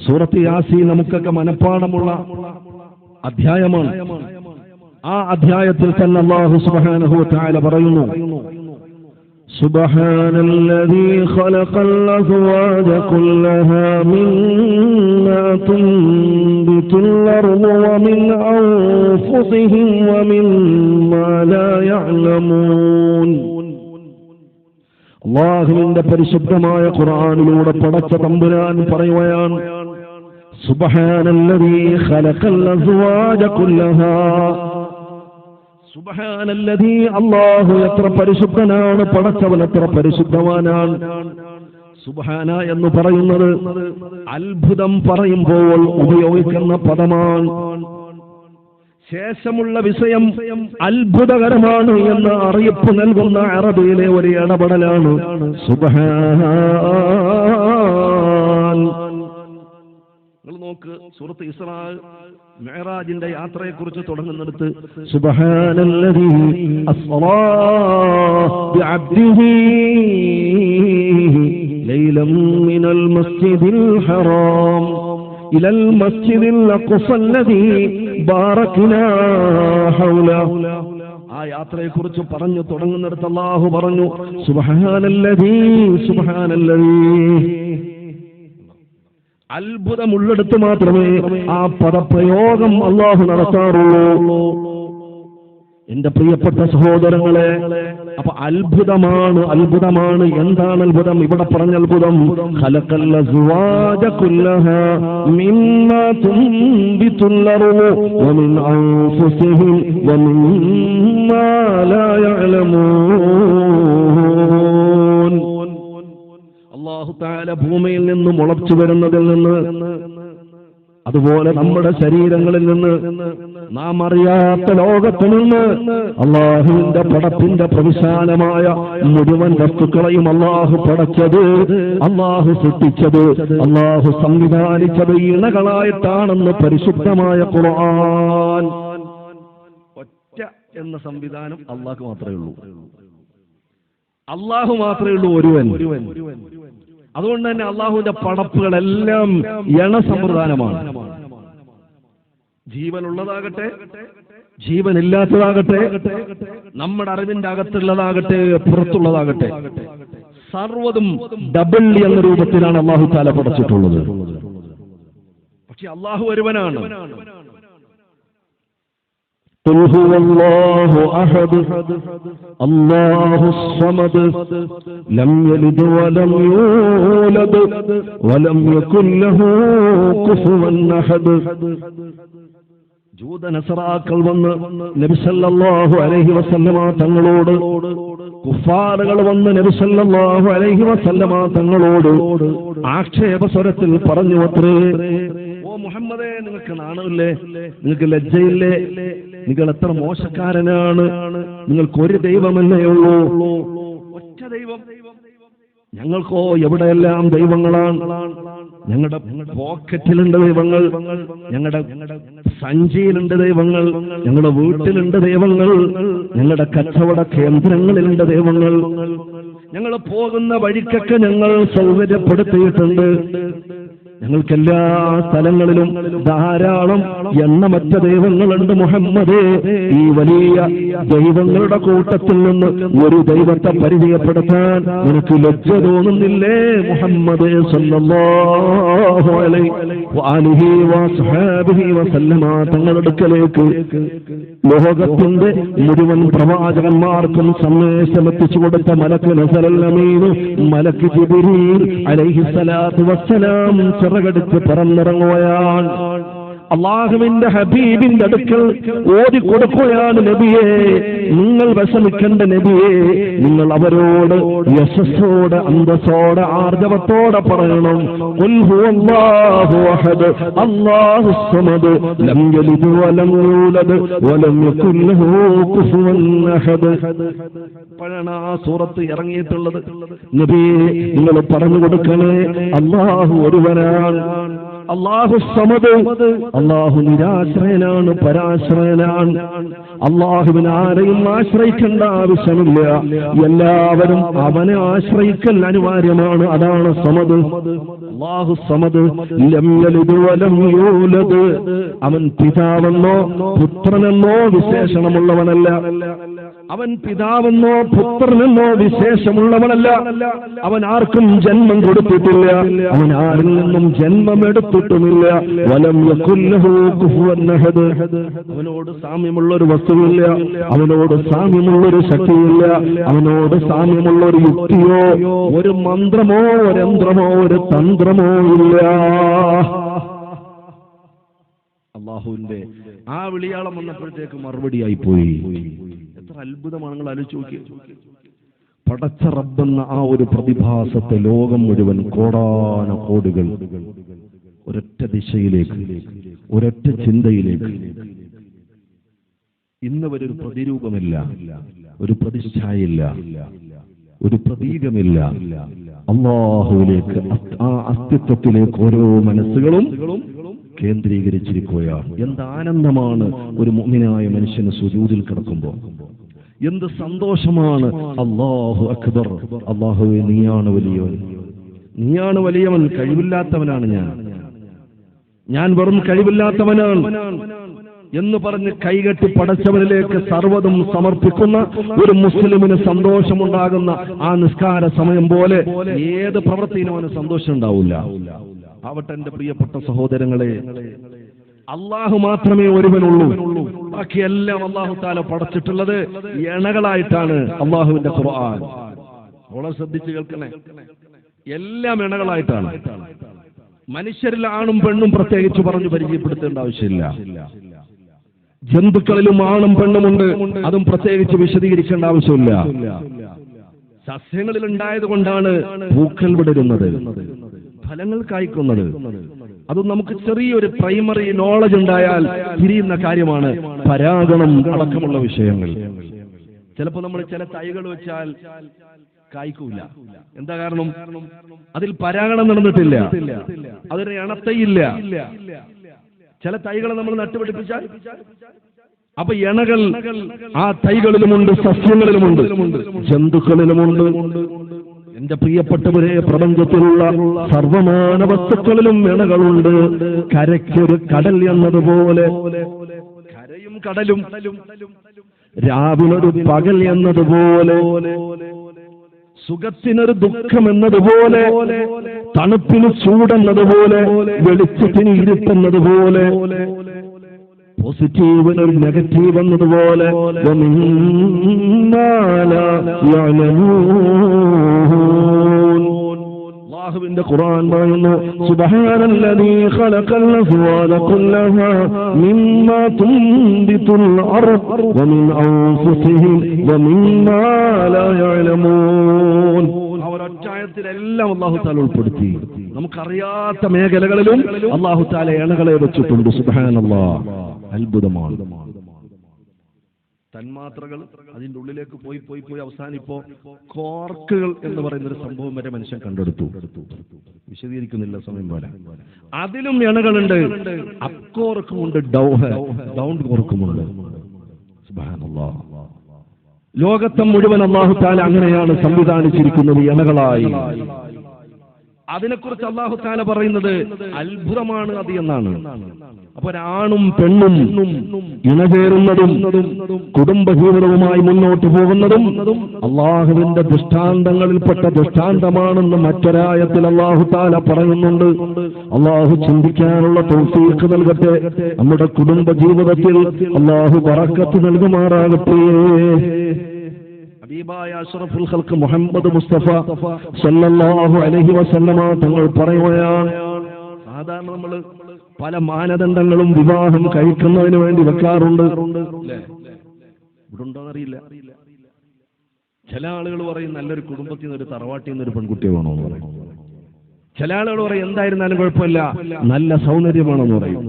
സൂറത്ത് യാസീൻ നമുക്കൊക്കെ മനഃപ്പാഠമുള്ള അധ്യായമാണ്. ആ അധ്യായത്തിൽ തന്നെ അല്ലാഹു സുബ്ഹാനഹു വ തആല പറയുന്നു, സുബ്ഹാനല്ലദീ ഖലഖൽ അസ്വാജ കുല്ലഹാ മിമ്മാ തുൻബിതുൽ അർളു വമിൻ അൻഫുസിഹിം വമിമ്മാ ലാ യഅലമൂൻ. അല്ലാഹുവിന്റെ പരിശുദ്ധമായ ഖുർആനിലൂടെ പടച്ച തമ്പുരാൻ പറയുകയാണ്, സുബ്ഹാനല്ലദീ ഖലഖൽ അസ്വാജ കുല്ലഹാ. സുബ്ഹാനല്ലദീ, അല്ലാഹു എത്ര പരിശുദ്ധനാണ്, പടച്ചവൻ എത്ര പരിശുദ്ധവാനാണ്. സുബ്ഹാന എന്ന് പറയുന്നത് അത്ഭുതം പറയുമ്പോൾ ഉപയോഗിക്കുന്ന പദമാണ്. ശേഷമുള്ള വിഷയം അത്ഭുതകരമാണ് എന്ന അറിയിപ്പ് നൽകുന്ന അറബിയിലെ ഒരു ഇടപെടലാണ് സുബ്ഹാൻ. നിങ്ങൾ നോക്ക്, സൂറത്ത് ഇസ്രാ മിഅ്റാജിന്റെ യാത്രയെക്കുറിച്ച് തുടങ്ങുന്നിടത്ത് സുബ്ഹാനല്ലദീ അസ്റാ ബിഅബ്ദിഹി ലൈലൻ മിനൽ മസ്ജിദിൽ ഹറാം ഇലൽ മസ്ജിദിൽ അഖ്സല്ലദീ ബാറക്നാ ഹൗലഹു. ആ യാത്രയെക്കുറിച്ച് പറഞ്ഞു തുടങ്ങുന്നിടത്ത് അല്ലാഹു പറഞ്ഞു സുബ്ഹാനല്ലദീ, സുബ്ഹാനല്ലദീ. അത്ഭുതമുള്ളിടത്ത് മാത്രമേ ആ പദപ്രയോഗം അല്ലാഹു നടത്താറുള്ളൂ. എന്റെ പ്രിയപ്പെട്ട സഹോദരങ്ങളെ, അപ്പൊ അത്ഭുതമാണ്, അത്ഭുതമാണ്. എന്താണ് അത്ഭുതം? ഇവിടെ പറഞ്ഞ അത്ഭുതം ഖലഖൽ അസ്വാജ കുല്ലഹാ മിമ്മാ തുൻബിതുൽ അർളു വമിൻ അൻഫുസിഹിം വമിമ്മാ ലാ യഅലമൂൻ. അല്ലാഹു തആല ഭൂമിയിൽ നിന്ന് മുളച്ചു വരുന്നതിൽ നിന്ന്, അതുപോലെ നമ്മുടെ ശരീരങ്ങളിൽ നിന്ന്, നാം അറിയാത്ത ലോകത്ത് നിന്ന് അല്ലാഹുവിന്റെ പടപ്പിന്റെ പ്രവിശാലമായ മുഴുവൻ വസ്തുക്കളെയും അല്ലാഹു പടച്ചത്, അല്ലാഹു സൃഷ്ടിച്ചത്, അല്ലാഹു സംവിധാനിച്ചത് ഇണകളായിട്ടാണെന്ന് പരിശുദ്ധമായ ഖുർആൻ. ഒറ്റ എന്ന സംവിധാനം അല്ലാഹു മാത്രമേ ഉള്ളൂ. അല്ലാഹു മാത്രമേ ഉള്ളൂ ഒരുവൻ. അതുകൊണ്ട് തന്നെ അല്ലാഹുവിന്റെ പടപ്പുകളെല്ലാം എണ സമ്പ്രദായമാണ്. ജീവനുള്ളതാകട്ടെ ജീവനില്ലാത്തതാകട്ടെ, നമ്മുടെ അറിവിന്റെ അകത്തുള്ളതാകട്ടെ പുറത്തുള്ളതാകട്ടെ, സർവ്വതും ഡബിൾ എന്ന രൂപത്തിലാണ് അല്ലാഹു തആല പടച്ചിട്ടുള്ളത്. പക്ഷെ അല്ലാഹു ഒരുവനാണ്. قل هو الله أحد الله الصمد لم يلد ولم يولد ولم يكن له كفوا أحد. ജൂതനസറാക്കൾ വന്ന് നബി സല്ലല്ലാഹു അലൈഹി വസല്ലമ തങ്ങളോട്, കുഫാറുകൾ വന്ന് നബി സല്ലല്ലാഹു അലൈഹി വസല്ലമ തങ്ങളോട് ആക്ഷേപസ്വരത്തിൽ പറഞ്ഞു അത്രേ, ഓ മുഹമ്മദേ, നിങ്ങൾക്ക് നാണമില്ലേ? നിങ്ങൾക്ക് ലജ്ജയില്ലേ? നിങ്ങൾ എത്ര മോശക്കാരനാണ്. നിങ്ങൾക്ക് ഒരു ദൈവമല്ലേ ഉള്ളൂ, ഒറ്റ ദൈവം. ഞങ്ങൾക്കോ എവിടെയെല്ലാം ദൈവങ്ങളാണ്. ഞങ്ങളുടെ പോക്കറ്റിലുണ്ട് ദൈവങ്ങൾ, ഞങ്ങളുടെ സഞ്ചിയിലുണ്ട് ദൈവങ്ങൾ, ഞങ്ങളുടെ വീട്ടിലുണ്ട് ദൈവങ്ങൾ, ഞങ്ങളുടെ കച്ചവട കേന്ദ്രങ്ങളിലുണ്ട് ദൈവങ്ങൾ. ഞങ്ങൾ പോകുന്ന വഴിക്കൊക്കെ ഞങ്ങൾ സൗകര്യപ്പെടുത്തിയിട്ടുണ്ട്. ഞങ്ങൾക്കെല്ലാ സ്ഥലങ്ങളിലും ധാരാളം എണ്ണമറ്റ ദൈവങ്ങളുണ്ട് മുഹമ്മദേ. ഈ വലിയ ദൈവങ്ങളുടെ കൂട്ടത്തിൽ നിന്ന് ഒരു ദൈവത്തെ പരിചയപ്പെടുത്താൻ നിനക്ക് ലജ്ജ തോന്നുന്നില്ലേ മുഹമ്മദേ സല്ലല്ലാഹു അലൈഹി വസല്ലമി വസല്ലമ തങ്ങളുടെ അടുക്കലേക്ക് ലോകത്തിന്റെ മുഴുവൻ പ്രവാചകന്മാർക്കും സന്ദേശം എത്തിച്ചു കൊടുത്ത മലക്ക് നസറൽ അമീൻ മലക്ക് ജിബ്രീൽ അലൈഹിസ്സലാത്തു വസ്സലാം ചിറകടിച്ച് പറന്നിറങ്ങുകയാണ്. അള്ളാഹുവിന്റെ ഹബീബിന്റെ അടുക്കൽ ഓടിക്കൊടുക്കുകയാണ്, നബിയെ നിങ്ങൾ വിഷമിക്കേണ്ട നബിയെ, നിങ്ങൾ അവരോട് യശസ്സോടെ അന്തസ്സോടെ ആർജവത്തോടെ പറയണം, ഖുൽ ഹുവല്ലാഹു അഹദ് അല്ലാഹുസ് സമദ് ലം യലിദ് വലം യൂലദ് വലം യകുൽ ലഹു കുഫുവൻ അഹദ്. പഴന ആ സൂറത്ത് ഇറങ്ങിയിട്ടുള്ളത്. നബിയെ നിങ്ങൾ പറഞ്ഞു കൊടുക്കണേ, അല്ലാഹു ഒരുവനാണ്. അല്ലാഹു സമദ്, അല്ലാഹു നിരാശ്രയനാണ്, പരാശ്രയനാണ്. അല്ലാഹുവിനെ ആരെയും ആശ്രയിക്കേണ്ട ആവശ്യമില്ല, എല്ലാവരും അവനെ ആശ്രയിക്കൽ അനിവാര്യമാണ്. അതാണ് സമദ്. അല്ലാഹു സമദ്. ലം യലിദ് വലം യൂലദ്, അവൻ പിതാവെന്നോ പുത്രനെന്നോ വിശേഷണമുള്ളവനല്ല. അവൻ പിതാവെന്നോ പുത്രനെന്നോ വിശേഷമുള്ളവനല്ല. അവൻ ആർക്കും ജന്മം കൊടുത്തിട്ടില്ല, അവൻ ആരിൽ നിന്നും ജന്മമെടുത്തിട്ടുമില്ല. വലം യകുൽ ലഹു കുഫുവൻ അഹദ്, അവനോട് സാമ്യമുള്ള ഒരു വസ്തുവില്ല, അവനോട് സാമ്യമുള്ള ഒരു ശക്തിയില്ല, അവനോട് സാമ്യമുള്ള ഒരു യുക്തിയോ ഒരു മന്ത്രമോ ഒരു യന്ത്രമോ ഒരു തന്ത്രമോ ഇല്ല. അല്ലാഹുവിന്റെ ആ വിളിയാളം വന്നപ്പോഴത്തേക്ക് മറുപടിയായി പോയി. എത്ര അത്ഭുതമാണ്, നിങ്ങൾ ആലോചിച്ച് നോക്കി. പടച്ച റബ്ബെന്ന ആ ഒരു പ്രതിഭാസത്തെ ലോകം മുഴുവൻ കോടാന കോടികൾ ഒരൊറ്റ ദിശയിലേക്ക്, ഒരൊറ്റ ചിന്തയിലേക്ക്. ഇന്ന് വരെ ഒരു പ്രതിരൂപമില്ല, ഒരു പ്രതിഷ്ഠയില്ല, ഒരു പ്രതീകമില്ല. അല്ലാഹുവിലേക്ക്, ആ അസ്തിത്വത്തിലേക്ക് ഓരോ മനസ്സുകളും കേന്ദ്രീകരിച്ചിരിക്കുകയാണ്. എന്ത് ആനന്ദമാണ് ഒരു മുഅ്മിനായ മനുഷ്യന് സുജൂദിൽ കിടക്കുമ്പോൾ, എന്ത് സന്തോഷമാണ്. അല്ലാഹു അക്ബർ, അല്ലാഹുവേ നീയാണ് വലിയവൻ, നീയാണ് വലിയവൻ, കഴിവില്ലാത്തവനാണ് ഞാൻ വെറും കഴിവില്ലാത്തവനാണ് എന്ന് പറഞ്ഞ് കൈകെട്ടി പടച്ചവനിലേക്ക് സർവ്വതും സമർപ്പിക്കുന്ന ഒരു മുസ്ലിമിന് സന്തോഷമുണ്ടാകുന്ന ആ നിസ്കാര സമയം പോലെ ഏത് പ്രവൃത്തിയിലും അവന് സന്തോഷം ഉണ്ടാവില്ല. ആവട്ടെ എന്റെ പ്രിയപ്പെട്ട സഹോദരങ്ങളെ, അള്ളാഹു മാത്രമേ ഒരുവനുള്ളൂ. ബാക്കിയെല്ലാം അള്ളാഹു താല പടച്ചിട്ടുള്ളത് ഇണകളായിട്ടാണ്. അള്ളാഹുവിന്റെ ഖുർആൻ വളരെ ശ്രദ്ധിച്ച് കേൾക്കണേ, എല്ലാം ഇണകളായിട്ടാണ്. മനുഷ്യരിൽ ആണും പെണ്ണും പ്രത്യേകിച്ച് പറഞ്ഞു പരിചയപ്പെടുത്തേണ്ട ആവശ്യമില്ല. ജന്തുക്കളിലും ആണും പെണ്ണുമുണ്ട്, അതും പ്രത്യേകിച്ച് വിശദീകരിക്കേണ്ട ആവശ്യമില്ല. സസ്യങ്ങളിൽ ഉണ്ടായത് കൊണ്ടാണ് പൂക്കൾ വിടരുന്നത്, ഫലങ്ങൾ കായ്ക്കുന്നത്. അതും നമുക്ക് ചെറിയൊരു പ്രൈമറി നോളജ് ഉണ്ടായാൽ തിരിയുന്ന കാര്യമാണ്. പരാഗണം അടക്കമുള്ള വിഷയങ്ങൾ. ചിലപ്പോൾ നമ്മൾ ചില തൈകൾ വെച്ചാൽ കായ്ക്കൂല. എന്താ കാരണം? അതിൽ പരാഗണം നടന്നിട്ടില്ല, അതൊരു ഇണത്തൈയില്ല. ചില തൈകളെ നമ്മൾ നട്ടുപിടിപ്പിച്ചാൽ അപ്പൊ ഇണകൾ ആ തൈകളിലുമുണ്ട്, സസ്യങ്ങളിലുമുണ്ട്, ജന്തുക്കളിലുമുണ്ട്. എന്റെ പ്രിയപ്പെട്ടവരെ, പ്രപഞ്ചത്തിലുള്ള സർവമാന വസ്തുക്കളിലും ഇണകളുണ്ട്. കരയ്ക്കൊരു കടൽ എന്നതുപോലെ, കരയും കടലും രാവിലൊരു പകൽ എന്നതുപോലെ, സുഖത്തിനൊരു ദുഃഖം എന്നതുപോലെ, തണുപ്പിന് ചൂടെന്നതുപോലെ, വെളിച്ചത്തിന് ഇരുട്ടെന്നതുപോലെ, പോസിറ്റീവിനൊരു നെഗറ്റീവ് എന്നതുപോലെ, അല്ലാഹുവിന്റെ ഖുർആൻ പറയുന്നു, സുബ്ഹാനല്ലദീ ഖലഖൽ അസ്വാദ കുല്ലഹാ മിമ്മാ തുൻബിതുൽ അർദ് വമിൻ അൻഫുസിഹിം വമിമ്മാ ലാ യഅലമൂൻ. ആ ഒരൊറ്റയായത്തിലെല്ലാം അല്ലാഹു തആല ഉൾപ്പെടുത്തി. നമുക്കറിയാത്ത മേഖലകളിലും അല്ലാഹു തആല ഇണകളെ വെച്ചിട്ടുണ്ട്. സുബ്ഹാനല്ലാഹ്, അത്ഭുതമാണ്. തന്മാത്രകൾ അതിന്റെ ഉള്ളിലേക്ക് പോയി പോയി പോയി അവസാനിപ്പോ കോർക്കുകൾ എന്ന് പറയുന്ന ഒരു സംഭവം വരെ മനുഷ്യൻ കണ്ടെടുത്തു. വിശദീകരിക്കുന്നില്ല സമയം പോലെ. അതിലും ഇണകളുണ്ട്. അപ്കോർക്കുമുണ്ട്, ഡൗൺ കോർക്കുമുണ്ട്. സുബ്ഹാനല്ലാഹ്. ലോകത്തെ മുഴുവൻ അല്ലാഹു തആല അങ്ങനെയാണ് സംവിധാനിച്ചിരിക്കുന്നത്, ഇണകളായി. അതിനെക്കുറിച്ച് അല്ലാഹു തആല പറയുന്നത് അത്ഭുതമാണ് അത് എന്നാണ്. അപ്പൊ ഒരാണും പെണ്ണും ഇണചേരുന്നതും കുടുംബജീവിതവുമായി മുന്നോട്ട് പോകുന്നതും അല്ലാഹുവിന്റെ ദൃഷ്ടാന്തങ്ങളിൽപ്പെട്ട ദൃഷ്ടാന്തമാണെന്ന് മറ്റൊരായത്തിൽ അല്ലാഹു തആല പറയുന്നുണ്ട്. അല്ലാഹു ചിന്തിക്കാനുള്ള തൗഫീഖ് നൽകട്ടെ. നമ്മുടെ കുടുംബജീവിതത്തിൽ അല്ലാഹു ബറക്കത്ത് നൽകുമാറാകട്ടെ. ഹബീബായ അഷ്റഫുൽ ഖൽഖ് മുഹമ്മദ് മുസ്തഫ സല്ലല്ലാഹു അലൈഹി വസല്ലമ തങ്ങൾ പറയുകയാണ്, സാധാരണ നമ്മൾ പല മാനദണ്ഡങ്ങളും വിവാഹം കഴിക്കുന്നതിന് വേണ്ടി വെക്കാറുണ്ട്. ഇവിടെ ഉണ്ടോന്നറിയില്ല. ചില ആളുകൾ പറയും നല്ലൊരു കുടുംബത്തിൽ നിന്ന്, ഒരു തറവാട്ടിൽ നിന്ന് ഒരു പെൺകുട്ടിയെ വേണമെന്ന് പറയും. ചില ആളുകൾ പറയും എന്തായിരുന്നാലും കുഴപ്പമില്ല, നല്ല സൗന്ദര്യം വേണമെന്ന് പറയും.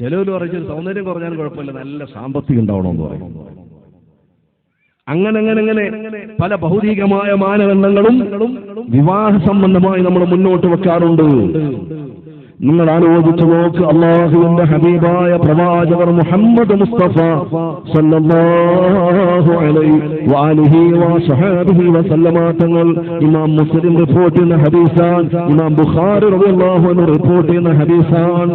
ചിലവർ പറയും സൗന്ദര്യം കുറഞ്ഞാലും കുഴപ്പമില്ല, നല്ല സാമ്പത്തികം ഉണ്ടാവണമെന്ന് പറയും. അങ്ങനെ പല ഭൗതികമായ മാനദണ്ഡങ്ങളും വിവാഹ സംബന്ധമായി നമ്മൾ മുന്നോട്ട് വെക്കാറുണ്ട്. നിങ്ങൾ ആലോചിച്ചു നോക്ക്, അല്ലാഹുവിന്റെ ഹബീബായ പ്രവാചകർ മുഹമ്മദ് മുസ്തഫ സല്ലല്ലാഹു അലൈഹി വഅലിഹി വസഹബിഹി വസല്ലമ തങ്ങൾ ഇമാം മുസ്ലിം റിപ്പോർട്ട് ചെയ്യുന്ന ഹദീസാണ്, ഇമാം ബുഖാരി റളിയല്ലാഹു അൻഹു റിപ്പോർട്ട് ചെയ്യുന്ന ഹദീസാണ്.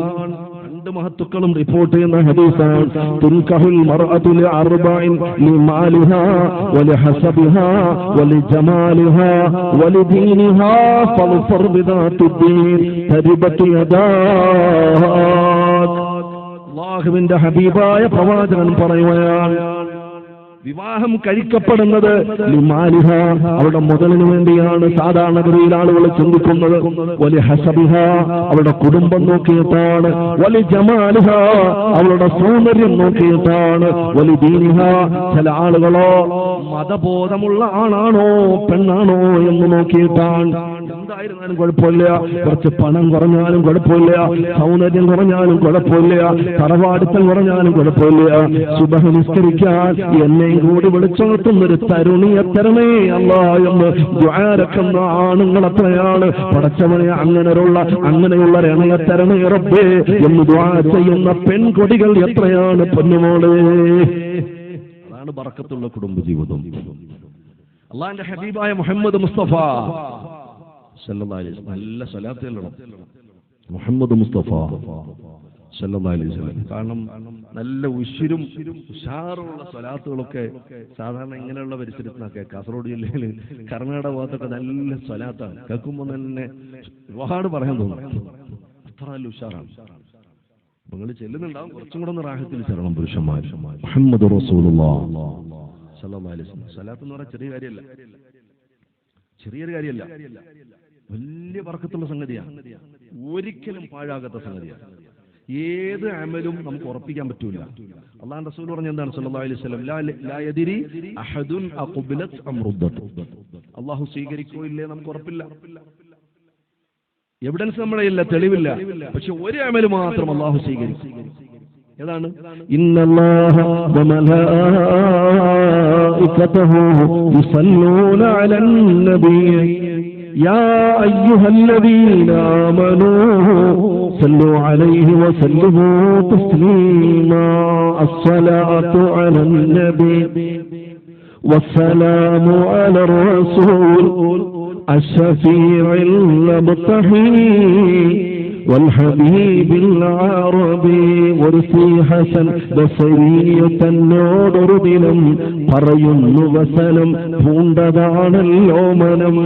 രണ്ട് മഹത്തുക്കളും റിപ്പോർട്ട് ചെയ്യുന്ന ഹദീസാണ്. തുൻകഹുൽ മർഅതു ലിഅർബഇൻ ലിമാലിഹാ വലിഹസബിഹാ വലിജമാലിഹാ വലിദീനിഹാ ഫൾഫർ ബിദാത്തിദ്ദീൻ തരിബത് യദാക. അല്ലാഹുവിന്റെ ഹബീബായ പ്രവാചകൻ പറയുകയാണ്, വിവാഹം കഴിക്കപ്പെടുന്നത് ലിമാലിഹ, അവരുടെ മുതലിന് വേണ്ടിയാണ് സാധാരണഗതിയിൽ ആളുകൾ ചിന്തിക്കുന്നത്. വലി ഹസബിഹ, അവരുടെ കുടുംബം നോക്കിയിട്ടാണ്. വലി ജമാലിഹ, അവരുടെ സൗന്ദര്യം നോക്കിയിട്ടാണ്. വലി ദീനിഹ, ചില ആളുകളോ മതബോധമുള്ള ആണാണോ പെണ്ണാണോ എന്ന് നോക്കിയിട്ടാണ്. എന്തായിരുന്നാലും കുഴപ്പമില്ല, കുറച്ച് പണം കുറഞ്ഞാലും കുഴപ്പമില്ല, സൗന്ദര്യം കുറഞ്ഞാലും കുഴപ്പമില്ല, തറവാടിത്തം കുറഞ്ഞാലും കുഴപ്പമില്ല, സുബഹ് നിസ്കരിക്കാൻ എന്നെ കൂടി വിളിച്ചുണർത്തുന്നൊരു തരുണിയെ തരണേ അല്ലാ എന്ന് ദുആരക്കുന്ന ആണുങ്ങൾ എത്രയാണ്. പടച്ചവനെ അങ്ങനെയുള്ള രണയെ തരണേ റബ്ബേ എന്ന് ദുആ ചെയ്യുന്ന പെൺകൊടികൾ എത്രയാണ് പൊന്നുമോളെ. അതാണ് ബറക്കത്തുള്ള കുടുംബജീവിതം. അല്ലാഹുവിന്റെ ഹബീബായ മുഹമ്മദ് മുസ്തഫ സല്ലല്ലാഹു അലൈഹി വസല്ലം നല്ല സ്വലാത്ത് ചൊല്ലണം. മുഹമ്മദ് മുസ്തഫ സല്ലല്ലാഹു അലൈഹി വസല്ലം. കാരണം നല്ല ഉശിരും ഉഷാറുള്ള സ്വലാത്തുകളൊക്കെ സാധാരണ ഇങ്ങനെയുള്ള പരിസരത്തിനൊക്കെ കാസർഗോഡ് ജില്ലയിൽ കർണാടക ഭാഗത്തൊക്കെ നല്ല സ്വലാത്താണ്. കേൾക്കുമ്പോൾ തന്നെ ഒരുപാട് പറയാൻ തോന്നും, അത്ര നല്ല ഉഷാറാണ്. നിങ്ങൾ ചെല്ലുന്നുണ്ടാവും, കുറച്ചും കൂടെ ഒന്ന് റാഹത്തിൽ ചെല്ലണം പുരുഷന്മാർ. മുഹമ്മദ് റസൂലുള്ളാഹി സല്ലല്ലാഹു അലൈഹി വസല്ലം. സ്വലാത്ത് എന്ന് പറഞ്ഞാൽ ചെറിയ കാര്യമല്ല, ചെറിയൊരു കാര്യമല്ല, വലിയ ബർക്കത്തുള്ള സംഗതിയാണ്, ഒരിക്കലും പാഴാകാത്ത സംഗതിയാണ്. ഏത് അമലും നമുക്ക് ഉറപ്പിക്കാൻ പറ്റൂല. അല്ലാഹുവിന്റെ റസൂൽ പറഞ്ഞ എന്താണ് സല്ലല്ലാഹു അലൈഹി വസല്ലം, ലാ യദ്രി അഹദുൻ അഖ്ബലത് അം റുദ്ദത്. അല്ലാഹു സ്വീകരിക്കോ ഇല്ലേ നമുക്ക് ഉറപ്പില്ല, എവിഡൻസ് നമ്മുടെ ഇല്ല, തെളിവില്ല. പക്ഷെ ഒരു അമല് മാത്രം അല്ലാഹു സ്വീകരിക്കും. ഏതാണ്? ഇന്നല്ലാഹ വമലായികതഹു യുസല്ലൂന അലൻ നബിയ്യ യാ അയ്യുഹല്ലദീന ആമനൂ صلوا عليه وسلموا تسليما الصلاة على النبي والسلام على الرسول الشفيع المطهي والحبيب العربي ورثي حسن بصرية النور ദിനം പറയുന്നു വസനം പൂണ്ടതാണല്ലോ മനം.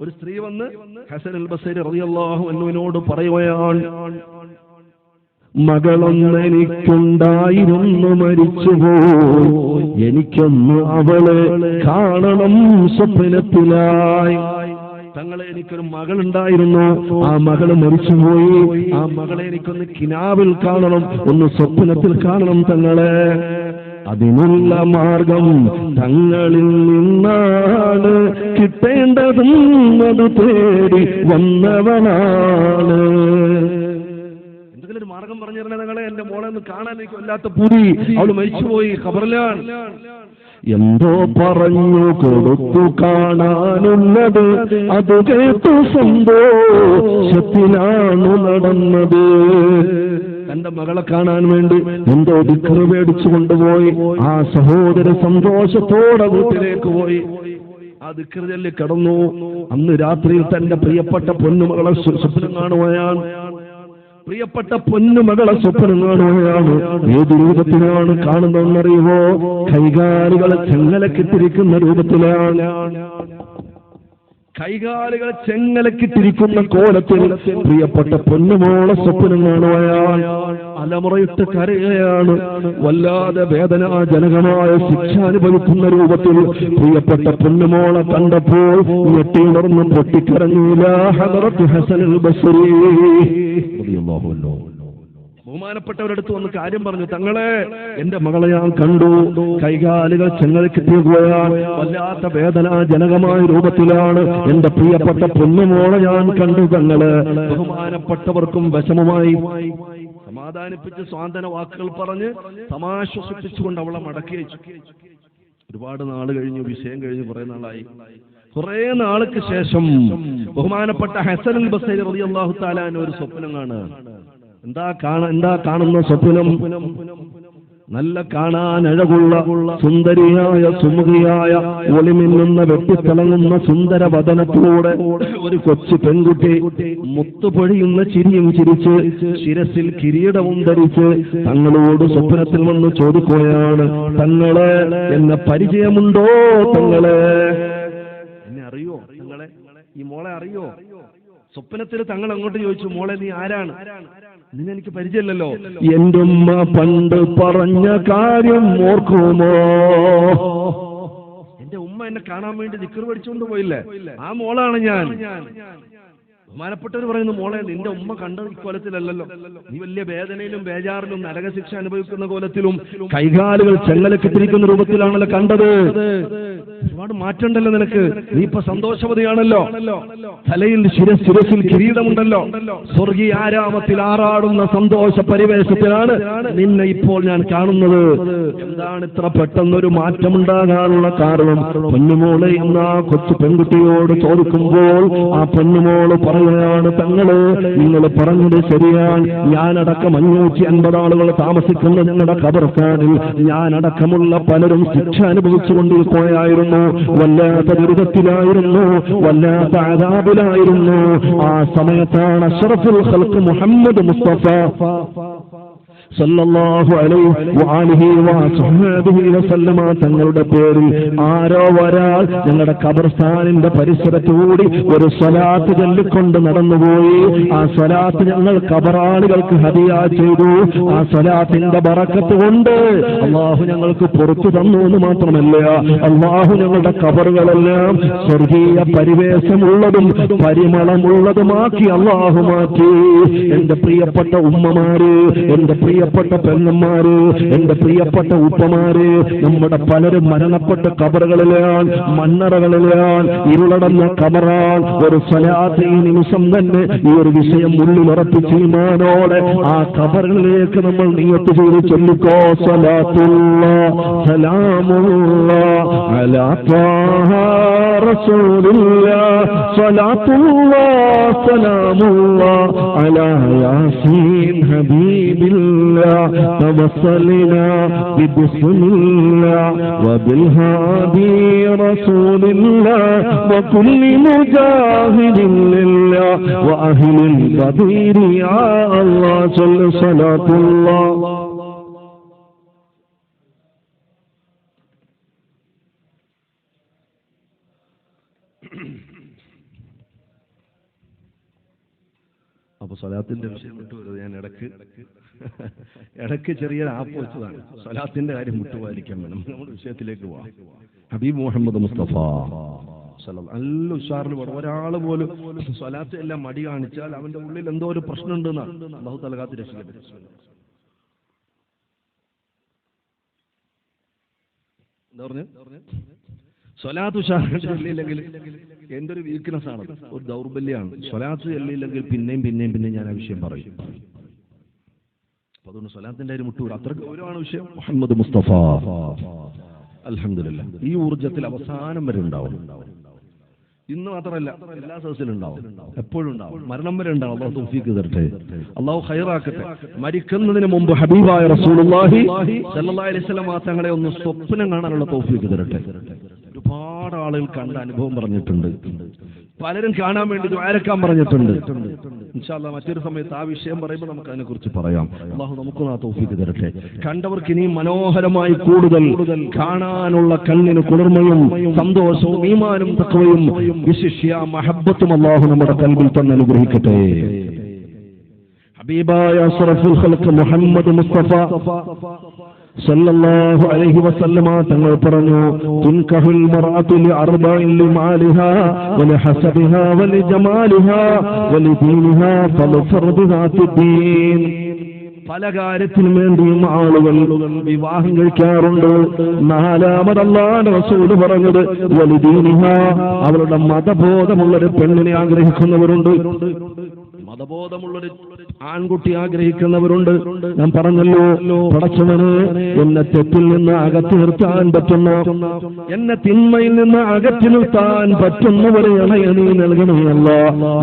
ഒരു സ്ത്രീ വന്ന് ഹസൻ അൽ ബസരി റളിയല്ലാഹു അൻഹുവിനോട് പറയുകയാണ്, മകളൊന്നെനിക്കുണ്ടായിരുന്നു മരിച്ചുപോയി, എനിക്കൊന്ന് അവളെ കാണണം സ്വപ്നത്തിലായി. തങ്ങളെ എനിക്കൊരു മകളുണ്ടായിരുന്നു, ആ മകള് മരിച്ചുപോയി, ആ മകളെ എനിക്കൊന്ന് കിനാവിൽ കാണണം, ഒന്ന് സ്വപ്നത്തിൽ കാണണം തങ്ങളെ. അതിനുള്ള മാർഗം തങ്ങളിൽ നിന്നാണ്, കിട്ടേണ്ടതും അത് തേടി വന്നവനാണ്. എന്തെങ്കിലും ഒരു മാർഗം പറഞ്ഞു തരണേ തങ്ങളെ, എന്റെ മോളെ ഒന്ന് കാണാൻ എനിക്ക് വല്ലാത്ത പൂതി, അവള് മരിച്ചുപോയി, ഖബറിലാണ്. എന്തോ പറഞ്ഞു കൊടുത്തു കാണാനുള്ളത്, അത് കേട്ടു സന്തോഷത്തിലാണ് നടന്നത്. തന്റെ മകളെ കാണാൻ വേണ്ടി എന്തോ ദിക്റ് മേടിച്ചു കൊണ്ടുപോയി. ആ സഹോദര സന്തോഷത്തോടെ വീട്ടിലേക്ക് പോയി. ആ ദിക്റ് ചൊല്ലി കിടന്നു. അന്ന് രാത്രിയിൽ തന്റെ പ്രിയപ്പെട്ട പൊന്നുമകളെ സ്വപ്നം കാണുകയാണ്. പ്രിയപ്പെട്ട പൊന്നുമകളെ സ്വപ്നം കാണുകയാണ്. ഏത് രൂപത്തിലാണ് കാണുന്നതെന്നറിയുമോ? കൈകാലുകളെ ചെങ്ങലക്കിട്ടിരിക്കുന്ന രൂപത്തിലാണ്. കൈകാലുകൾ ചെങ്ങലക്കിട്ടിരിക്കുന്ന കോലത്തിൽ പ്രിയപ്പെട്ട പൊന്നുമോളെ സ്വപ്നം കാണുകയാണ്. അലമുറയിട്ട് കരയുകയാണ്. വല്ലാതെ വേദനാജനകമായ ശിക്ഷ അനുഭവിക്കുന്ന രൂപത്തിൽ പ്രിയപ്പെട്ട പൊന്നുമോളെ കണ്ടപ്പോൾ ഞെട്ടിയുണർന്ന് പൊട്ടിക്കരഞ്ഞു. ഇലാ ഹദറത്ത് ഹസൻ അൽ ബസ്രി റളിയല്ലാഹു അൻഹു. ബഹുമാനപ്പെട്ടവരടുത്ത് വന്ന് കാര്യം പറഞ്ഞു, തങ്ങളെ എന്റെ മകളെ ഞാൻ കണ്ടു, കൈകാലുകൾ ചെങ്ങലക്കിട്ടിരിക്കുകയാണ്, വല്ലാത്ത വേദനാജനകമായ രൂപത്തിലാണ്. എന്റെ പ്രിയപ്പെട്ട പൊന്നുമോളെ ഞാൻ കണ്ടു തങ്ങളെ. ബഹുമാനപ്പെട്ടവർക്കും വിഷമമായി. സമാധാനിപ്പിച്ച് സ്വാന്തന വാക്കുകൾ പറഞ്ഞ് സമാശ്വസിപ്പിച്ചുകൊണ്ട് അവളെ മടക്കി അയച്ചു. ഒരുപാട് നാൾ കഴിഞ്ഞു, വിഷയം കഴിഞ്ഞു, കുറെ നാളായി. കുറെ നാൾക്ക് ശേഷം ബഹുമാനപ്പെട്ട ഹസൻ അൽ ബസ്രി റളിയല്ലാഹു തആല ഒരു സ്വപ്നം കാണുകയാണ്. എന്താ കാണുന്ന സ്വപ്നം? നല്ല കാണാൻ അഴകുള്ള സുന്ദരിയായ സുമുഖിയായ ഒളിമിന്നുന്ന വെട്ടിത്തിളങ്ങുന്ന സുന്ദര വദനത്തോടെ ഒരു കൊച്ചു പെൺകുട്ടി മുത്തുപൊഴിയുന്ന ചിരിയും ചിരിച്ച് ശിരസിൽ കിരീടവും ധരിച്ച് തങ്ങളോട് സ്വപ്നത്തിൽ വന്ന് ചോദിക്കുകയാണ്, തങ്ങളെ എന്നെ പരിചയമുണ്ടോ? തങ്ങളെ എന്നെ അറിയോ? തങ്ങളെ ഈ മോളെ അറിയോ? സ്വപ്നത്തിൽ തങ്ങൾ അങ്ങോട്ട് ചോദിച്ചു, മോളെ നീ ആരാണ്? നിന്നെ എനിക്ക് പരിചയമില്ലല്ലോ. എന്റെ ഉമ്മ പണ്ട് പറഞ്ഞ കാര്യം ഓർക്കുമോ? എന്റെ ഉമ്മ എന്നെ കാണാൻ വേണ്ടി ദിക്ർ പഠിച്ചുകൊണ്ട് പോയില്ലേ, ആ മോളാണ് ഞാൻ. ബഹുമാനപ്പെട്ടവർ പറയുന്നു, മോളെ നിന്റെ ഉമ്മ കണ്ട ഇക്കോലത്തിലല്ലല്ലോ, നീ വലിയ വേദനയിലും ബേജാറിലും നരകശിക്ഷ അനുഭവിക്കുന്ന കോലത്തിലും കൈകാലുകൾ ചെങ്ങലക്കിട്ടിരിക്കുന്ന രൂപത്തിലാണല്ലോ കണ്ടത്. ഒരുപാട് മാറ്റണ്ടല്ലോ നിനക്ക്, നീ ഇപ്പൊ സന്തോഷവതിയാണല്ലോ, തലയിൽ ശിരസിൽ കിരീടമുണ്ടല്ലോ, സ്വർഗീയ ആരാമത്തിൽ ആറാടുന്ന സന്തോഷ പരിവേശത്തിലാണ് നിന്നെ ഇപ്പോൾ ഞാൻ കാണുന്നത്. എന്താണ് ഇത്ര പെട്ടെന്നൊരു മാറ്റമുണ്ടാകാനുള്ള കാരണം? പൊന്നുമോളെ എന്ന ആ കൊച്ചു പെൺകുട്ടിയോട് ചോദിക്കുമ്പോൾ ആ പൊന്നുമോള് പറയുകയാണ്, തങ്ങള് നിങ്ങൾ പറഞ്ഞത് ശരിയാണ്, ഞാനടക്കം 550 ആളുകൾ താമസിക്കുന്ന ഞങ്ങളുടെ ഖബർസ്ഥാനിൽ ഞാനടക്കമുള്ള പലരും ശിക്ഷ അനുഭവിച്ചു കൊണ്ടിരിക്കുകയായിരുന്നു. വല്ലാത്ത ദുരിതത്തിലായിരുന്നു, വല്ലാത്ത അദാബിലായിരുന്നു. ആ സമയത്താണ് അഷ്റഫുൽ ഖൽഖ് മുഹമ്മദ് മുസ്തഫ സല്ലല്ലാഹു അലൈഹി വസല്ലമ തങ്ങളുടെ പേരിൽ ആരോ ഒരാൾ ഞങ്ങളുടെ ഖബർസ്ഥാനിന്റെ പരിസരത്തുകൂടി ഒരു സ്വലാത്ത് ചൊല്ലിക്കൊണ്ട് നടന്നുപോയി. ആ സ്വലാത്ത് ഞങ്ങൾ ഖബറാളികൾക്ക് ഹദിയ ചെയ്തു. ആ സ്വലാത്തിന്റെ ബറക്കത്ത് കൊണ്ട് അല്ലാഹു ഞങ്ങൾക്ക് പുറത്തു തന്നു എന്ന് മാത്രമല്ല, അല്ലാഹു ഞങ്ങളുടെ ഖബറുകളെല്ലാം സ്വർഗീയ പരിവേശമുള്ളതും പരിമളമുള്ളതുമാക്കി അല്ലാഹു മാറ്റി. എന്റെ പ്രിയപ്പെട്ട ഉമ്മമാര്, എന്റെ പ്രിയപ്പെട്ട പെങ്ങന്മാര്, എന്റെ പ്രിയപ്പെട്ട ഉപ്പമാര്, നമ്മുടെ പലരും മരണപ്പെട്ട ഖബറുകളിലാണ്, മണ്ണറകളിലാണ്, ഇരുളടഞ്ഞ ഖബറാൻ. ഒരു സ്വലാത്ത് ഈ നിമിഷം തന്നെ ഈ ഒരു വിഷയം ഉള്ളിലുറപ്പിച്ച് ഈമാനോടെ ആ ഖബറുകളിലേക്ക് നമ്മൾ നിയ്യത്ത് ചെയ്ത് ചൊല്ലിക്കോ. സ്വലാത്തുല്ലാഹ് സലാമുല്ലാഹ് അലാ ത്വാഹ റസൂലുല്ലാഹ്, സ്വലാത്തുല്ലാഹ് സലാമുല്ലാഹ് അലാ യാസീൻ ഹബീബില്ലാഹ്. توصلنا ببسم الله وبالهادي رسول الله وكل مجاهد لله وأهل البدير يا الله صل صلاة الله. അപ്പൊ സ്വലാത്തിന്റെ വിഷയം വിട്ടുവരുന്നത് ഞാൻ ഇടയ്ക്ക് ചെറിയൊരു ആപ്പ് വെച്ചതാണ്. സ്വലാത്തിന്റെ കാര്യം വിട്ടുപോയിരിക്കാൻ വേണം. നമ്മുടെ വിഷയത്തിലേക്ക് പോവാം. ഹബീബ് മുഹമ്മദ് മുസ്തഫ നല്ല ഉഷാറിൽ ഒരാൾ പോലും സ്വലാത്ത് എല്ലാം മടി കാണിച്ചാൽ അവന്റെ ഉള്ളിൽ എന്തോ ഒരു പ്രശ്നം ഉണ്ടെന്നാണ്. അല്ലാഹു തആല കാത്ത് രക്ഷിക്കട്ടെ. എന്താ പറഞ്ഞു? സ്വലാത്ത് ഉഷാറില്ലെങ്കിൽ എന്തൊരു വീക്ക്നെസ് ആണ്, ഒരു ദൗർബല്യമാണ്. സ്വലാത്ത് ചെല്ലില്ലെങ്കിൽ പിന്നെയും ഞാൻ ആ വിഷയം പറയും. അതുകൊണ്ട് സ്വലാത്തിന്റെ കാര്യം വിട്ടുകൂടാ, അത്ര ഗൗരവമാണ് വിഷയം. മുഹമ്മദ് മുസ്തഫ അൽഹംദുലില്ലാഹ് ഈ ഊർജ്ജത്തിൽ അവസാനം വരെ ഉണ്ടാവും. ഇന്ന് മാത്രമല്ല, എല്ലാ സദസ്സിലും ഉണ്ടാവും, എപ്പോഴും ഉണ്ടാവും, മരണം വരെ ഉണ്ടാവും. അല്ലാഹു തൗഫീഖ് തരട്ടെ, അല്ലാഹു ഖൈറാക്കട്ടെ. മരിക്കുന്നതിന് മുമ്പ് ഹബീബായ റസൂലുള്ളാഹി സ്വല്ലല്ലാഹു അലൈഹി വസല്ലം തങ്ങളെ ഒന്ന് സ്വപ്നം കാണാനുള്ള തൗഫീഖ് തരട്ടെ. ഒരുപാട് ആളുകൾ കണ്ട അനുഭവം പറഞ്ഞിട്ടുണ്ട്, പലരും കാണാൻ വേണ്ടി ദുആരക്കാൻ പറഞ്ഞിട്ടുണ്ട്. ഇൻഷാ അല്ലാഹ് മറ്റൊരു സമയത്ത് ആ വിഷയം പറയുമ്പോൾ നമുക്ക് അതിനെക്കുറിച്ച് പറയാം. അല്ലാഹു നമുക്കും ആ തൗഫീഖ് തരട്ടെ. കണ്ടവർക്ക് ഇനിയും മനോഹരമായി കൂടുതൽ കാണാനുള്ള കണ്ണിന് കുളിർമയും സന്തോഷവും ഈമാനും തഖ്വയും വിശിഷ്യ മഹബ്ബത്തും അല്ലാഹു നമ്മുടെ ഖൽബിൽ തന്നെ അനുഗ്രഹിക്കട്ടെ. ഹബീബായ അഷ്റഫുൽ ഖൽഖ് മുഹമ്മദ് മുസ്തഫ സല്ലല്ലാഹു അലൈഹി വസല്ലമ തങ്ങൾ പറഞ്ഞു, തുൻകഹുൽ മർഅതു ലിഅർബഇൻ ലിമാലിഹാ വലിഹസബിഹാ വലിജമാലിഹാ വലിദീനിഹാ ഫൽഫർദുഹാ ഫിദ്ദീൻ. പല കാര്യത്തിനും വേണ്ടിയും ആളുകൾ വിവാഹം കഴിക്കാറുണ്ട്. നാലാമത് അല്ലാഹുവിന്റെ റസൂൽ പറഞ്ഞത് വലിദീനിഹാ, അവരുടെ മതബോധമുള്ളൊരു പെണ്ണിനെ ആഗ്രഹിക്കുന്നവരുണ്ട്. മതബോധമുള്ളൊരു ആൺകുട്ടി ആഗ്രഹിക്കുന്നവരുണ്ട്. ഞാൻ പറഞ്ഞല്ലോ, പടച്ചവന് എന്നെ തെറ്റിൽ നിന്ന് അകറ്റി നിർത്താൻ പറ്റുന്ന, എന്നെ തിന്മയിൽ നിന്ന് അകറ്റി നിർത്താൻ പറ്റുന്ന ഒരു ഇണയെ നീ നൽകണമല്ല.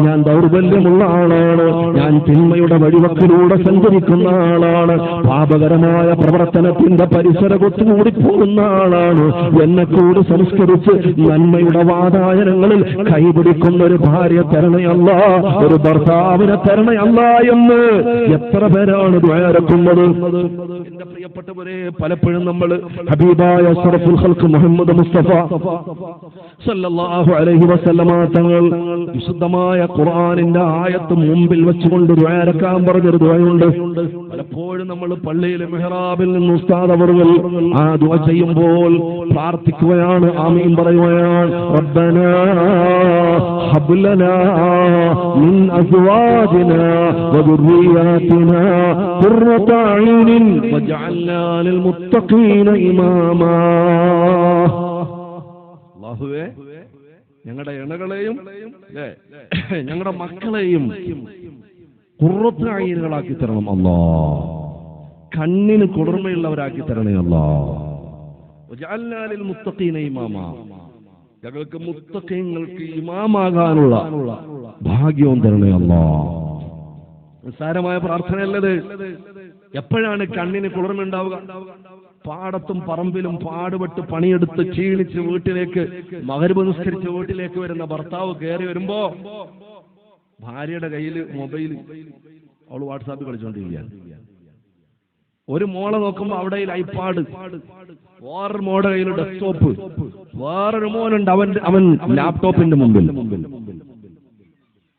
ഞാൻ ദൗർബല്യമുള്ള ആളാണ്, ഞാൻ തിന്മയുടെ വഴിവക്കിലൂടെ സഞ്ചരിക്കുന്ന ആളാണ്, പാപകരമായ പ്രവർത്തനത്തിന്റെ പരിസര കൊത്തുകൂടി പോകുന്ന ആളാണ്. എന്നെ കൂടി സംസ്കരിച്ച് നന്മയുടെ വാതായനങ്ങളിൽ കൈപിടിക്കുന്ന ഒരു ഭാര്യ തരണയല്ല, ഒരു ഭർത്താവിനെ തരണയല്ല എന്ന് എത്ര പേരാണ് ദ്വാരക്കുന്നത്. എന്റെ പ്രിയപ്പെട്ടവരെ, പലപ്പോഴും നമ്മൾ ഹബീബായ അഷ്റഫുൽ ഖൽഖ് മുഹമ്മദ് മുസ്തഫ സല്ലല്ലാഹു അലൈഹി വസല്ലമ തങ്ങൾ വിശുദ്ധമായ ഖുർആനിന്റെ ആയത്ത് മുമ്പിൽ വെച്ചുകൊണ്ട് ദ്വാരക്കാൻ പറഞ്ഞൊരു ദ്വായുണ്ട്. പലപ്പോഴും നമ്മൾ പള്ളിയിലെ മെഹ്റാബിൽ നിന്ന് ഉസ്താദ് അവറുകൾ ആ ദുആ ചെയ്യുമ്പോൾ പ്രാർത്ഥിക്കുകയാണ്, ആമീൻ പറയുകയാണ്. റബ്ബനാ ഹബ് ലനാ മിൻ അസ്വാജിനാ വദുർരിയാതിനാ ഖുർറത അയ്നിൻ വജഅൽനാ ലിൽമുത്തഖീന ഇമാമാ. അല്ലാഹുവേ, ഞങ്ങളുടെ ഇണകളെയും ഞങ്ങളുടെ മക്കളെയും ഖുർറത അയ്നുകളാക്കി തരണം അല്ലാഹ്. കണ്ണിന് കുളിർമയുള്ളവരാക്കി തരണേ അല്ലാഹ്. വജഅൽനാ ലിൽമുത്തഖീന ഇമാമാ. ഞങ്ങൾക്ക് മുത്തഖീങ്ങൾക്ക് ഇമാമാകാനുള്ള ഭാഗ്യവും തരണേ അല്ലാഹ്. നിസ്സാരമായ പ്രാർത്ഥനയല്ലത്. എപ്പോഴാണ് കണ്ണിന് കുളിർമയുണ്ടാവുക? പാടത്തും പറമ്പിലും പാടുപെട്ട് പണിയെടുത്ത് ക്ഷീണിച്ച് വീട്ടിലേക്ക് മഗ്‌രിബ് നിസ്കരിച്ച് വീട്ടിലേക്ക് വരുന്ന ഭർത്താവ് കയറി വരുമ്പോ ഭാര്യയുടെ കയ്യിൽ മൊബൈൽ, അവള് വാട്സാപ്പിൽ കളിച്ചോണ്ടിരിക്കുകയാണ്. ഒരു മോളെ നോക്കുമ്പോ അവിടെ ഐപാഡ്, വേറൊരു മോളുടെ കയ്യിൽ ഡെസ്ക്ടോപ്പ്, വേറൊരു മോനുണ്ട് അവൻ ലാപ്ടോപ്പിന്റെ മുമ്പിൽ.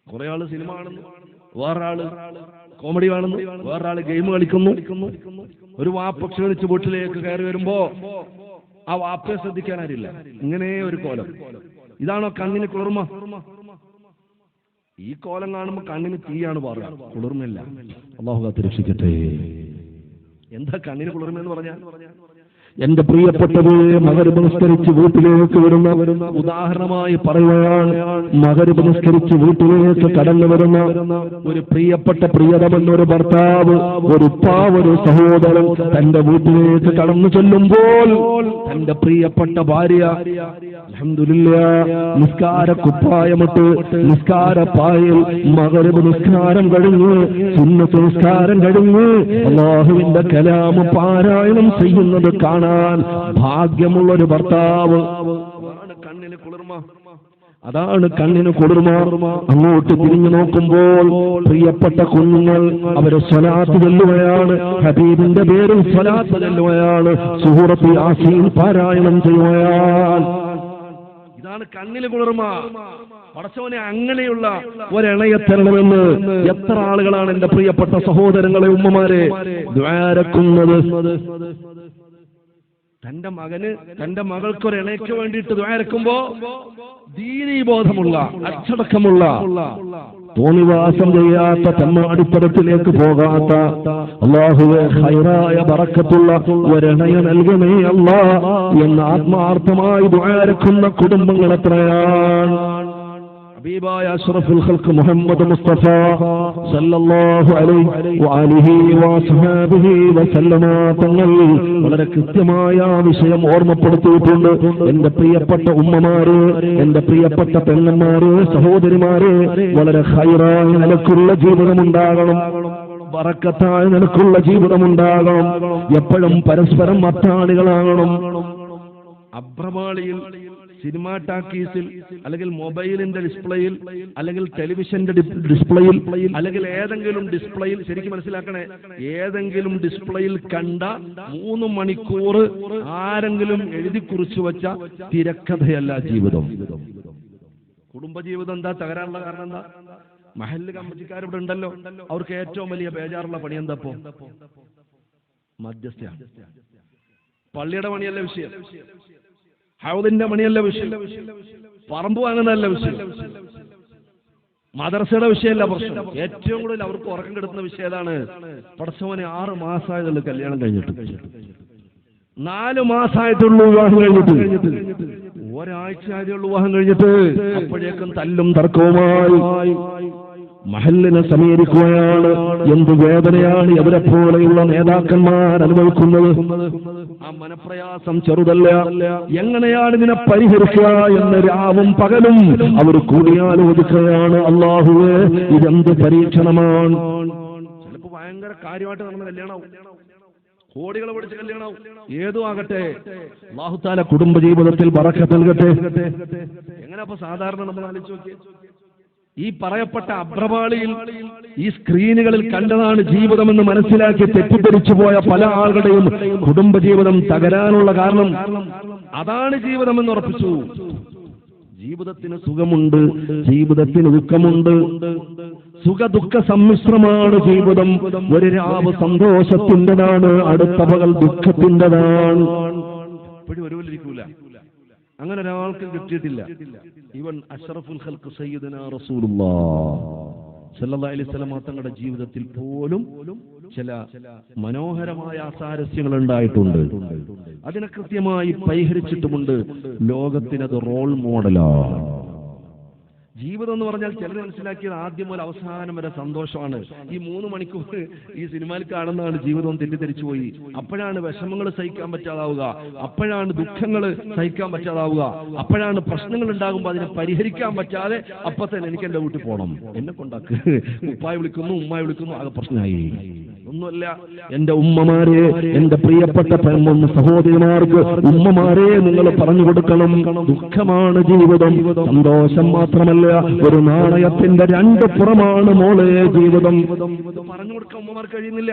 കുറെ ആള് സിനിമ കാണുന്നു, വേറൊരാള് കോമഡി കാണുന്നു, വേറൊരാള് ഗെയിം കളിക്കുന്നു. ഒരു വാപ്പ ക്ഷീണിച്ച് വീട്ടിലേക്ക് കയറി വരുമ്പോ ആ വാപ്പയെ ശ്രദ്ധിക്കാനാരില്ല. ഇങ്ങനെ ഒരു കോലം. ഇതാണോ കണ്ണിന് കുളിർമ? ഈ കോലം കാണുമ്പോ കണ്ണിന് തീയാണ് പറയുക, കുളിർമയില്ല. അല്ലാഹു കാത്ത് രക്ഷിക്കട്ടെ. എന്താ കണ്ണിന് കുളിർമ എന്ന് പറഞ്ഞാൽ? എന്റെ പ്രിയപ്പെട്ടവരെ, മഗ്‌രിബ് നിസ്കരിച്ച് വീട്ടിലേക്ക് വരുന്ന, ഉദാഹരണമായി പറയുകയാണ്, മഗ്‌രിബ് നിസ്കരിച്ച് വീട്ടിലേക്ക് കടന്നു വരുന്ന ഒരു പ്രിയപ്പെട്ട പ്രിയതമെന്ന ഒരു ഭർത്താവ്, ഒരു ഒരു സഹോദരൻ തന്റെ വീട്ടിലേക്ക് കടന്നു ചെല്ലുമ്പോൾ തന്റെ പ്രിയപ്പെട്ട ഭാര്യ അൽഹംദുലില്ലാഹ് നിസ്കാര കുപ്പായമിട്ട് നിസ്കാര പായൽ മഗ്‌രിബ് നിസ്കാരം കഴിഞ്ഞ് സുന്നത്ത് നിസ്കാരം കഴിഞ്ഞ് അല്ലാഹുവിന്റെ കലാം പാരായണം ചെയ്യുന്നത് കാണാൻ ഭാഗ്യമുള്ളൊരു ഭർത്താവ്. കണ്ണിന് കുളിർമ, അതാണ് കണ്ണിന് കുളിർമ. അങ്ങോട്ട് തിരിഞ്ഞു നോക്കുമ്പോൾ പ്രിയപ്പെട്ട കുഞ്ഞുങ്ങൾ അവര് സ്വലാത്ത് ചൊല്ലുകയാണ്, ഹബീബിന്റെ പേരിൽ സ്വലാത്ത് ചൊല്ലുകയാണ്, സൂറത്തുൽ യാസീൻ പാരായണം ചെയ്യുകയാണ്. ഇതാണ് കണ്ണിന് കുളിർമ. പടച്ചവനെ, അങ്ങനെയുള്ള ഒരിണയെ തരണമെന്ന് എത്ര ആളുകളാണ് എന്റെ പ്രിയപ്പെട്ട സഹോദരങ്ങളെ, ഉമ്മമാരെ ദ്വാരക്കുന്നത്. തന്റെ മകന്, തന്റെ മകൾക്കൊരു ഇണയ്ക്ക് വേണ്ടിയിട്ട് ദ്വാരക്കുമ്പോ ദീനീ ബോധമുള്ള, അച്ചടക്കമുള്ള, തോന്നിവാസം ചെയ്യാത്ത, തെമ്മാടിത്തരത്തിലേക്ക് പോകാത്ത, അല്ലാഹുവേ ഖൈറായ ബറക്കത്തുള്ള ഒരിണയെ നൽകണേ അല്ലാഹ് എന്ന് ആത്മാർത്ഥമായി ദ്വാരക്കുന്ന കുടുംബങ്ങൾ എത്രയാണ്. ഹബീബായ അഷ്റഫുൽ ഖൽഖ് മുഹമ്മദ് മുസ്തഫ സല്ലല്ലാഹു അലൈഹി വസഹബിഹി വസല്ലമ തങ്ങൾ വളരെ കൃത്യമായ വിഷയം ഓർമ്മപ്പെടുത്തിയിട്ടുണ്ട്. എന്റെ പ്രിയപ്പെട്ട ഉമ്മമാരെ, എന്റെ പ്രിയപ്പെട്ട പെണ്ണന്മാരെ, സഹോദരിമാരെ, വളരെ ഖൈറായ നിലക്കുള്ള ജീവിതമുണ്ടാകണം, ബറക്കത്തായ നിലക്കുള്ള ജീവിതമുണ്ടാകണം. എപ്പോഴും പരസ്പരം അത്താണികളാകണം. അബ്രമാളിയിൽ, സിനിമാ ടാക്കീസിൽ, അല്ലെങ്കിൽ മൊബൈലിന്റെ ഡിസ്പ്ലേയിൽ, അല്ലെങ്കിൽ ടെലിവിഷന്റെ ഡിസ്പ്ലേയിൽ, അല്ലെങ്കിൽ ഏതെങ്കിലും ഡിസ്പ്ലേയിൽ, ശരിക്കും മനസ്സിലാക്കണേ, ഏതെങ്കിലും ഡിസ്പ്ലേയിൽ കണ്ട 3 മണിക്കൂർ ആരെങ്കിലും എഴുതി കുറിച്ചു വെച്ച തിരക്കഥയല്ല ജീവിതം. കുടുംബജീവിതം എന്താ തകരാറുള്ള കാരണം? എന്താ? മഹല്ല് കമ്മിറ്റിക്കാരിവിടെ ഉണ്ടല്ലോ, അവർക്ക് ഏറ്റവും വലിയ ബേജാറുള്ള പണി എന്താപ്പോ? മധ്യസ്ഥയാണ്. പള്ളിയുടെ പണിയല്ല വിഷയം, ഹൗദിന്റെ പണിയല്ല വിഷയം, പറമ്പ് വാങ്ങുന്നതല്ല വിഷയം, മദ്രസയുടെ വിഷയമല്ല പ്രശ്നം. ഏറ്റവും കൂടുതൽ അവർക്ക് ഉറക്കം കെടുത്തുന്ന വിഷയം ഏതാണ്? പടച്ചവനെ 6 മാസമായതുള്ളൂ കല്യാണം കഴിഞ്ഞിട്ട്, 4 മാസമായിട്ടുള്ളൂ വിവാഹം കഴിഞ്ഞിട്ട്, ഒരാഴ്ച ആയതുള്ളൂ വിവാഹം കഴിഞ്ഞിട്ട്, അപ്പോഴേക്കും തല്ലും തർക്കവുമായി. മഹല്ലിനെ സമീപിക്കുകയാണ്. എന്ത് വേദനയാണ് അവരെ പോലെയുള്ള നേതാക്കന്മാർ അനുഭവിക്കുന്നത്. ആ മനപ്രയാസം ചെറുതല്ല. എങ്ങനെയാണ് ഇതിനെ പരിഹരിക്കുക എന്ന് രാവും പകലും അവർ കൂടിയാലോചിക്കുകയാണ്. അല്ലാഹുവേ, ഇതെന്ത് പരീക്ഷണമാണ്. ചിലപ്പോ ഭയങ്കര കാര്യമായിട്ട് നടന്ന കല്യാണം, കോടികളെ പിടിച്ച കല്യാണം, ഏതോ ആകട്ടെ, അല്ലാഹു തആല കുടുംബജീവിതത്തിൽ ബറക്കത്ത് നൽകട്ടെ. എങ്ങനെ അപ്പൊ സാധാരണ നമ്മൾ ആലോചിച്ച് നോക്കിയേ, ഈ പറയപ്പെട്ട അബ്രപാളിയിൽ ഈ സ്ക്രീനുകളിൽ കണ്ടതാണ് ജീവിതമെന്ന് മനസ്സിലാക്കി തെറ്റിദ്ധരിച്ചു പോയ പല ആളുകളുടെയും കുടുംബജീവിതം തകരാനുള്ള കാരണം അതാണ് ജീവിതമെന്ന് ഉറപ്പിച്ചു. ജീവിതത്തിന് സുഖമുണ്ട്, ജീവിതത്തിന് ദുഃഖമുണ്ട്, സുഖദുഃഖ സമ്മിശ്രമാണ് ജീവിതം. ഒരു രാവ് സന്തോഷത്തിൻ്റെതാണ്, അടുത്ത പകൽ ദുഃഖത്തിൻ്റെതാണ്. എപ്പോഴും ഒരുപോലെ ഇരിക്കൂല. അങ്ങനെ ഒരാൾക്ക് കിട്ടിയിട്ടില്ല. ഇവൻ അഷ്റഫുൽ ഖൽഖ് സയ്യിദുനാ റസൂലുള്ളാഹ് സല്ലല്ലാഹു അലൈഹി വസല്ലം തങ്ങളുടെ ജീവിതത്തിൽ പോലും ചില മനോഹരമായ അസാരസ്യങ്ങൾ ഉണ്ടായിട്ടുണ്ട്. അതിനെ കൃത്യമായി പരിഹരിച്ചിട്ടുമുണ്ട്. ലോകത്തിനത് റോൾ മോഡലാണ്. ജീവിതം എന്ന് പറഞ്ഞാൽ ചിലർ മനസ്സിലാക്കിയത് ആദ്യം മുതൽ അവസാനം വരെ സന്തോഷമാണ്. ഈ 3 മണിക്കൂർ ഈ സിനിമയിൽ കാണുന്നതാണ് ജീവിതം തെറ്റിദ്ധരിച്ചു പോയി. അപ്പോഴാണ് വിഷമങ്ങൾ സഹിക്കാൻ പറ്റാതാവുക, അപ്പോഴാണ് ദുഃഖങ്ങൾ സഹിക്കാൻ പറ്റാതാവുക, അപ്പോഴാണ് പ്രശ്നങ്ങൾ ഉണ്ടാകുമ്പോൾ അതിനെ പരിഹരിക്കാൻ പറ്റാതെ അപ്പൊ തന്നെ എനിക്ക് എന്റെ വീട്ടിൽ പോകണം, എന്നെ കൊണ്ടാക്ക്, ഉപ്പായി വിളിക്കുന്നു, ഉമ്മായി വിളിക്കുന്നു, ആകെ പ്രശ്നമായി. ഒന്നുമല്ല, എന്റെ ഉമ്മമാരെ, എന്റെ പ്രിയപ്പെട്ട സഹോദരിമാർക്ക് ഉമ്മമാരെ നിങ്ങൾ പറഞ്ഞു കൊടുക്കണം. ദുഃഖമാണ് ജീവിതം, സന്തോഷം മാത്രമല്ല, ഒരു നാണയത്തിന്റെ 2 പുറമാണ് മോളെ ജീവിതം. പറഞ്ഞു കൊടുക്കാൻ ഉമ്മമാർക്ക് കഴിയുന്നില്ല.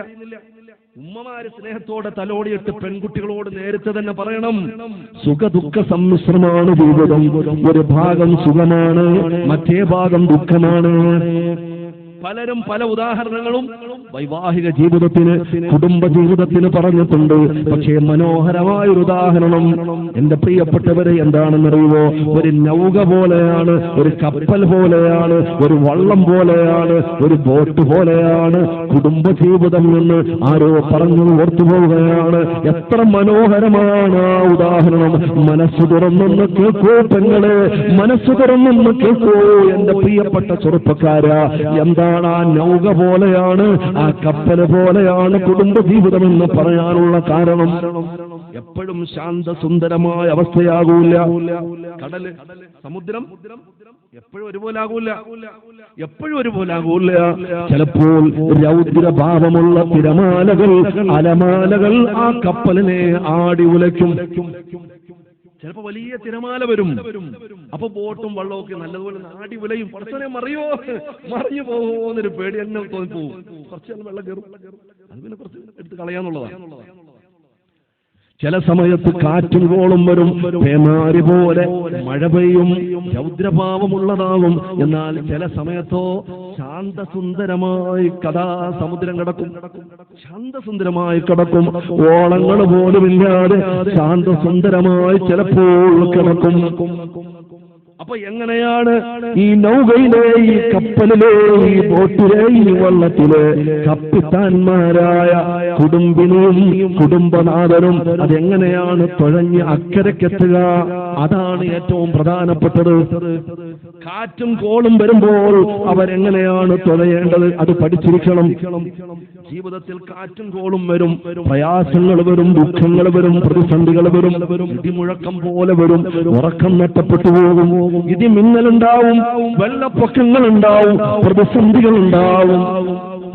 ഉമ്മമാര് സ്നേഹത്തോടെ തലോടിയിട്ട് പെൺകുട്ടികളോട് നേരത്തെ തന്നെ പറയണം, സുഖദുഃഖ സമ്മിശ്രമാണ് ജീവിതം. ഒരു ഭാഗം സുഖമാണ്, മറ്റേ ഭാഗം ദുഃഖമാണ്. പലരും പല ഉദാഹരണങ്ങളും വൈവാഹിക ജീവിതത്തിന്, കുടുംബ ജീവിതത്തിന് പറഞ്ഞിട്ടുണ്ട്. പക്ഷേ മനോഹരമായൊരു ഉദാഹരണം എന്റെ പ്രിയപ്പെട്ടവരെ എന്താണെന്നറിയുമോ? ഒരു നൗക പോലെയാണ്, ഒരു കപ്പൽ പോലെയാണ്, ഒരു വള്ളം പോലെയാണ്, ഒരു ബോട്ട് പോലെയാണ് കുടുംബ ജീവിതം എന്ന് ആരോ പറഞ്ഞു ഓർത്തുപോവുകയാണ്. എത്ര മനോഹരമാണ് ആ ഉദാഹരണം. മനസ്സ് തുറന്നൊന്ന് കേൾക്കൂ പെങ്ങളെ, മനസ്സ് തുറന്നൊന്ന് കേൾക്കൂ എന്റെ പ്രിയപ്പെട്ട ചെറുപ്പക്കാരാ. എന്താണ് ആ നൗക പോലെയാണ്, ആ കപ്പൽ പോലെയാണ് കുടുംബ ജീവിതം എന്ന് പറയാനുള്ള കാരണം? എപ്പോഴും ശാന്തസുന്ദരമായ അവസ്ഥയാകൂല. കടല്, സമുദ്രം എപ്പോഴും ഒരുപോലെ ആകൂല, എപ്പോഴും ഒരുപോലെ ആകൂല. ചിലപ്പോൾ രൗദ്രഭാവമുള്ള തിരമാലകൾ, അലമാലകൾ ആ കപ്പലിനെ ആടി ഉലയ്ക്കും. ചിലപ്പോ വലിയ തിരമാല വരും, അപ്പൊ ബോട്ടും വള്ളവും ഒക്കെ നല്ലതുപോലെ നാടി വിലയും. പടച്ചോനെ മറിയോ, മറിഞ്ഞു പോകുമോന്നൊരു പേടി തന്നെ തോന്നിപ്പോവും. കുറച്ച് വെള്ളം കയറും, അത് പിന്നെ കുറച്ച് എടുത്ത് കളയാന്നുള്ളതാണ്. ചില സമയത്ത് കാറ്റും കോളും വരും, പേമാരി പോലെ മഴ പെയ്യും, രൗദ്രഭാവമുള്ളതാകും. എന്നാൽ ചില സമയത്തോ ശാന്തസുന്ദരമായി സമുദ്രം കിടക്കും, ശാന്തസുന്ദരമായി കിടക്കും. ഓളങ്ങൾ പോലുമില്ലാതെ ശാന്തസുന്ദരമായി ചിലപ്പോൾ കിടക്കും. അപ്പൊ എങ്ങനെയാണ് ഈ നൗകയിലെ, ഈ കപ്പലിലെ, ഈ ബോട്ടിലെ, ഈ വള്ളത്തിലെ കപ്പിത്താന്മാരായ കുടുംബിനിയും കുടുംബനാഥനും അതെങ്ങനെയാണ് തുഴഞ്ഞ് അക്കരക്കെത്തുക? അതാണ് ഏറ്റവും പ്രധാനപ്പെട്ടത്. കാറ്റും കോളും വരുമ്പോൾ അവരെങ്ങനെയാണ് തുഴയേണ്ടത്? അത് പഠിച്ചിരിക്കണം. ജീവിതത്തിൽ കാറ്റും കോളും വരും, പ്രയാസങ്ങൾ വരും, ദുഃഖങ്ങൾ വരും, പ്രതിസന്ധികൾ വരും, ഇടിമുഴക്കം പോലെ വരും, ഉറക്കം നഷ്ടപ്പെട്ടു പോകും, ഇടിമിന്നലുണ്ടാവും, വെള്ളപ്പൊക്കങ്ങൾ ഉണ്ടാവും, പ്രതിസന്ധികൾ ഉണ്ടാവും,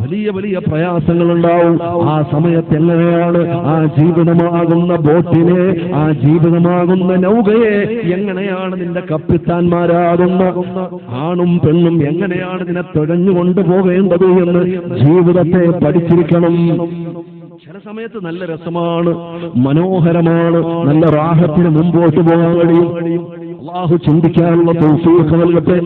വലിയ വലിയ പ്രയാസങ്ങൾ ഉണ്ടാവും. ആ സമയത്ത് എങ്ങനെയാണ് ആ ജീവിതമാകുന്ന ബോട്ടിനെ, ആ ജീവിതമാകുന്ന നൗകയെ എങ്ങനെയാണ് നിന്റെ കപ്പിത്താന്മാരാകുന്ന ആണും പെണ്ണും എങ്ങനെയാണ് ഇതിനെ തുഴഞ്ഞു കൊണ്ടുപോകേണ്ടത് എന്ന് ജീവിതത്തെ പഠിച്ചിരിക്കണം. ചില സമയത്ത് നല്ല രസമാണ്, മനോഹരമാണ്, നല്ല റാഹത്തിന് മുമ്പോട്ട് പോകാൻ കഴിയും. അള്ളാഹു ചിന്തിക്കാനുള്ള തൗഫീഖ് നൽകട്ടെ,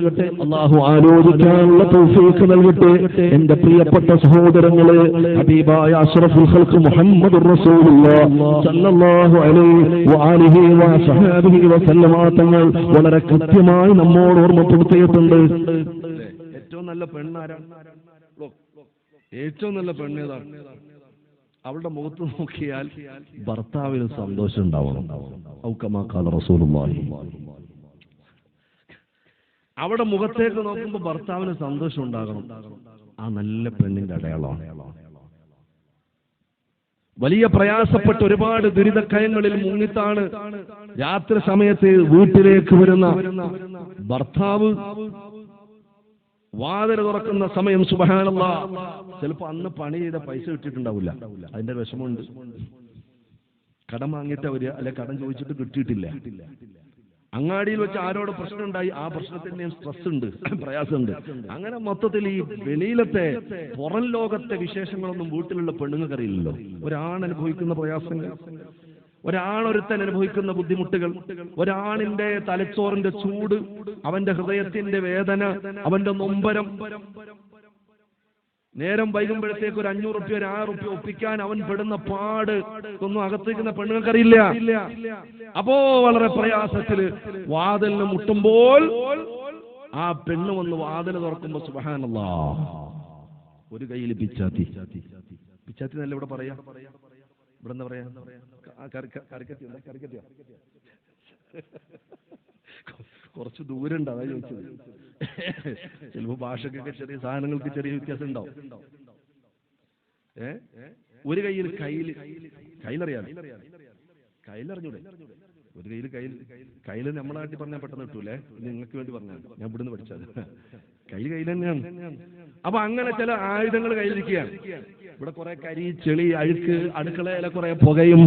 അള്ളാഹു ആലോചിക്കാനുള്ള തൗഫീഖ് നൽകട്ടെ. എന്റെ പ്രിയപ്പെട്ട സഹോദരങ്ങളെ, ഹബീബായ അഷ്റഫുൽ ഖൽഖ് മുഹമ്മദുർ റസൂലുള്ളാഹി സ്വല്ലല്ലാഹു അലൈഹി വആലിഹി വസഹബിഹി വസല്ലമ തങ്ങൾ വളരെ കൃത്യമായി നമ്മോട് ഓർമ്മപ്പെടുത്തിയിട്ടുണ്ട്. ഏറ്റവും നല്ല പെണ്ണാരാണ്? ഏറ്റവും നല്ല പെണ്ണേതാണ്? അവളുടെ മുഖത്ത് നോക്കിയാൽ ഭർത്താവിന് സന്തോഷം ഉണ്ടാവണം. ഔ കമാ ഖാല റസൂലുള്ളാഹി. അവിടെ മുഖത്തേക്ക് നോക്കുമ്പോൾ ഭർത്താവിന് സന്തോഷം ഉണ്ടാകണം. ആ നല്ല പെണ്ണിന്റെ അടയാളമാണ്. വലിയ പ്രയാസപ്പെട്ട് ഒരുപാട് ദുരിതക്കയങ്ങളിൽ മുങ്ങിത്താണ് രാത്രി സമയത്ത് വീട്ടിലേക്ക് വരുന്ന ഭർത്താവ് വാതിൽ തുറക്കുന്ന സമയം സുബ്ഹാനല്ലാഹ്, ചിലപ്പോ അന്ന് പണി ചെയ്ത പൈസ കിട്ടിയിട്ടുണ്ടാവില്ല, അതിന്റെ വിഷമമുണ്ട്. കടം വാങ്ങിയിട്ട് അവര് അല്ലെ കടം ചോദിച്ചിട്ട് കിട്ടിയിട്ടില്ല. അങ്ങാടിയിൽ വെച്ച് ആരോട് പ്രശ്നം ഉണ്ടായി, ആ പ്രശ്നത്തിന്റെയും സ്ട്രെസ് ഉണ്ട്, പ്രയാസമുണ്ട്. അങ്ങനെ മൊത്തത്തിൽ ഈ വെളിയിലത്തെ പുറം ലോകത്തെ വിശേഷങ്ങളൊന്നും വീട്ടിലുള്ള പെണ്ണുങ്ങൾക്ക് അറിയില്ലല്ലോ. ഒരാൺ അനുഭവിക്കുന്ന പ്രയാസങ്ങൾ, ഒരാണൊരുത്തൻ അനുഭവിക്കുന്ന ബുദ്ധിമുട്ടുകൾ, ഒരാണിന്റെ തലച്ചോറിന്റെ ചൂട്, അവന്റെ ഹൃദയത്തിന്റെ വേദന, അവന്റെ നൊമ്പരം, നേരം വൈകുമ്പോഴത്തേക്ക് ഒരു 500 റുപ്യ ഒരു 1000 റുപ്യ ഒപ്പിക്കാൻ അവൻ പെടുന്ന പാട് ഒന്നും അകത്തേക്കുന്ന പെണ്ണുങ്ങൾക്കറിയില്ല. അപ്പോ വളരെ പ്രയാസത്തില് വാതിലിന് മുട്ടുമ്പോൾ ആ പെണ്ണ് വന്ന് വാതിൽ തുറക്കുമ്പോ സുബ്ഹാനല്ലാഹ്, ഒരു കയ്യിൽ പിച്ചാത്തി. പിച്ചാത്തി എന്നല്ല ഇവിടെ പറയാ, ഇവിടെ എന്താ പറയാ, കറിക്കത്തിയോ? കുറച്ച് ദൂരം ഉണ്ട്, അതാ ചോദിച്ചത്. ചിലപ്പോ ഭാഷക്കൊക്കെ ചെറിയ സാധനങ്ങൾക്ക് ചെറിയ വ്യത്യാസം ഉണ്ടാവും. ഒരു കയ്യിൽ കയ്യിലറിയാം, കയ്യിലറിഞ്ഞൂടെ? ഒരു കയ്യിൽ നമ്മളെ നാട്ടിൽ പറഞ്ഞാൽ പെട്ടെന്ന് കിട്ടൂലേ, നിങ്ങൾക്ക് വേണ്ടി പറഞ്ഞാൽ, ഞാൻ ഇവിടുന്ന് പഠിച്ചത്. കയ്യിൽ തന്നെയാണ്. അപ്പൊ അങ്ങനെ ചില ആയുധങ്ങൾ കയ്യിലിരിക്കുകയാണ്. ഇവിടെ കുറെ കരി, ചെളി, അഴുക്ക്, അടുക്കളയിലെ കുറെ പുകയും.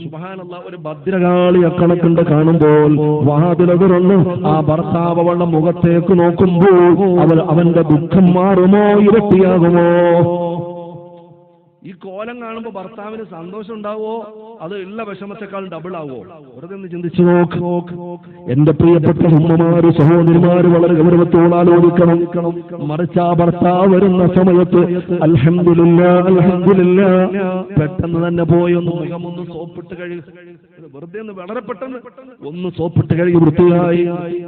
സുബ്ഹാനല്ലാഹ്, ഒരു ഭദ്രകാളിയെ കണക്കുണ്ട് കാണുമ്പോൾ വാതില് തുറന്ന് ആ ഭർത്താവ് അവളുടെ മുഖത്തേക്ക് നോക്കുമ്പോൾ അവന്റെ ദുഃഖം മാറുമോ, ഇരട്ടിയാകുമോ? ഈ കോലം കാണുമ്പോ ഭർത്താവിന് സന്തോഷം ഉണ്ടാവോ, അത് ഉള്ള വിഷമത്തെക്കാൾ ഡബിൾ ആവോ? വെറുതെ ഒന്ന് ചിന്തിച്ചു നോക്ക്. എന്റെ പ്രിയപ്പെട്ട ഉമ്മമാര്, സഹോദരിമാര് വളരെ ഗൗരവത്തോടെ ആലോചിക്കണം. മറിച്ച് ആ ഭർത്താവ് വരുന്ന സമയത്ത് അൽഹംദുലില്ലാ പെട്ടെന്ന് തന്നെ പോയി ഒന്ന് മുഖമൊന്ന് സോപ്പിട്ട് കഴുകി, വെറുതെ ഒന്ന് വളരെ പെട്ടെന്ന് ഒന്ന് സോപ്പിട്ട് കഴുകി വൃത്തിയായി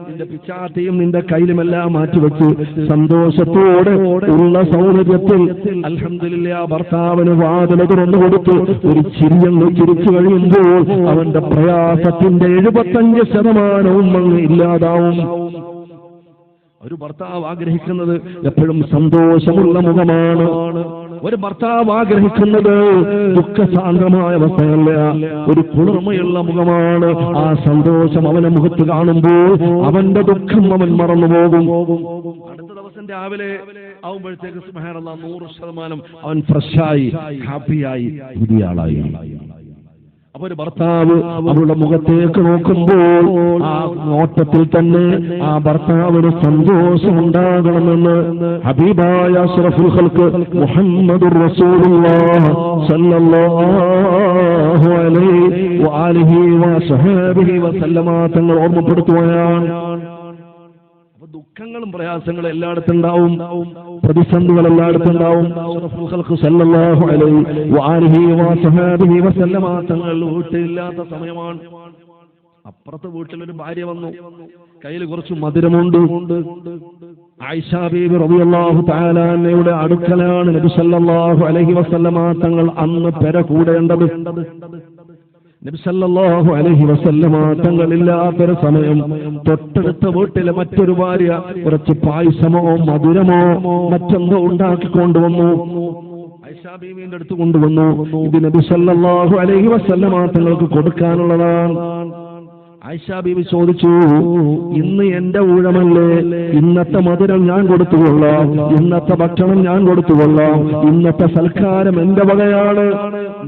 നിന്റെ പിച്ചാത്തിയും നിന്റെ കയ്യിലുമെല്ലാം മാറ്റിവെച്ച് സന്തോഷത്തോടെ ഉള്ള സൗന്ദര്യത്തിൽ അൽഹംദുലില്ലാ ഭർത്താവ് വാതിൽ തുറന്നു കൊടുത്ത് ഒരു ചിരിയെന്ന് ചിരിച്ചു കഴിയുമ്പോൾ അവന്റെ പ്രയാസത്തിന്റെ 75% അങ്ങ് ഇല്ലാതാവും. ഒരു ഭർത്താവ് ആഗ്രഹിക്കുന്നത് എപ്പോഴും സന്തോഷമുള്ള മുഖമാണ്. ഒരു ഭർത്താവ് ആഗ്രഹിക്കുന്നത് ദുഃഖശാന്തമായ അവസ്ഥയല്ല, ഒരു കുളിർമയുള്ള മുഖമാണ്. ആ സന്തോഷം അവന്റെ മുഖത്ത് കാണുമ്പോൾ അവന്റെ ദുഃഖം അവൻ മറന്നുപോകും. അടുത്ത ദിവസം രാവിലെ ആവുമ്പോഴത്തേക്ക് സുബ്ഹാനല്ലാഹ് 100% അവൻ ഫ്രഷായി, ഹാപ്പിയായി, പുതിയ ആളായി. അപ്പൊ ഒരു ഭർത്താവ് അവരുടെ മുഖത്തേക്ക് നോക്കുമ്പോൾ ആ നോട്ടത്തിൽ തന്നെ ആ ഭർത്താവിന് സന്തോഷം ഉണ്ടാകണമെന്ന് ഹബീബായ അഷ്റഫുൽ ഖൽഖ് മുഹമ്മദുർ റസൂലുള്ളാഹി സ്വല്ലല്ലാഹു അലൈഹി വആലിഹി വസഹബിഹി വസല്ലമ തങ്ങൾ ഓർമ്മപ്പെടുത്തുകയാണ്. ദുഃഖങ്ങളും പ്രയാസങ്ങളും എല്ലായിടത്തും ഉണ്ടാവും, പ്രതിസന്ധികൾ എല്ലായിടത്തും ഉണ്ടാവും. സല്ലല്ലാഹു അലൈഹി വആലിഹി വസഹബിഹി വസല്ലമ തങ്ങൾ വീട്ടിലില്ലാത്ത സമയമാണ്. അപ്പുറത്തെ വീട്ടിലൊരു ഭാര്യ വന്നു, കയ്യിൽ കുറച്ച് മധുരമുണ്ട്. ആയിഷ ബീബി റളിയല്ലാഹു തആല അൻഹയുടെ അടുക്കലാണ് നബി സല്ലല്ലാഹു അലൈഹി വസല്ലമ തങ്ങൾ അന്ന് പെര കൂടേണ്ടത്. നബി സല്ലല്ലാഹു അലൈഹി വസല്ലമ തങ്ങളില്ലാത്തൊരു സമയം തൊട്ടടുത്ത വീട്ടിലെ മറ്റൊരു ഭാര്യ കുറച്ച് പായസമോ മധുരമോ മറ്റെന്തോ ഉണ്ടാക്കിക്കൊണ്ടുവന്നു. ആയിഷ ബീവിന്റെ അടുത്ത് കൊണ്ടുവന്നു. ഇത് നബി സല്ലല്ലാഹു അലൈഹി വസല്ലമ തങ്ങൾക്ക് കൊടുക്കാനുള്ളതാണ്. ആയിഷ ബീവി ചോദിച്ചു, ഇന്ന് എന്റെ ഊഴമല്ലേ, ഇന്നത്തെ മധുരം ഞാൻ കൊടുത്തുകൊള്ളാം, ഇന്നത്തെ ഭക്ഷണം ഞാൻ കൊടുത്തുകൊള്ളാം, ഇന്നത്തെ സൽക്കാരം എന്റെ വകയാണ്,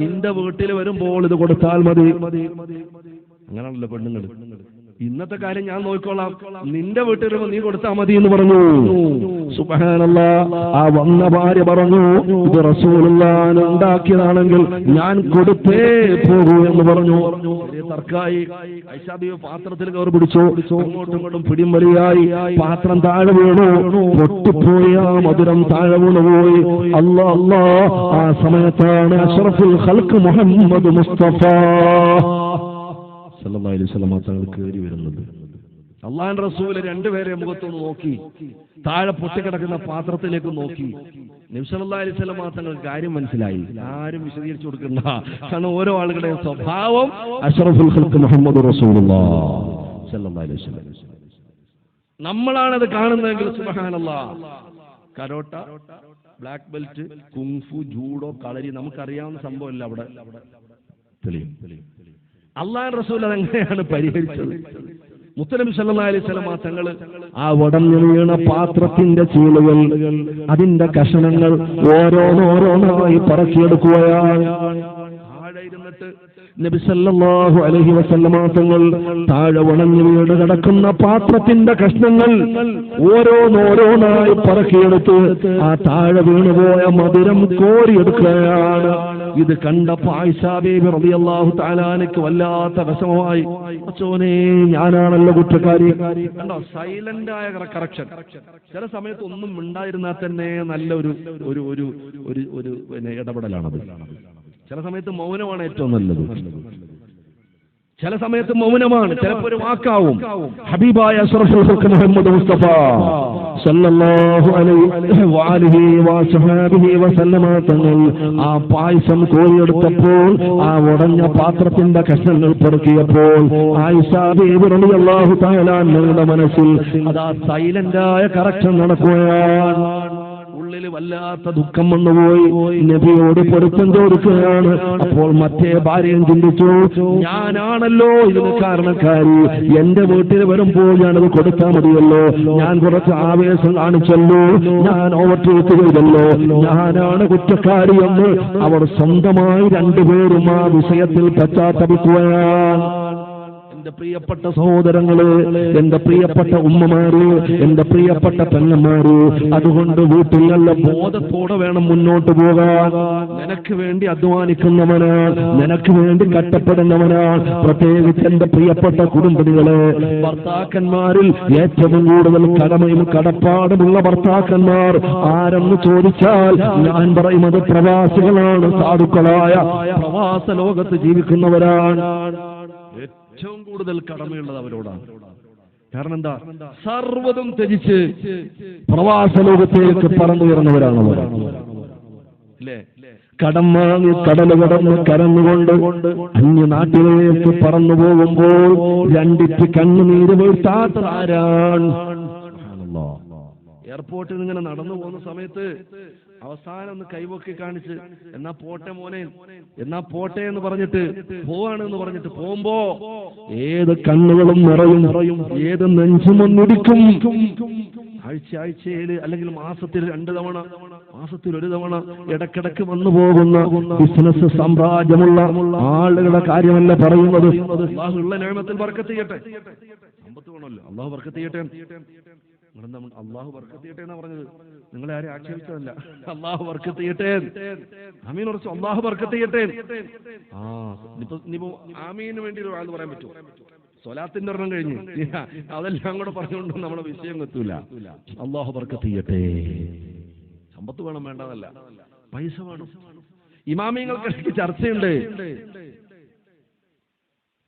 നിന്റെ വീട്ടിൽ വരുമ്പോൾ ഇത് കൊടുത്താൽ മതി. അങ്ങനെയാണല്ലോ പെണ്ണുങ്ങൾ. ഇന്നത്തെ കാര്യം ഞാൻ നോക്കിക്കോളാം, നിന്റെ വീട്ടിൽ വരുമ്പോൾ നീ കൊടുത്താൽ മതി എന്ന് പറഞ്ഞു. സുബ്ഹാനല്ലാഹ്, ആ വന്ന ഭാര്യ പറഞ്ഞു, ഇത് റസൂലുള്ളാഹി ഉണ്ടാക്കിയതാണെങ്കിൽ ഞാൻ കൊടുത്തേ പോകൂ എന്ന് പറഞ്ഞു. തർക്കായി. ആയിഷ ബീവി പാത്രത്തിൽ കയറി പിടിച്ചു, അങ്ങോട്ടും ഇങ്ങോട്ടും പിടിയും വലിയായി. പാത്രം താഴെ വീണു, പൊട്ടിപ്പോയി, ആ മധുരം താഴെ വീണുപോയി. അല്ലാഹ് അല്ലാഹ്, ആ സമയത്താണ് അഷ്റഫുൽ ഖൽഖ് മുഹമ്മദ് മുസ്തഫ സല്ലല്ലാഹു അലൈഹി വസല്ലം തങ്ങൾ കയറി വരുന്നത്. അല്ലാഹുവിന്റെ റസൂൽ രണ്ടുപേരെ മുഖത്തൊന്ന് നോക്കി, താഴെ പൊട്ടിക്കിടക്കുന്ന പാത്രത്തിലേക്ക് നോക്കി. നബി സല്ലല്ലാഹു അലൈഹി വസല്ലം തങ്ങൾക്ക് കാര്യം മനസ്സിലായി. ആരും വിശദീകരിച്ചു കൊടുക്കണ്ട, കാരണം ഓരോ ആളുകളുടെ സ്വഭാവം അഷ്റഫുൽ ഖൽഖ് മുഹമ്മദ് റസൂലുള്ളാഹി സല്ലല്ലാഹു അലൈഹി വസല്ലം. നമ്മളാണത് കാണുന്നതെങ്കിൽ സുബ്ഹാനല്ലാഹ്, karate, black belt, kung fu, judo, kalari നമുക്കറിയാവുന്ന സംഭവമല്ല അവിടെ തെളിയും. അല്ലാഹു റസൂൽ അതെങ്ങനെയാണ് പരിഹരിച്ചത്? മുത്തനബി സല്ലല്ലാഹു അലൈഹി വസല്ലം തങ്ങൾ ആ ഉടഞ്ഞു വീണ പാത്രത്തിന്റെ ചീളുകൾ, അതിന്റെ കഷണങ്ങൾ ഓരോന്നോരോന്നായി പറക്കിയെടുക്കുകയാണ്. താഴെ ഇരുന്നിട്ട് നബി സല്ലല്ലാഹു അലൈഹി വസല്ലം തങ്ങൾ താഴെ ഉണങ്ങി വീണ് കിടക്കുന്ന പാത്രത്തിന്റെ കഷ്ണങ്ങൾ ഓരോന്നോരോന്നായി പറക്കിയെടുത്ത് ആ താഴെ വീണുപോയ മധുരം കോരിയെടുക്കുകയാണ്. ഇത് കണ്ടപ്പോൾ ആയിഷ ബീബി റളിയല്ലാഹു തആല അൻഹയ്ക്ക് വല്ലാത്ത വിഷമമായി. അച്ചോനെ, ഞാനാണല്ലോ കുറ്റക്കാരി. കണ്ടോ, സൈലന്റ് ആയ കറക്ഷൻ. ചില സമയത്ത് ഒന്നും ഉണ്ടായിരുന്നാൽ തന്നെ നല്ല ഒരു ഒരു ഒരു ഒരു ഇടപെടലാണത്. ചില സമയത്ത് മൗനമാണ് ഏറ്റവും നല്ലത്. ചില സമയത്ത് മൗനമാണ്, ചിലപ്പോൾ ഒരു വാക്കാവും. ഹബീബായ അഷ്റഫുൽ ഖൽഖ് മുഹമ്മദ് മുസ്തഫ സല്ലല്ലാഹു അലൈഹി വഅലിഹി വസഹബിഹി വസല്ലമ തങ്ങൾ ആ പായസം കോരിയെടുത്തപ്പോൾ, ആ ഉടഞ്ഞ പാത്രത്തിന്റെ കഷ്ണങ്ങൾ പെറുക്കിയപ്പോൾ ആയിഷ ബീബി റളിയല്ലാഹു തആല അൻഹയുടെ മനസ്സിൽ അതാ സൈലന്റായ കറക്ഷൻ നടക്കുകയാണ്. ഉള്ളിൽ വല്ലാത്ത ദുഃഖം വന്നുപോയി. നബിയോട് പൊരുത്തം ചോദിക്കുകയാണ്. അപ്പോൾ മറ്റേ ഭാര്യയും ചിന്തിച്ചു, ഞാനാണല്ലോ ഇതിന് കാരണക്കാരി. എന്റെ വീട്ടിൽ വരുമ്പോൾ ഞാനത് കൊടുത്താൽ മതിയല്ലോ. ഞാൻ കുറച്ച് ആവേശം കാണിച്ചല്ലോ, ഞാൻ ഓവർടേക്ക് ചെയ്തല്ലോ, ഞാനാണ് കുറ്റക്കാരി എന്ന് അവർ സ്വന്തമായി രണ്ടുപേരും ആ വിഷയത്തിൽ പശ്ചാത്തപിക്കുകയാണ്. എന്റെ പ്രിയപ്പെട്ട സഹോദരങ്ങള്, എന്റെ പ്രിയപ്പെട്ട ഉമ്മമാര്, എന്റെ പ്രിയപ്പെട്ട പെങ്ങന്മാര്, അതുകൊണ്ട് വീട്ടിൽ നല്ല ബോധത്തോടെ വേണം മുന്നോട്ട് പോകാൻ. നിനക്ക് വേണ്ടി അധ്വാനിക്കുന്നവനാണ്, നിനക്ക് വേണ്ടി കഷ്ടപ്പെടുന്നവനാണ്. പ്രത്യേകിച്ച് എന്റെ പ്രിയപ്പെട്ട കുടുംബിനികളെ, ഭർത്താക്കന്മാരിൽ ഏറ്റവും കൂടുതൽ കടമയും കടപ്പാടുമുള്ള ഭർത്താക്കന്മാർ ആരെന്ന് ചോദിച്ചാൽ ഞാൻ പറയുന്നത് പ്രവാസികളാണ്. സാധുക്കളായ പ്രവാസ ലോകത്ത് ജീവിക്കുന്നവരാണ്. ഏറ്റവും കൂടുതൽ കടമയുള്ളത് അവരോടാണ്. കാരണം എന്താ? സർവ്വതും ത്യജിച്ച് പ്രവാസ ലോകത്തേക്ക് പറന്നുയർന്നവരാണ് അവർ. അല്ലേ? കടം വാങ്ങി കടല് കടന്ന് കരഞ്ഞുകൊണ്ട് അന്യ നാട്ടിലേക്ക് പറന്നു പോകുമ്പോൾ രണ്ടിറ്റ് കണ്ണുനീര് വീഴ്ത്താത്ത ആരാണ്? എയർപോർട്ടിൽ നിന്ന് ഇങ്ങനെ നടന്നു പോകുന്ന സമയത്ത് അവസാനം ഒന്ന് കൈവൊക്കി കാണിച്ച് എന്നാ പോട്ടെ മോനെ, എന്നാ പോട്ടെ എന്ന് പറഞ്ഞിട്ട് പോവാണെന്ന് പറഞ്ഞിട്ട് പോകുമ്പോ ഏത് കണ്ണുകളും നിറയും, ഏത് നെഞ്ചും ഒന്നിടിക്കും. ആഴ്ചയിൽ അല്ലെങ്കിൽ മാസത്തിൽ 2 തവണ, മാസത്തിൽ 1 തവണ ഇടക്കിടക്ക് വന്നു പോകുന്ന ബിസിനസ് സാമ്രാജ്യമുള്ള ആളുകളുടെ കാര്യമല്ല പറയുന്നത്. അല്ലാഹു ഉള്ള നിഅമത്തിൽ ബർക്കത്ത് ചെയ്യട്ടെ. സമ്പത്ത് വേണമല്ലോ, അല്ലാഹു ബർക്കത്ത് ചെയ്യട്ടെ. അല്ലാഹു ബർക്കത്ത് ചെയ്യട്ടെ എന്നാ പറഞ്ഞത്, നിങ്ങളെ ആരും ആക്ഷേപിച്ചതല്ല. അല്ലാഹു ബർക്കത്ത് ചെയ്യട്ടെ, ആമീൻ ഉറച്ചു. അല്ലാഹു ബർക്കത്ത് ചെയ്യട്ടെ. ഇനിയിപ്പോ ആമീന് വേണ്ടി ഒരു ആൾ പറയാൻ പറ്റുമോ? സ്വലാത്തിന്റെ ഒരെണ്ണം കഴിഞ്ഞ് അതെല്ലാം കൂടെ പറഞ്ഞുകൊണ്ട് നമ്മുടെ വിഷയം എത്തൂല. അല്ലാഹു ബർക്കത്ത് ചെയ്യട്ടെ. സമ്പത്ത് വേണം വേണ്ടതല്ല, പൈസ വേണം. ഇമാമിയങ്ങൾക്കിടയ്ക്ക് ചർച്ചയുണ്ട്,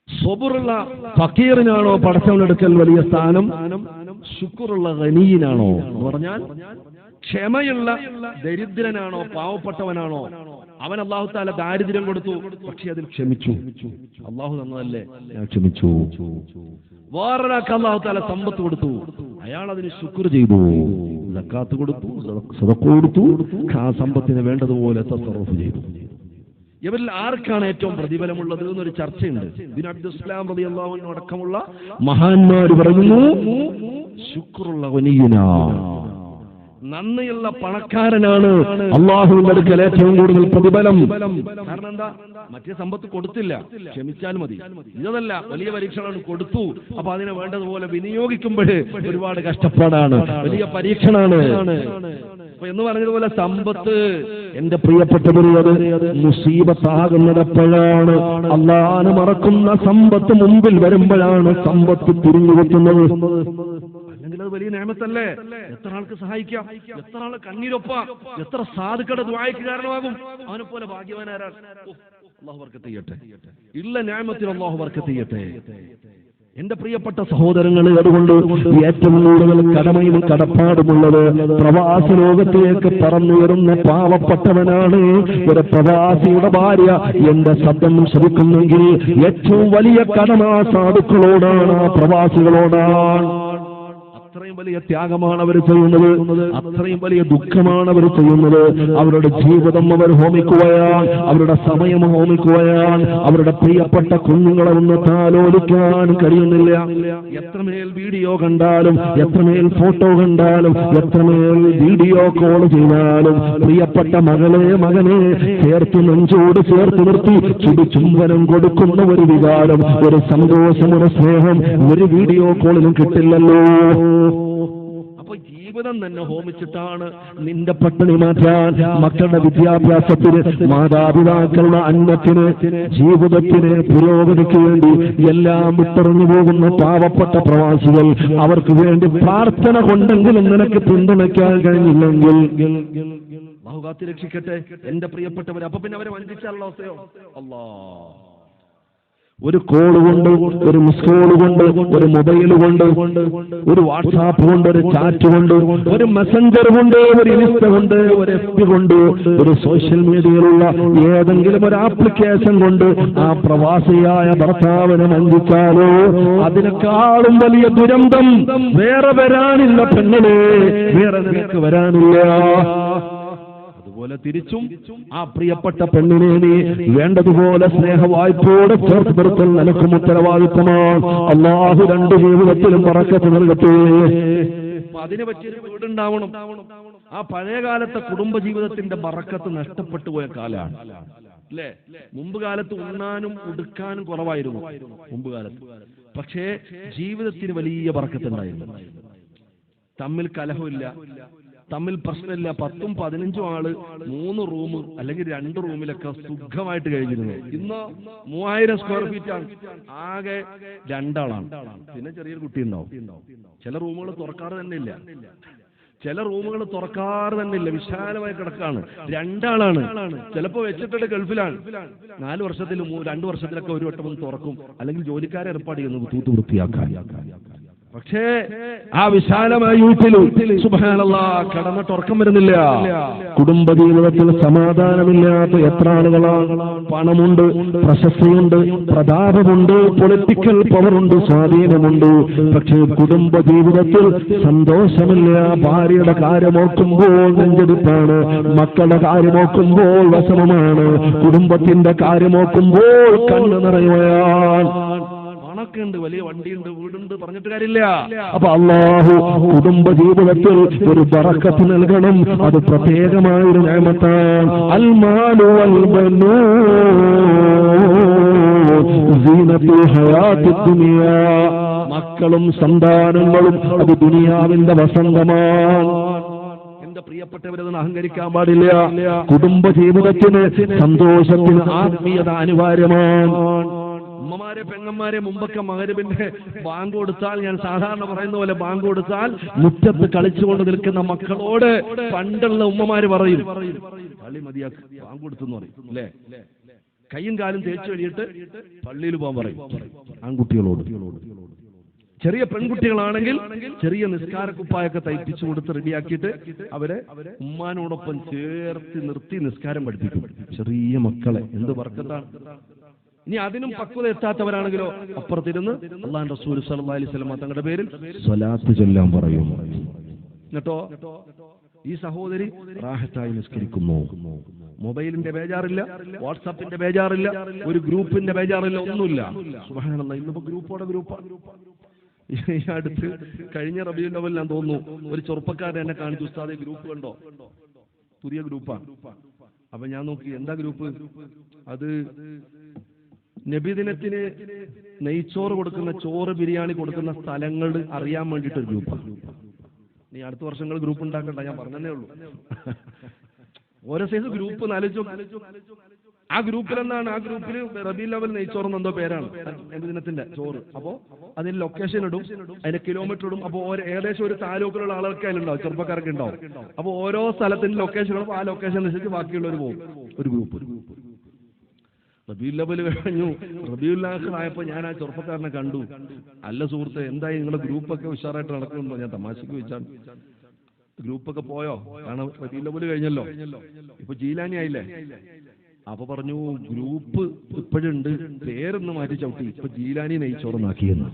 സ്വബറുള്ള ഫക്കീറിനാണോ പടച്ചവനെടുക്കൽ വലിയ സ്ഥാനം, ശുക്റുള്ള ഗനീനാണോ എന്ന് പറഞ്ഞാൽ ക്ഷമയുള്ള ദരിദ്രനാണോ പാവപ്പെട്ടവനാണോ? അവൻ അല്ലാഹു തആല ദാരിദ്ര്യം കൊടുത്തു, പക്ഷെ അതിൽ ക്ഷമിച്ചു. അല്ലാഹു തന്നതല്ലേ, ഞാൻ ക്ഷമിച്ചു. വേറൊരാൾക്ക് അല്ലാഹു തആല സമ്പത്ത് കൊടുത്തു, അയാൾ അതിന് ശുക്ർ ചെയ്തു, സക്കാത്ത് കൊടുത്തു, സദഖ കൊടുത്തു, ആ സമ്പത്തിന് വേണ്ടതുപോലെ തസറഫ് ചെയ്തു. ഇവരിൽ ആർക്കാണ് ഏറ്റവും പ്രതിഫലമുള്ളത് എന്നൊരു ചർച്ചയുണ്ട്. ഇബ്നു അബ്ദുസ്സലാം റളിയല്ലാഹു അൻഹു അടക്കമുള്ള മഹാന്മാർ പറയുന്നു, ശുക്റുള്ള ഗനിയനാ, നന്ദിയുള്ള പണക്കാരനാണ് അല്ലാഹുവിന്റെ അടുക്കൽ ഏറ്റവും കൂടുതൽ പ്രതിഫലം. കാരണം എന്താ? മറ്റേ സമ്പത്ത് കൊടുത്തില്ല, ക്ഷമിച്ചാൽ മതി. ഇതല്ല, വലിയ പരീക്ഷണമാണ്, കൊടുത്തു, അപ്പൊ അതിനെ വേണ്ടതുപോലെ വിനിയോഗിക്കുമ്പോൾ ഒരുപാട് കഷ്ടപ്പാടാണ്, വലിയ പരീക്ഷണാണ്. എന്ന് പറഞ്ഞതുപോലെ സമ്പത്ത്, എന്റെ പ്രിയപ്പെട്ടവരത് മുസീബത്താകുന്നത് അല്ലാഹുവിനെ മറക്കുന്ന സമ്പത്ത് മുമ്പിൽ വരുമ്പോഴാണ് സമ്പത്ത് തിരിഞ്ഞുകൊത്തുന്നത്. അല്ലെങ്കിൽ അത് വലിയ നിഅമത്തല്ലേ? എത്ര ആൾക്ക് സഹായിക്കാം, എത്ര ആൾ കണ്ണീരൊപ്പാം, എത്ര സാധുക്കളുടെ ദുആയ്ക്ക് കാരണമാകും. അവനെ പോലെ ഭാഗ്യവാനാരാണ്? അല്ലാഹു ബർക്കത്ത് ചെയ്യട്ടെ. ഇല്ല നിഅമത്തിൽ അല്ലാഹു ബർക്കത്ത് ചെയ്യട്ടെ. എന്റെ പ്രിയപ്പെട്ട സഹോദരങ്ങളെ, അതുകൊണ്ട് ഏറ്റവും കൂടുതൽ കടമയും കടപ്പാടുമുള്ളത് പ്രവാസ ലോകത്തേക്ക് പറന്നുയരുന്ന പാവപ്പെട്ടവനാണ്. ഒരു പ്രവാസിയുടെ ഭാര്യ എന്റെ ശബ്ദം ശ്രവിക്കുന്നെങ്കിൽ ഏറ്റവും വലിയ കടമ സാധുക്കളോടാണ്, പ്രവാസികളോടാണ്. അത്രയും വലിയ ത്യാഗമാണ് അവർ ചെയ്യുന്നത്, അത്രയും വലിയ ദുഃഖമാണ് അവർ ചെയ്യുന്നത്. അവരുടെ ജീവിതം അവർ ഹോമിക്കുകയാണ്, അവരുടെ സമയം ഹോമിക്കുകയാണ്. അവരുടെ പ്രിയപ്പെട്ട കുഞ്ഞുങ്ങളെ ഒന്ന് താലോലിക്കാൻ കഴിയുന്നില്ല. എത്രമേൽ വീഡിയോ കണ്ടാലും, എത്രമേൽ ഫോട്ടോ കണ്ടാലും, എത്രമേൽ വീഡിയോ കോൾ ചെയ്താലും പ്രിയപ്പെട്ട മകനെ ചേർത്ത് നെഞ്ചോട് ചേർത്ത് നിർത്തി ചുംബനം കൊടുക്കുന്ന ഒരു വികാരം, ഒരു സന്തോഷം, ഒരു സ്നേഹം ഒരു വീഡിയോ കോളിലും കിട്ടില്ലല്ലോ. അപ്പൊ ജീവിതം തന്നെ ഹോമിച്ചിട്ടാണ് നിന്റെ പട്ടിണി മാറ്റാൻ, മക്കളുടെ വിദ്യാഭ്യാസത്തിന്, മാതാപിതാക്കളുടെ അന്നത്തിന്, ജീവിതത്തിന്, പുരോഗതിക്ക് വേണ്ടി എല്ലാം വിട്ടെറിഞ്ഞു പോകുന്ന പാവപ്പെട്ട പ്രവാസികൾ. അവർക്ക് വേണ്ടി പ്രാർത്ഥന കൊണ്ടെങ്കിലും നിനക്ക് പിന്തുണയ്ക്കാൻ കഴിഞ്ഞില്ലെങ്കിൽ അല്ലാഹു കാത്തി രക്ഷിക്കട്ടെ എന്റെ പ്രിയപ്പെട്ടവരെ. അപ്പൊ പിന്നെ അവരെ വഞ്ചിച്ചാലുള്ള അവസ്ഥയോ? അല്ലാ, ഒരു കോൾ കൊണ്ട്, ഒരു മിസ് കോൾ കൊണ്ട്, ഒരു മൊബൈൽ കൊണ്ട്, ഒരു വാട്സാപ്പ് കൊണ്ട്, ഒരു ചാറ്റ് കൊണ്ട്, ഒരു മെസ്സഞ്ചർ കൊണ്ട്, ഒരു ഇൻസ്റ്റ കൊണ്ട്, ഒരു FB കൊണ്ട്, ഒരു സോഷ്യൽ മീഡിയയിലുള്ള ഏതെങ്കിലും ഒരു ആപ്ലിക്കേഷൻ കൊണ്ട് ആ പ്രവാസിയായ ഭർത്താവിനെ വഞ്ചിച്ചാലോ അതിനേക്കാളും വലിയ ദുരന്തം വേറെ വരാനില്ല പെണ്ണേ, വേറെ നിനക്ക് വരാനില്ല. അതുപോലെ തിരിച്ചും ആ പ്രിയപ്പെട്ട പെണ്ണിനെ നീ വേണ്ടതുപോലെ സ്നേഹവായ്പോടെ ചേർത്ത് നിർത്തൽ നിനക്കും ഉത്തരവാദിത്തമാണ്. അല്ലാഹു രണ്ട് ജീവിതത്തിലും ബറക്കത്ത് നൽകട്ടെ. അതിനെ പറ്റിയൊരു വീടുണ്ടാവണം. ആ പഴയകാലത്തെ കുടുംബ ജീവിതത്തിന്റെ ബറക്കത്ത് നഷ്ടപ്പെട്ടു പോയ കാലാണ് അല്ലേ? മുമ്പ് കാലത്ത് ഉണ്ണാനും ഉടുക്കാനും കുറവായിരുന്നു മുമ്പ് കാലത്ത്, പക്ഷേ ജീവിതത്തിന് വലിയ ബറക്കത്തുണ്ടായിരുന്നു. തമ്മിൽ കലഹമില്ല, തമ്മിൽ പ്രശ്നമില്ല. 10ഉം 15ഉം ആള് 3 റൂം അല്ലെങ്കിൽ 2 റൂമിലൊക്കെ സുഖമായിട്ട് കഴിഞ്ഞിരുന്നു. ഇന്ന് 3000 സ്ക്വയർ ഫീറ്റ് ആണ്, ആകെ 2 ആളാണ്, പിന്നെ ചെറിയൊരു കുട്ടി ഉണ്ടാവും. ചില റൂമുകൾ തുറക്കാറ് തന്നെ ഇല്ല, വിശാലമായി കിടക്കാണ്. 2 ആളാണ്. ചിലപ്പോ വെച്ചിട്ട് ഗൾഫിലാണ്. 4 വർഷത്തിൽ 2 വർഷത്തിലൊക്കെ ഒരു വട്ടം ഒന്ന് തുറക്കും, അല്ലെങ്കിൽ ജോലിക്കാരെ ഏർപ്പാട് ചെയ്യുന്നു തൂത്ത് വൃത്തിയാക്കാൻ. പക്ഷേ ആ വിശാലമായ വീട്ടിൽ സുബ്ഹാനല്ലാഹ് കിടന്നിട്ട് ഉറക്കം വരുന്നില്ല. കുടുംബജീവിതത്തിൽ സമാധാനമില്ലാത്ത എത്ര ആളുകളാണ്. പണമുണ്ട്, പ്രശസ്തിയുണ്ട്, പ്രതാപമുണ്ട്, പൊളിറ്റിക്കൽ പവറുണ്ട്, സ്വാധീനമുണ്ട്, പക്ഷേ കുടുംബജീവിതത്തിൽ സന്തോഷമില്ല. ഭാര്യയുടെ കാര്യമോക്കുമ്പോൾ നെഞ്ചെടുപ്പാണ്, മക്കളുടെ കാര്യമോക്കുമ്പോൾ വിഷമമാണ്, കുടുംബത്തിന്റെ കാര്യമോക്കുമ്പോൾ കണ്ണ് നിറയുകയാണ്. ണ്ട് വലിയ വണ്ടിയുണ്ട്, വീടുണ്ട്, പറഞ്ഞിട്ട് കാര്യമില്ല. അപ്പൊ അല്ലാഹു കുടുംബ ജീവിതത്തിൽ ഒരു ബറക്കത്ത് നൽകണം. അത് പ്രത്യേകമായൊരു നിഅമത്താണ്. അൽ മാലു വൽ ബനൂൻ സീനത്തുൽ ഹയാത്തിദ് ദുനിയാ. മക്കളും സന്താനങ്ങളും അത് ദുനിയാവിന്റെ വസന്തമാണ്. എന്റെ പ്രിയപ്പെട്ടവരതൊന്നും അഹങ്കരിക്കാൻ പാടില്ല. കുടുംബ ജീവിതത്തിന്, സന്തോഷത്തിന് ആത്മീയത അനിവാര്യമാണ്. ഉമ്മമാരെ, പെങ്ങന്മാരെ, മുമ്പൊക്കെ മഗ്‌രിബിന്റെ ബാങ്ക് കൊടുത്താൽ, ഞാൻ സാധാരണ പറയുന്ന പോലെ ബാങ്ക് കൊടുത്താൽ മുറ്റത്ത് കളിച്ചുകൊണ്ട് നിൽക്കുന്ന മക്കളോട് പണ്ടുള്ള ഉമ്മമാര് പറയും, പള്ളി മതിയാക്ക്, ബാങ്ക് കൊടുത്തെന്ന് പറയും അല്ലേ? കൈയും കാലും തേച്ച് കഴിഞ്ഞിട്ട് പള്ളിയിൽ പോകാൻ പറയും ആൺകുട്ടികളോട്. ചെറിയ പെൺകുട്ടികളാണെങ്കിൽ ചെറിയ നിസ്കാരക്കുപ്പായൊക്കെ തയ്പ്പിച്ചു കൊടുത്ത് റെഡിയാക്കിയിട്ട് അവരെ ഉമ്മാനോടൊപ്പം ചേർത്ത് നിർത്തി നിസ്കാരം പഠിപ്പിക്കും ചെറിയ മക്കളെ. എന്ത് ബർക്കത്താണ്! ഇനി അതിനും പക്വത എത്താത്തവരാണെങ്കിലോ അപ്പുറത്തിരുന്ന് അല്ലാഹുവിന്റെ റസൂൽ സ്വല്ലല്ലാഹു അലൈഹി വസല്ലം തങ്ങളുടെ പേരിൽ സ്വലാത്ത് ചൊല്ലാൻ പറയും. എന്നിട്ടോ ഈ സഹോദരി റാഹത്തായി നിസ്കരിക്കുന്നു. മൊബൈലിന്റെ ബേജാറില്ല, വാട്സാപ്പിന്റെ ബേജാറില്ല, ഒരു ഗ്രൂപ്പിന്റെ ബേജാറില്ല, ഒന്നുമില്ല. സുബ്ഹാനല്ലാഹ്, ഇന്നിപ്പോ ഗ്രൂപ്പോടെ ഗ്രൂപ്പാണ്. ഈ അടുത്ത് കഴിഞ്ഞ റബീഉൽ അവ്വൽ ഞാൻ തോന്നുന്നു ഒരു ചെറുപ്പക്കാരൻ എന്നെ കാണിച്ചു, ഉസ്താദേ ഗ്രൂപ്പ് കണ്ടോ, പുതിയ ഗ്രൂപ്പാണ്. അപ്പൊ ഞാൻ നോക്കി, എന്താ ഗ്രൂപ്പ്? അത് നബിദിനത്തിന് നെയ്ച്ചോറ് കൊടുക്കുന്ന, ചോറ് ബിരിയാണി കൊടുക്കുന്ന സ്ഥലങ്ങൾ അറിയാൻ വേണ്ടിയിട്ടൊരു ഗ്രൂപ്പാണ്. നീ അടുത്ത വർഷങ്ങൾ ഗ്രൂപ്പ് ഉണ്ടാക്കണ്ട, ഞാൻ പറഞ്ഞതേ ഉള്ളൂ. ഓരോ സൈസ് ഗ്രൂപ്പ് നാലിച്ചു. ആ ഗ്രൂപ്പിൽ എന്താണ്, ആ ഗ്രൂപ്പിൽ റബീഉൽ അവ്വൽ നെയ്ച്ചോറ് എന്തോ പേരാണ്, നബിദിനത്തിന്റെ ചോറ്. അപ്പോ അതിന് ലൊക്കേഷൻ ഇടും, അതിന്റെ കിലോമീറ്റർ ഇടും. അപ്പൊ ഏകദേശം ഒരു താലൂക്കിലുള്ള ആളുകൾക്ക് അതിലുണ്ടാവും, ചെറുപ്പക്കാർക്ക് ഉണ്ടാവും. അപ്പൊ ഓരോ സ്ഥലത്തിന്റെ ലൊക്കേഷൻ ഇടും, ആ ലൊക്കേഷൻ അനുസരിച്ച് ബാക്കിയുള്ളവർ പോകും. ഒരു ഗ്രൂപ്പ്. റബീഉൽ അവ്വൽ കഴിഞ്ഞു, റബീഉൽ ആഖിർ ആയപ്പോ ഞാൻ ആ ചെറുപ്പക്കാരനെ കണ്ടു. അല്ല സുഹൃത്തെ, എന്തായി നിങ്ങളുടെ ഗ്രൂപ്പൊക്കെ ഉഷാറായിട്ട് നടക്കുന്നുണ്ടോ? ഞാൻ തമാശക്ക് വെച്ചാണ്. ഗ്രൂപ്പൊക്കെ പോയോ? കാരണം റബീഉൽ അവ്വൽ കഴിഞ്ഞല്ലോ, ഇപ്പൊ ജീലാനി ആയില്ലേ. അപ്പൊ പറഞ്ഞു, ഗ്രൂപ്പ് ഇപ്പോഴുണ്ട്, പേരൊന്ന് മാറ്റി ചവിട്ടി, ഇപ്പൊ ജീലാനി നെയ്ച്ചോറന്നാക്കിയെന്ന്.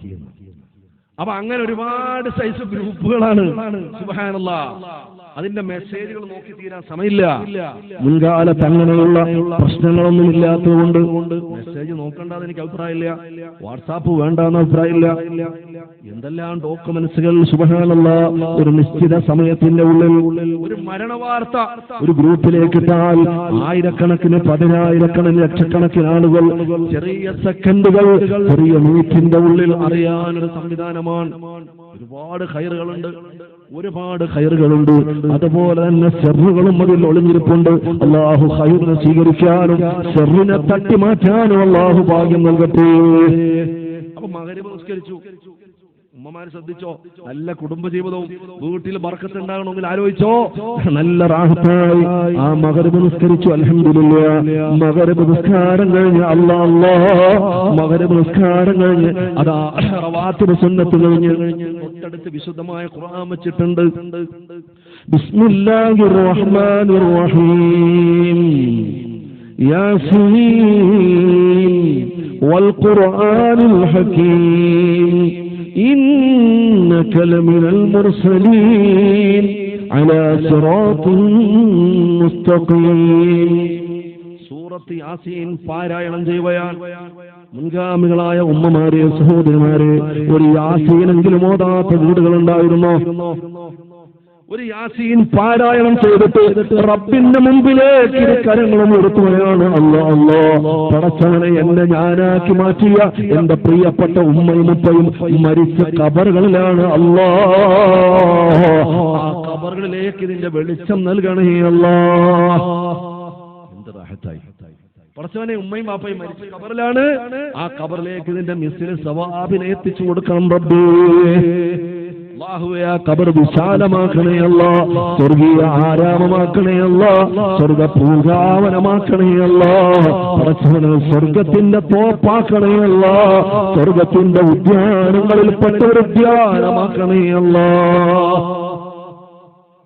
അപ്പൊ അങ്ങനെ ഒരുപാട് സൈസ് ഗ്രൂപ്പുകളാണ്. സുബ്ഹാനല്ലാഹ്. അതിന്റെ മെസ്സേജുകൾ നോക്കി തീരാൻ സമയമില്ല. മുൻകാലത്ത് അങ്ങനെയുള്ള പ്രശ്നങ്ങളൊന്നും ഇല്ലാത്തതുകൊണ്ട് മെസ്സേജ് നോക്കണ്ടെന്ന് എനിക്ക് അഭിപ്രായമില്ല, വാട്സാപ്പ് വേണ്ടെന്ന് അഭിപ്രായമില്ല. എന്തെല്ലാം ഡോക്യുമെന്റ്സുകൾ സുബ്ഹാനല്ലാഹ്. ഒരു നിശ്ചിത സമയത്തിന്റെ ഉള്ളിൽ ഒരു മരണവാർത്ത ഒരു ഗ്രൂപ്പിലേക്ക് ഇട്ടാൽ ആയിരക്കണക്കിന്, പതിനായിരക്കണക്കിന്, ലക്ഷക്കണക്കിന് ആളുകൾ ചെറിയ സെക്കൻഡുകൾ, ചെറിയ മിനിറ്റിന്റെ ഉള്ളിൽ അറിയാനൊരു സംവിധാനമാണ്. ഒരുപാട് ഖൈറുകളുണ്ട്, ഒരുപാട് ഖൈറുകളുണ്ട്. അതുപോലെ തന്നെ ശർറുകളും അതിൽ ഒളിഞ്ഞിരിപ്പുണ്ട്. അല്ലാഹു ഖൈറിനെ സ്വീകരിക്കാനും ശർറിനെ തട്ടി മാറ്റാനും അല്ലാഹു ഭാഗ്യം നൽകട്ടെ. അപ്പൊ മഗ്‌രിബ് നിസ്കരിച്ചു. ഉമ്മമാര് ശ്രദ്ധിച്ചോ, നല്ല കുടുംബജീവിതവും വീട്ടിൽ ബർക്കത്ത് ഉണ്ടാകണമെങ്കിൽ ആലോചിച്ചോ, നല്ല റാഹത്തായി ആ മഗ്‌രിബ് നിസ്കരിച്ചു. അൽഹംദുലില്ലാഹ്. മഗ്‌രിബ് നിസ്കാരം കഴിഞ്ഞ് മഗ്‌രിബ് നിസ്കാരം കഴിഞ്ഞ് അതാ റവാത്തിബ് സുന്നത്ത് കഴിഞ്ഞ് തൊട്ടടുത്ത് വിശുദ്ധമായ ഖുർആൻ വെച്ചിട്ടുണ്ട്. ബിസ്മില്ലാഹിർ റഹ്മാനിർ റഹീം. യാസീൻ വൽ ഖുർആനിൽ ഹകീം ഇന്നക ലമിനൽ മുർസലീൻ അലാ സിറാത്തിൻ മുസ്തഖീം. സൂറത്ത് യാസീൻ പാരായണം ചെയ്യുകയാണ്. മുൻഗാമികളായ ഉമ്മമാരെ, സഹോദരിമാരെ, ഒരു യാസീനെങ്കിലും ഓതാത്ത വീടുകളുണ്ടായിരുന്നോ? ഒരു യാസീൻ പാരായണം ചെയ്തിട്ട് റബ്ബിന്റെ മുമ്പിലേക്ക് കരങ്ങളും എടുക്കുകയാണ്. അല്ലാഹ് പടച്ചവനെ, എന്നെ ഞാനാക്കി മാറ്റിയ എന്റെ പ്രിയപ്പെട്ട ഉമ്മയും ഉപ്പയും മരിച്ച ഖബറുകളിലാണ്. അല്ലാഹ് ആ ഖബറുകളിലേക്ക് ഇതിന്റെ വെളിച്ചം നൽകണേ. അല്ലാഹ് എന്ത് റാഹത്തായി. പടച്ചവനെ, ഉമ്മയും വാപ്പയും മരിച്ച ഖബറിലാണ്. ആ ഖബറിലേക്ക് ഇതിന്റെ മിസ്ലിൽ സവാബിനെ എത്തിച്ചു കൊടുക്കണം റബ്ബേ. അല്ലാഹുവേ, ആ ഖബർ വിശാലമാക്കണേ അല്ലാഹ്. സ്വർഗീയ ആരാമമാക്കണേ അല്ലാഹ്. സ്വർഗ പൂങ്കാവനമാക്കണേ അല്ലാഹ്. പടച്ചവനെ, സ്വർഗത്തിന്റെ തോപ്പാക്കണേ അല്ലാഹ്. സ്വർഗത്തിന്റെ ഉദ്യാനങ്ങളിൽപ്പെട്ട ഒരു ഉദ്യാനമാക്കണേ അല്ലാഹ്.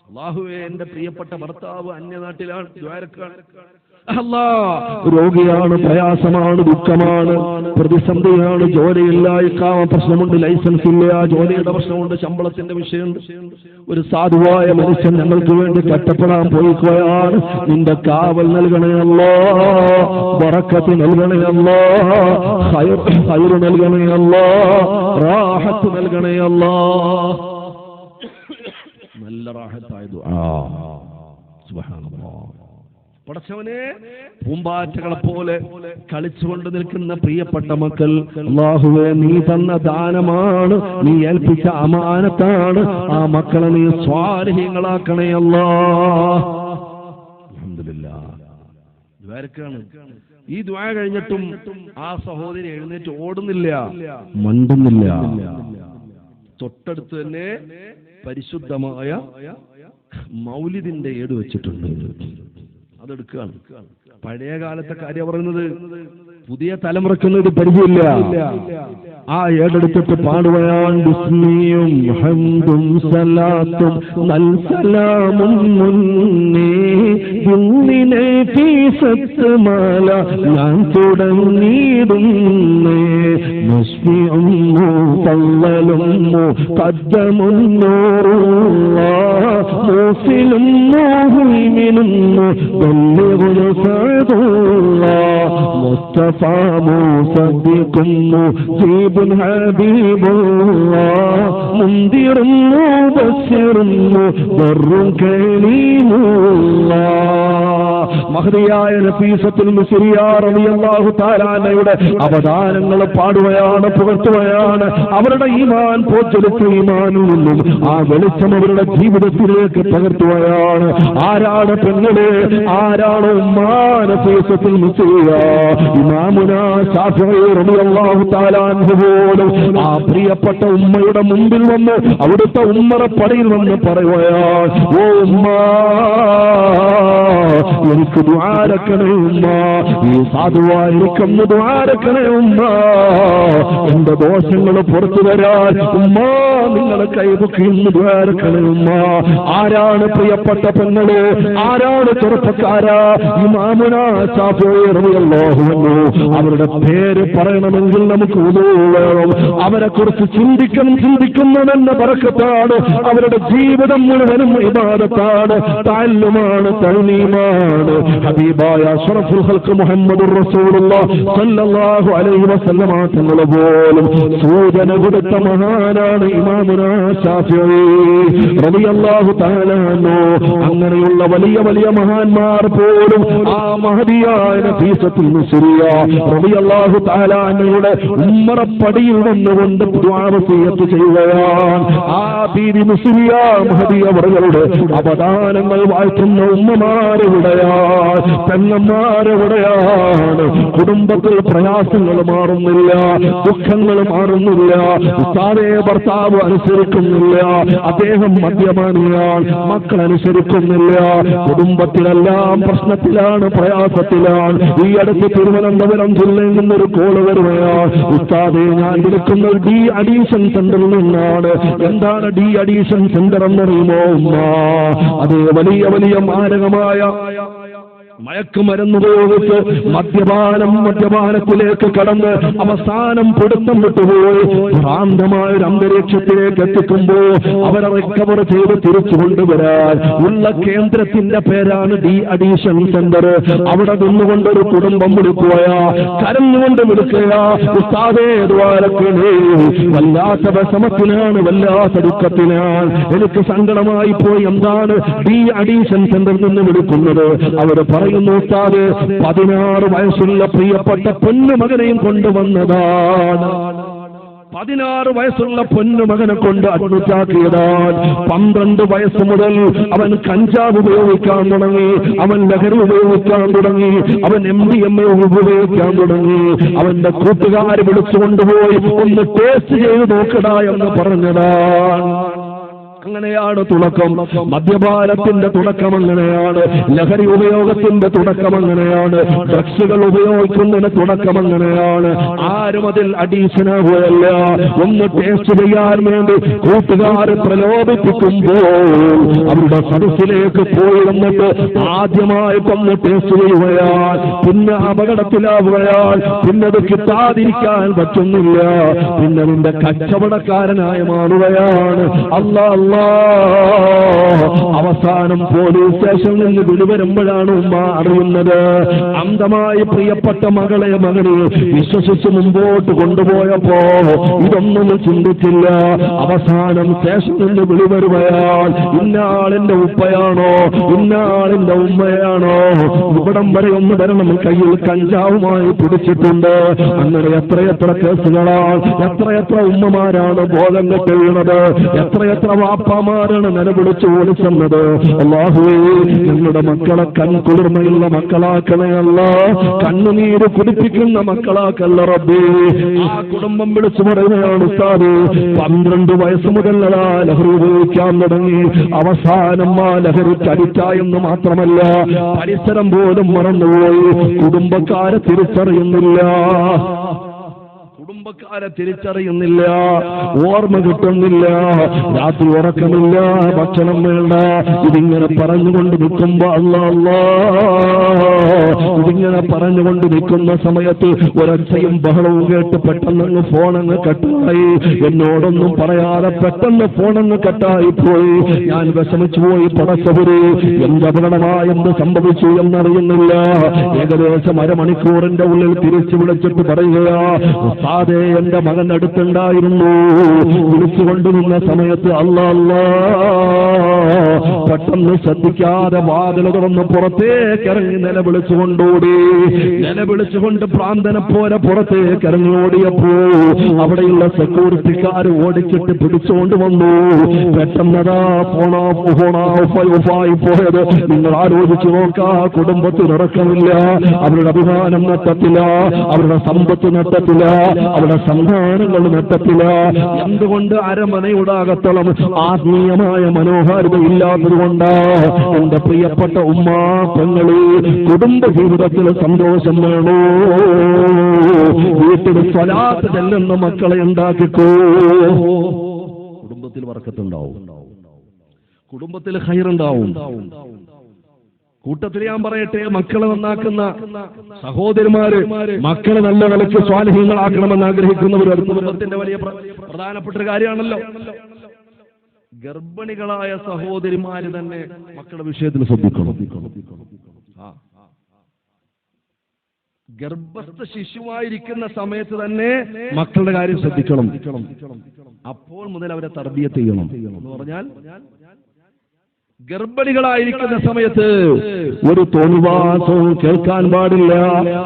അല്ലാഹുവേ, എന്റെ പ്രിയപ്പെട്ട ഭർത്താവ് അന്യനാട്ടിലാണ്, ദ്വാരക്കാണ്. രോഗിയാണ്, പ്രയാസമാണ്, ദുഃഖമാണ്, പ്രതിസന്ധിയാണ്, ജോലിയില്ല, ഇഖാമ പ്രശ്നമുണ്ട്, ലൈസൻസ് ഇല്ല, ജോലിയുടെ പ്രശ്നമുണ്ട്, ശമ്പളത്തിന്റെ വിഷയമുണ്ട്. ഒരു സാധുവായ മനുഷ്യൻ ഞങ്ങൾക്ക് വേണ്ടി കഷ്ടപ്പെടാൻ പോയിക്കുകയാണ്. നിന്റെ കാവൽ നൽകണേ അല്ലാഹ്. ബറക്കത്ത് നൽകണേ അല്ലാഹ്. ഖൈർ നൽകണേ അല്ലാഹ്. റാഹത്ത് നൽകണേ അല്ലാഹ്. നല്ല റാഹത്തായ ദുആ. സുബ്ഹാനല്ലാഹ്. പടച്ചവനെ, പൂമ്പാറ്റകളെ പോലെ കളിച്ചുകൊണ്ട് നിൽക്കുന്ന പ്രിയപ്പെട്ട മക്കൾ, അല്ലാഹുവേ, നീ തന്ന ദാനമാണ്, നീ ഏൽപ്പിച്ച അമാനത്താണ്. ആ മക്കളെ നീ സ്വാലിഹീങ്ങളാക്കണേ അല്ലാഹ്. അൽഹംദുലില്ലാഹ്. ദ്വാരക്കാണ്. ഈ ദുആ കഴിഞ്ഞിട്ടും ആ സഹോദരി എഴുന്നേറ്റ് ഓടുന്നില്ല, മണ്ടുന്നില്ല. തൊട്ടടുത്ത് തന്നെ പരിശുദ്ധമായ മൗലിദിന്റെ ഏട് വെച്ചിട്ടുണ്ട്. അതെടുക്കുകയാണ്. പഴയ കാലത്തെ കാര്യം പറയുന്നത്, പുതിയ തലമുറക്കൊന്നും ഇത് പരിചയമില്ല. ആ ഏടെടുത്തിട്ട് പാടുകയാണ്. ബിസ്മിയും ഹംദും സലാത്തും നൽസലാമും മുന്നേ ദുന്നിനെ ഫീസത്തുമാല ഞാൻ തുടങ്ങിയിടുന്നേ. മുസ്ലിം തവ്വലും മുഖദ്ദമുന്നൂറുള്ള മൂസിലും മൂഹിമിനും ബല്ലിഗുൽ സഅദുള്ള മുസ്തഫ മുസദ്ദിഖും മുജീബുൻ ഹബീബുല്ലാഹ് മുൻദിറും മുബശ്ശിറും മുദർറുൻ കലീമുല്ലാഹ്. മഹദിയായ നഫീസത്തുൽ മിസ്രിയ റളിയല്ലാഹു തആല അൻഹയുടെ അവദാനങ്ങൾ പാടുകയാണ്, പുകഴ്ത്തുകയാണ്. അവരുടെ ഈമാൻ പോറ്റെടുത്ത ഈമാനിൽ നിന്നും ആ വെളിച്ചം അവരുടെ ജീവിതത്തിലേക്ക് പകർത്തുകയാണ്. ആരാണ് പെങ്ങളെ, ആരാണ് ഉമ്മ നഫീസത്തുൽ മിസ്രിയ? ഇമാമുനാ ശാഫിഈ റളിയല്ലാഹു തആല അൻഹു പോലും ആ പ്രിയപ്പെട്ട ഉമ്മയുടെ മുമ്പിൽ വന്ന് അവിടുത്തെ ഉമ്മറപ്പടിയിൽ വന്ന് പറയുകയാണ്, ഓ ഉമ്മ, എനിക്ക് എനിക്ക് ദുആരക്കണേ ഉമ്മ, ഈ സാധുവായിരിക്കുന്ന ദുആരക്കണേ ഉമ്മ, എന്റെ ദോഷങ്ങൾ പുറത്തു വരാൻ ഉമ്മ നിങ്ങളെ കൈപൊക്കിന്ന് ദുആരക്കണേ ഉമ്മ. ആരാണ് പ്രിയപ്പെട്ട പെങ്ങളെ, ആരാണ് ചെറുപ്പക്കാരാ? ഇമാമുനാ ശാഫിഈ റളിയല്ലാഹു അൻഹു. അവരുടെ പേര് പറയണമെങ്കിൽ നമുക്ക് ഉദൂ വേണം. അവരെ കുറിച്ച് ചിന്തിക്കുന്നതെന്ന ബറക്കത്താണ്. അവരുടെ ജീവിതം മുഴുവനും ഇബാദത്താണ്, തഅല്ലുമാണ്, തഅലീമാണ്. ഹബീബായ അഷ്റഫുൽ ഖൽഖ് മുഹമ്മദുർ റസൂലുള്ളാഹി സ്വല്ലല്ലാഹു അലൈഹി വസല്ലമ തങ്ങൾ പോലും സൂചന കൊടുത്ത മഹാനാണ് ഇമാമുനാ ശാഫിഈ റളിയല്ലാഹു തആല അൻഹു. അങ്ങനെയുള്ള വലിയ വലിയ മഹാന്മാർ പോലും ആ മഹദിയായ നഫീസത്തുൽ മുസ്രിയ റളിയല്ലാഹു തആല അൻഹയുടെ ഉമ്മറപ്പടിയിൽ വന്നുകൊണ്ട് ദുആ വസിയത്ത് ചെയ്യുകയാണ്. ആ ബീവി മുസ്രിയ മഹദിയ അവരുടെ അവദാനങ്ങൾ വാഴ്ത്തുന്ന ഉമ്മമാരെവിടെയാണ്, പെങ്ങന്മാരെവിടെയാണ്? കുടുംബത്തിൽ പ്രയാസങ്ങൾ മാറുന്നില്ല, ദുഃഖങ്ങൾ മാറുന്നില്ല, ഉസ്താദേ ഭർത്താവ് അനുസരിക്കുന്നില്ല, അദ്ദേഹം മദ്യപാനിയാണ്, മക്കൾ അനുസരിക്കുന്നില്ല, കുടുംബത്തിലെല്ലാം പ്രശ്നത്തിലാണ്, പ്രയാസത്തിലാണ്. ഈ അടുത്ത് തിരുവനന്തപുരം ജില്ലയിൽ നിന്നൊരു കോള് വരുകയാണ്. ഉസ്താദേ ഞാൻ വിളിക്കുന്നത് ഡി അഡീഷൻ സെന്ററിൽ നിന്നാണ്. എന്താണ് ഡി അഡീഷൻ സെന്റർ എന്നറിയുമോ ഉമ്മ? അത് വലിയ വലിയ മാരകമായ മയക്കുമരുന്ന് ഉപയോഗിച്ച് മദ്യപാനത്തിലേക്ക് കടന്ന് അവസാനം പിടുത്തം വിട്ടുപോയി ഭ്രാന്തമായ ഒരു അന്തരീക്ഷത്തിലേക്ക് എത്തിക്കുമ്പോൾ അവരെ റിക്കവർ ചെയ്ത് തിരിച്ചു കൊണ്ടുവരാൻ ഉള്ള കേന്ദ്രത്തിന്റെ പേരാണ് ഡി അഡീഷൻ സെന്റർ. അവിടെ നിന്നുകൊണ്ടൊരു കുടുംബം വിളിക്കുകയാ, കരഞ്ഞുകൊണ്ട് വിളിക്കുക, ഉസ്താദേ ദ്വാരക്കണേ, വല്ലാത്ത വിഷമത്തിനാണ്, വല്ലാത്ത ദുഃഖത്തിനാണ്, എനിക്ക് സങ്കടമായി പോയി. എന്താണ് ഡി അഡീഷൻ സെന്ററിൽ നിന്ന് വിളിക്കുന്നത്? അവര് പറയുന്നു, ഉസ്താദ് 16 വയസ്സുള്ള പ്രിയപ്പെട്ട പൊന്നുമകനെയും കൊണ്ടുവന്നതാണ്. 16 വയസ്സുള്ള പൊന്നുമകനെ കൊണ്ട് അഡ്മിറ്റാക്കിയതാണ്. 12 വയസ്സ് മുതൽ അവൻ കഞ്ചാവ് ഉപയോഗിക്കാൻ തുടങ്ങി, അവൻ ലഹരി ഉപയോഗിക്കാൻ തുടങ്ങി, അവൻ MDMA ഉപയോഗിക്കാൻ തുടങ്ങി. അവന്റെ കൂട്ടുകാർ വിളിച്ചുകൊണ്ടുപോയി ഒന്ന് ടേസ്റ്റ് ചെയ്ത് നോക്കടാ എന്ന് പറഞ്ഞതാണ്. അങ്ങനെയാണ് തുടക്കം. മദ്യപാനത്തിന്റെ തുടക്കം അങ്ങനെയാണ്, ലഹരി ഉപയോഗത്തിന്റെ തുടക്കം അങ്ങനെയാണ്, ഡ്രഗ്സുകൾ ഉപയോഗിക്കുന്നതിന് തുടക്കം അങ്ങനെയാണ്. ആരും അതിൽ അഡീഷനാവുകയല്ല. ഒന്ന് ടേസ്റ്റ് ചെയ്യാൻ വേണ്ടി കൂട്ടുകാരെ പ്രലോഭിപ്പിക്കുമ്പോൾ അവരുടെ സദസ്സിലേക്ക് പോയി വന്നിട്ട് ആദ്യമായിട്ടൊന്ന് ടേസ്റ്റ് ചെയ്യുകയാൽ പിന്നെ അപകടത്തിലാവുകയാൽ പിന്നെ അത് കിട്ടാതിരിക്കാൻ പറ്റുന്നില്ല. പിന്നെ നിന്റെ കച്ചവടക്കാരനായി മാറുകയാണ്. അല്ലാഹ് അവസാനം പോലീസ് സ്റ്റേഷനിൽ നിന്ന് വിളിവരുമ്പോഴാണ് ഉമ്മ അറിയുന്നത്. അന്ധമായി പ്രിയപ്പെട്ട മകളെ മകനെ വിശ്വസിച്ച് മുമ്പോട്ട് കൊണ്ടുപോയപ്പോ ഇതൊന്നും ചിന്തിച്ചില്ല. അവസാനം സ്റ്റേഷനിൽ നിന്ന് വിളിവരുകയാൽ ഇന്നാളിന്റെ ഉപ്പയാണോ, ഇന്നാളിന്റെ ഉമ്മയാണോ, ഇവിടം വരെ ഒന്ന് വരണം, കയ്യിൽ കഞ്ചാവുമായി പിടിച്ചിട്ടുണ്ട്. അങ്ങനെ എത്രയെത്ര കേസുകളാണ്, എത്രയെത്ര ഉമ്മമാരാണ് ബോധം കെട്ടുന്നത്, എത്രയെത്ര വാപ്പമാരാണ് നിലവിളിച്ച് ഓടിച്ചെന്നത്. അല്ലാഹുവേ ഞങ്ങളുടെ മക്കളെ കൺകുളിർമയുള്ള മക്കളാക്കണയല്ല, കണ്ണുനീര് കുടിപ്പിക്കുന്ന മക്കളാക്കല്ല റബ്ബേ. ആ കുടുംബം വിളിച്ചു പറയുകയാണ്, ഉസ്താദേ 12 വയസ്സ് മുതൽ ലഹരി ഉപയോഗിക്കാൻ തുടങ്ങി. അവസാനം ആ ലഹരിക്ക് അടിച്ചായെന്ന് മാത്രമല്ല പരിസരം പോലും മറന്നുപോയി. കുടുംബക്കാരെ തിരിച്ചറിയുന്നില്ല, കുടുംബക്കാരെ തിരിച്ചറിയുന്നില്ല, ഓർമ്മ കിട്ടുന്നില്ല, രാത്രി ഉറക്കമില്ല, ഭക്ഷണം വേണ്ട. ഇതിങ്ങനെ പറഞ്ഞുകൊണ്ട് നിൽക്കുമ്പോ ഇതിങ്ങനെ പറഞ്ഞുകൊണ്ട് നിൽക്കുന്ന സമയത്ത് ഒരൊച്ചയും ബഹളവും കേട്ട് പെട്ടെന്ന് ഫോണങ്ങ് കട്ടായി. എന്നോടൊന്നും പറയാതെ പെട്ടെന്ന് ഫോണങ്ങ് കട്ടായി പോയി. ഞാൻ വിഷമിച്ചു പോയി. പടച്ചവര് എന്ത് അപകടമായെന്ന് സംഭവിച്ചു എന്നറിയുന്നില്ല. ഏകദേശം അരമണിക്കൂറിന്റെ ഉള്ളിൽ തിരിച്ചു വിളിച്ചിട്ട് പറയുകയാ, അതെ എന്റെ മകൻ അടുത്തുണ്ടായിരുന്നു. വിളിച്ചുകൊണ്ടിരുന്ന സമയത്ത് അല്ലാ പെട്ടെന്ന് ശ്രദ്ധിക്കാതെ വാതിൽ തുറന്ന് പുറത്തേക്ക് ഇറങ്ങി നിലവിളിച്ചുകൊണ്ടോടി. നിലവിളിച്ചുകൊണ്ട് ഭ്രാന്തനെ പോലെ പുറത്തേക്ക് ഇറങ്ങി ഓടിയപ്പോ അവിടെയുള്ള സെക്യൂരിറ്റിക്കാർ ഓടിച്ചിട്ട് പിടിച്ചുകൊണ്ട് വന്നു. പെട്ടെന്നതാ ഫോണായി പോയത്. നിങ്ങൾ ആലോചിച്ചു നോക്കാ, കുടുംബത്തിന് ഉറക്കമില്ല, അവരുടെ അഭിമാനം നഷ്ടത്തില്ല, അവരുടെ സമ്പത്ത് നഷ്ടത്തില്ല, അവരുടെ സന്താനങ്ങൾ നഷ്ടത്തില്ല. എന്തുകൊണ്ട്? അരമനയുടെ അകത്തോളം ആത്മീയമായ മനോഹാരിത ഇല്ലാത്തത് കൊണ്ടാ. എന്റെ പ്രിയപ്പെട്ട ഉമ്മാ പെങ്ങളെ, കുടുംബ ജീവിതത്തിൽ സന്തോഷം വേണോ? വീട്ടിൽ സ്വലാത്ത് ചെല്ലുന്ന മക്കളെ ഉണ്ടാക്കിക്കോ. കുടുംബത്തിൽ ബർക്കത്തുണ്ടാവും, കുടുംബത്തിൽ ഖൈറുണ്ടാവും. കൂട്ടത്തിൽ ഞാൻ പറയട്ടെ, മക്കളെ നന്നാക്കുന്ന സഹോദരിമാര് മക്കളെ നല്ല നിലയ്ക്ക് സ്വാലിഹീങ്ങളാക്കണമെന്ന് ആഗ്രഹിക്കുന്നവർ കുടുംബത്തിന്റെ വലിയ പ്രധാനപ്പെട്ട ഒരു കാര്യമാണല്ലോ. ഗർഭിണികളായ സഹോദരിമാര് തന്നെ മക്കളുടെ വിഷയത്തിൽ ശ്രദ്ധിക്കണം. ഗർഭസ്ഥ ശിശുവായിരിക്കുന്ന സമയത്ത് തന്നെ മക്കളുടെ കാര്യം ശ്രദ്ധിക്കണം. അപ്പോൾ മുതൽ അവരെ തർബിയത്ത് ചെയ്യണം എന്ന് പറഞ്ഞാൽ, ഗർഭിണികളായിരിക്കുന്ന സമയത്ത് ഒരു തോന്നിവാസവും കേൾക്കാൻ പാടില്ല,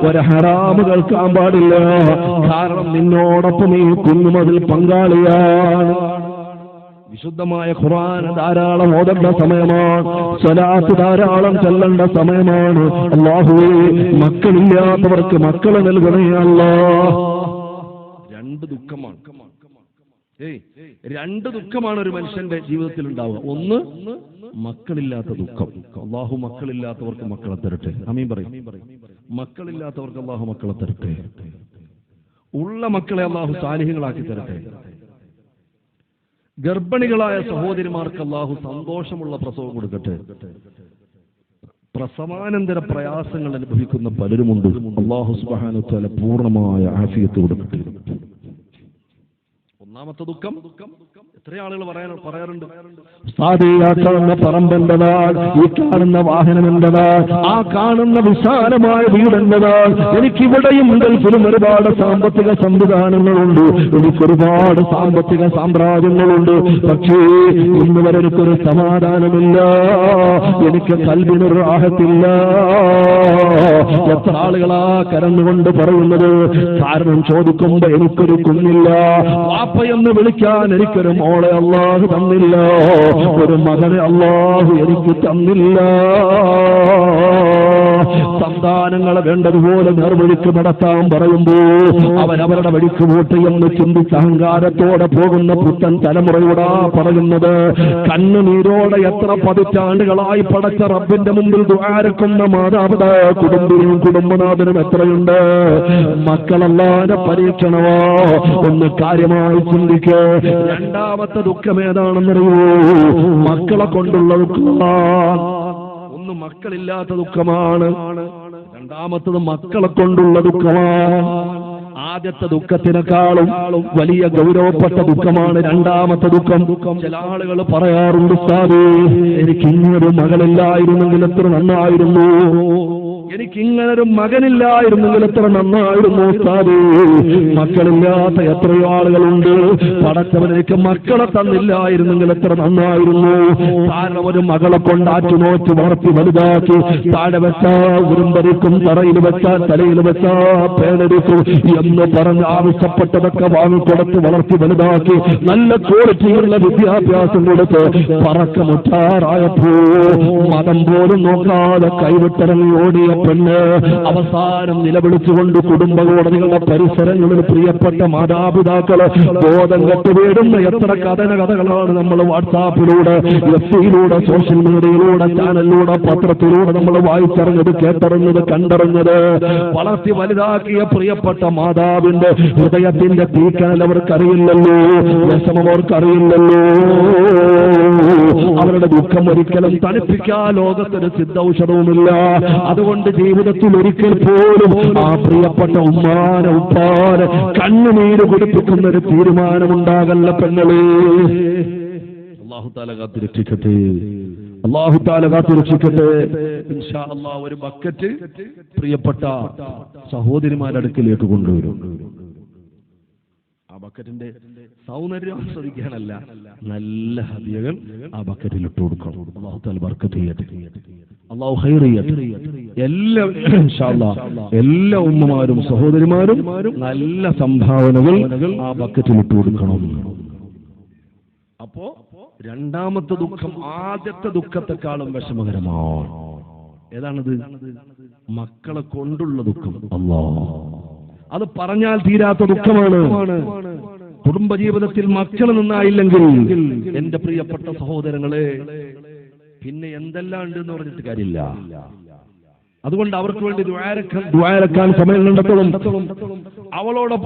ഒരു ഹറാമ് കേൾക്കാൻ പാടില്ല. കാരണം നിന്നോടൊപ്പം ഈ കുഞ്ഞുമതിൽ പങ്കാളിയാണ്. വിശുദ്ധമായ ഖുർആൻ ധാരാളം ഓതേണ്ട സമയമാണ്, സ്വലാത്ത് ധാരാളം ചൊല്ലേണ്ട സമയമാണ്. അല്ലാഹുവേ, മക്കളില്ലാത്തവർക്ക് മക്കളെ നൽകണേ അല്ലാഹ്. രണ്ട് ദുഃഖമാണ്, രണ്ട് ദുഃഖമാണ് ഒരു മനുഷ്യന്റെ ജീവിതത്തിൽ ഉണ്ടാവുക. ഒന്ന്, മക്കളില്ലാത്ത ദുഃഖം. അല്ലാഹു മക്കളില്ലാത്തവർക്ക് മക്കളെ തരട്ടെ. ആമീൻ പറയും. മക്കളില്ലാത്തവർക്ക് അല്ലാഹു മക്കളെ തരട്ടെ. ഉള്ള മക്കളെ അല്ലാഹു സാലിഹ്യങ്ങളാക്കി തരട്ടെ. ഗർഭിണികളായ സഹോദരിമാർക്ക് അല്ലാഹു സന്തോഷമുള്ള പ്രസവം കൊടുക്കട്ടെ. പ്രസവാനന്തര പ്രയാസങ്ങൾ അനുഭവിക്കുന്ന പലരുമുണ്ട്. അല്ലാഹു സുബ്ഹാനഹു വ തആല പൂർണ്ണമായ ആഫിയത്ത് കൊടുക്കട്ടെ. ഒന്നാമത്തെ ദുഃഖം എത്ര ആളുകൾ പറയാറുണ്ട്, കാണുന്ന പറമ്പെന്റതാണ്, ഈ കാണുന്ന വാഹനം എന്റതാണ്, ആ കാണുന്ന വിശാലമായ വീടെന്റതാണ്, എനിക്കിവിടെയും ഗൾഫിലും ഒരുപാട് സാമ്പത്തിക സംവിധാനങ്ങളുണ്ട്, എനിക്കൊരുപാട് സാമ്പത്തിക സാമ്രാജ്യങ്ങളുണ്ട്. പക്ഷേ ഇന്ന് വരെ എനിക്കൊരു സമാധാനമില്ല, എനിക്ക് കൽബിനൊരു റാഹത്തില്ല. എത്ര ആളുകളാ കരന്നുകൊണ്ട് പറയുന്നത്? കാരണം ചോദിക്കുമ്പോ എനിക്കൊരു കുഞ്ഞില്ല, വാപ്പയെന്ന് വിളിക്കാൻ എനിക്കൊരു മോളെ അല്ലാഹു തന്നില്ല, ഒരു മകനെ അല്ലാഹു എനിക്ക് തന്നില്ല. സന്താനങ്ങളെ വേണ്ടതുപോലെ നേർവഴിക്ക് നടത്താൻ പറയുമ്പോ അവരവരുടെ വഴിക്ക് പോട്ടെ എന്ന് ചിന്തിച്ച് അഹങ്കാരത്തോടെ പോകുന്ന പുത്തൻ തലമുറയോടാ പറയുന്നത്. കണ്ണുനീരോടെ എത്ര പതിറ്റാണ്ടുകളായി പടച്ച റബ്ബിന്റെ മുമ്പിൽ ദുആരക്കുന്ന മാതാപിതാ കുടുംബിയും കുടുംബനാഥനും എത്രയുണ്ട്. മക്കളല്ലാതെ പരീക്ഷണമോ? ഒന്ന് കാര്യമായി ചിന്തിക്ക്. രണ്ടാമത്തെ ദുഃഖം ഏതാണെന്നറിയോ? മക്കളെ കൊണ്ടുള്ള ദുഃഖമാണ്. ഒന്ന് മക്കളില്ലാത്ത ദുഃഖമാണ്, രണ്ടാമത്തത് മക്കളെ കൊണ്ടുള്ള ദുഃഖമാണ്. ആദ്യത്തെ ദുഃഖത്തിനേക്കാളും വലിയ ഗൗരവപ്പെട്ട ദുഃഖമാണ് രണ്ടാമത്തെ ദുഃഖം. ചില ആളുകൾ പറയാറുണ്ട്, ഉസ്താദേ, എനിക്ക് ഇങ്ങനൊരു മകളില്ലായിരുന്നെങ്കിൽ എത്ര നന്നായിരുന്നു, എനിക്കിങ്ങനൊരു മകനില്ലായിരുന്നെങ്കിൽ എത്ര നന്നായിരുന്നു ഉസ്താദേ. മക്കളില്ലാത്ത എത്രയോ ആളുകളുണ്ട്. പടച്ചവനെനിക്ക് മക്കളെ തന്നില്ലായിരുന്നെങ്കിൽ എത്ര നന്നായിരുന്നു. കാരണം ഒരു മകളെ കൊണ്ടാച്ചു നോറ്റ് വളർത്തി വലുതാക്കി, താഴെ വെച്ചാ ഉരുമ്പരിക്കും, തറയിൽ വെച്ചാ തലയിൽ വെച്ചാ പേടരിക്കും എന്ന് പറഞ്ഞ് ആവശ്യപ്പെട്ടതൊക്കെ വാങ്ങിക്കൊടുത്ത് വളർത്തി വലുതാക്കി നല്ല ക്വാളിറ്റിയുള്ള വിദ്യാഭ്യാസം കൊടുത്ത് പറക്കമുറ്റാറായപ്പോ മതം പോലും നോക്കാതെ കൈവിട്ടിറങ്ങി ഓടിയ പെണ്ണ് അവസാനം നിലവിളിച്ചുകൊണ്ട് കുടുംബ കോടതികളുടെ പരിസരങ്ങളിൽ പ്രിയപ്പെട്ട മാതാപിതാക്കള് ബോധം കെട്ടുവീടുന്ന എത്ര കഥകളാണ് നമ്മൾ വാട്സാപ്പിലൂടെ, എഫ്ബിയിലൂടെ, സോഷ്യൽ മീഡിയയിലൂടെ, ചാനലിലൂടെ, പത്രത്തിലൂടെ നമ്മൾ വായിച്ചറിഞ്ഞത്, കേട്ടറിഞ്ഞത്, കണ്ടറിഞ്ഞത്. വളർത്തി വലുതാക്കിയ പ്രിയപ്പെട്ട മാതാവിന്റെ ഹൃദയത്തിന്റെ തീക്കനൽ അവർക്കറിയില്ലല്ലോ, വിഷമം അവർക്കറിയില്ലല്ലോ. അവരുടെ ദുഃഖം ഒരിക്കലും തണുപ്പിക്കാൻ ലോകത്തൊരു സിദ്ധൌഷധവുമില്ല. അതുകൊണ്ട് ജീവിതത്തിൽ ഒരിക്കൽ പോലും ആ പ്രിയപ്പെട്ട ഉമ്മാനെ ഉപ്പാനെ കണ്ണുനീര് കുടിപ്പിക്കുന്ന ഒരു തീരുമാനമുണ്ടാകല്ല പെങ്ങളെ. അല്ലാഹു തആല കാത്തുരക്ഷിക്കട്ടെ, അല്ലാഹു തആല കാത്തുരക്ഷിക്കട്ടെ. ഇൻഷാ അല്ലാഹ് ഒരു ബക്കറ്റ് പ്രിയപ്പെട്ട സഹോദരിമാരുടെ അടുക്കിലേക്ക് കൊണ്ടുവരും. ആ ബക്കറ്റിന്റെ സൗന്ദര്യം ആസ്വദിക്കാനല്ല, നല്ല ഹദിയകൾ ആ ബക്കറ്റിൽ ഇട്ട് കൊടുക്കണം. അല്ലാഹു തആല ബർക്കത്ത് ചെയ്യട്ടെ, അല്ലാഹു ഖൈർ ചെയ്യട്ടെ. എല്ലാ ഉമ്മമാരും സഹോദരിമാരും നല്ല സംഭാവനകൾ ആ ബക്കറ്റിൽ ഇട്ട് കൊടുക്കണം. അപ്പോ രണ്ടാമത്തെ ദുഃഖം ആദ്യത്തെ ദുഃഖത്തെക്കാളും വിഷമകരമാണ്. ഏതാണത്? മക്കളെ കൊണ്ടുള്ള ദുഃഖം. അത് പറഞ്ഞാൽ തീരാത്ത ദുഃഖമാണ്. കുടുംബജീവിതത്തിൽ മക്കൾ നന്നായില്ലെങ്കിൽ എന്റെ പ്രിയപ്പെട്ട സഹോദരങ്ങളെ, പിന്നെ എന്തെല്ലാം ഉണ്ടെന്ന് പറഞ്ഞിട്ട് കാര്യമില്ല. അതുകൊണ്ട് അവർക്ക് വേണ്ടി ദുആരക്കാൻ സമയം കണ്ടെത്തണം.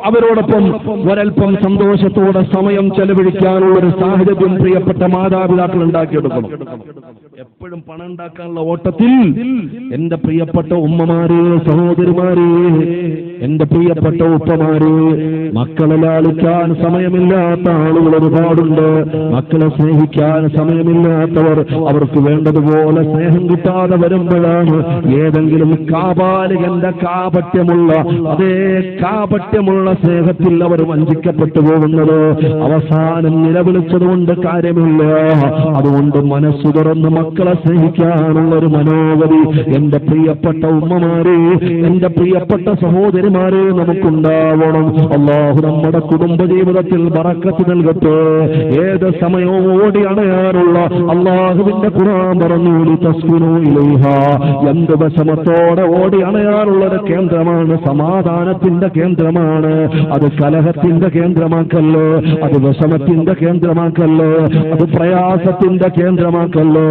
അവരോടൊപ്പം ഒരൽപ്പം സന്തോഷത്തോടെ സമയം ചെലവഴിക്കാനുള്ള ഒരു സാഹചര്യം പ്രിയപ്പെട്ട മാതാപിതാക്കൾ ഉണ്ടാക്കിയെടുക്കണം. എപ്പോഴും പണം ഉണ്ടാക്കാനുള്ള ഓട്ടത്തിൽ എന്റെ പ്രിയപ്പെട്ട ഉമ്മമാരെ, സഹോദരിമാരെ, എന്റെ പ്രിയപ്പെട്ട ഉപ്പമാരെ, മക്കളെ ലാളിക്കാൻ സമയമില്ലാത്ത ആളുകൾ ഒരുപാടുണ്ട്. മക്കളെ സ്നേഹിക്കാൻ സമയമില്ലാത്തവർ, അവർക്ക് വേണ്ടതുപോലെ സ്നേഹം കിട്ടാതെ വരുമ്പോഴാണ് ഏതെങ്കിലും കാപാലികന്റെ കാപട്യമുള്ള സ്നേഹത്തിൽ അവർ വഞ്ചിക്കപ്പെട്ടു പോകുന്നത്. അവസാനം നിലവിളിച്ചതുകൊണ്ട് കാര്യമില്ല. അതുകൊണ്ട് മനസ്സു തുറന്ന് മക്കളെ സ്നേഹിക്കാനുള്ള ഒരു മനോഗതി എന്റെ പ്രിയപ്പെട്ട ഉമ്മമാരെ, എന്റെ പ്രിയപ്പെട്ട സഹോദരിമാരെ നമുക്കുണ്ടാവണം. അല്ലാഹു നമ്മുടെ കുടുംബജീവിതത്തിൽ ബറക്കത്ത് നൽകട്ടെ. ഏത് സമയവും ഓടി അണയാനുള്ള അല്ലാഹുവിന്റെ ഖുർആൻ പറഞ്ഞു, ലിതസ്കുനൂ ഇലൈഹാ, എന്ത് വിഷമത്തോടെ ഓടി അണയാനുള്ള ഒരു കേന്ദ്രമാണ്, സമാധാനത്തിന്റെ കേന്ദ്രമാണ്. അത് കലഹത്തിന്റെ കേന്ദ്രമാക്കല്ലോ, അത് വിഷമത്തിന്റെ കേന്ദ്രമാക്കല്ലോ, അത് പ്രയാസത്തിന്റെ കേന്ദ്രമാക്കല്ലോ.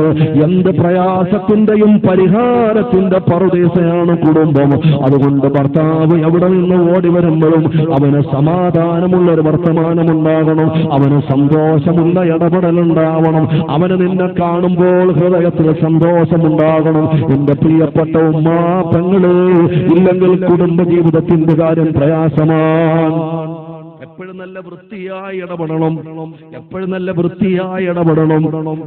എന്ത് പ്രയാസത്തിന്റെയും പരിഹാരത്തിന്റെ പറുദീസയാണ് കുടുംബം. അതുകൊണ്ട് ഭർത്താവ് എവിടെ നിന്ന് ഓടി വരുമ്പോഴും അവന് സമാധാനമുള്ള ഒരു വർത്തമാനമുണ്ടാകണം, അവന് സന്തോഷമുള്ള ഇടപെടലുണ്ടാവണം, അവന് നിന്നെ കാണുമ്പോൾ ഹൃദയത്തിൽ സന്തോഷമുണ്ടാകണം. എന്റെ പ്രിയപ്പെട്ട ഉമ്മ പെങ്ങള്, ഇല്ലെങ്കിൽ കുടുംബജീവിതത്തിന്റെ കാര്യം പ്രയാസമാണ്. എപ്പോഴും നല്ല വൃത്തിയായി ഇടപെടണം, എപ്പോഴും നല്ല വൃത്തിയായി ഇടപെടണം.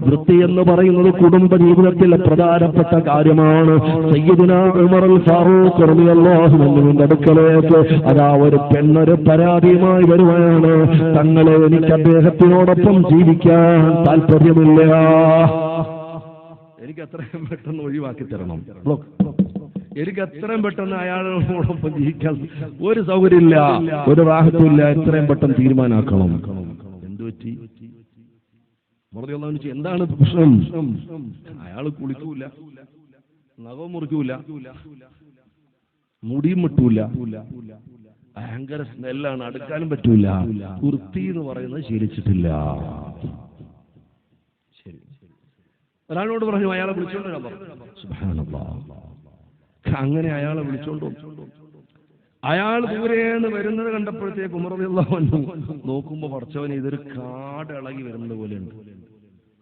വൃത്തി എന്ന് പറയുന്നത് കുടുംബജീവിതത്തിലെ പ്രധാനപ്പെട്ട കാര്യമാണ്. സയ്യിദുനാ ഉമറുൽ ഫാറൂഖ് റളിയല്ലാഹു അൻഹുവിന്റെ അടുക്കലേക്ക് അതാ ഒരു പെണ്ണൊരു പരാതിയുമായി വരുവാണ്. തങ്ങളെ, എനിക്ക് അദ്ദേഹത്തിനോടൊപ്പം ജീവിക്കാൻ താല്പര്യമില്ല, എനിക്ക് എത്രയും പെട്ടെന്ന് ഒഴിവാക്കി തരണം, എനിക്ക് എത്രയും പെട്ടെന്ന് അയാളോടൊപ്പം ജീവിക്കാൻ ഒരു സൗകര്യമില്ല, ഒരു റാഹത്തുമില്ല, എത്രയും പെട്ടെന്ന് തീരുമാനാക്കണം. എന്തു പറ്റി? എന്താണ് പ്രശ്നം? അയാൾ കുളിക്കൂല, നഖവും മുറിക്കൂല, മുടിയും വെട്ടൂല, ഭയങ്കര സ്മെല്ലാണ്, അടുക്കാനും പറ്റൂല, വൃത്തി എന്ന് പറയുന്നത് ശീലിച്ചിട്ടില്ല. ശരി, ഒരാളോട് പറഞ്ഞു അയാളെ വിളിച്ചോണ്ട് വരാൻ പറഞ്ഞു. സുബ്ഹാനല്ലാഹ്. അങ്ങനെ അയാളെ വിളിച്ചോണ്ട് അയാൾ ദൂരേന്ന് വരുന്നത് കണ്ടപ്പോഴത്തേക്ക് ഉമർ റളിയല്ലാഹു അൻഹു നോക്കുമ്പോ പടച്ചവനെ, ഇതൊരു കാട് ഇളകി വരുന്നത് പോലെയുണ്ട്.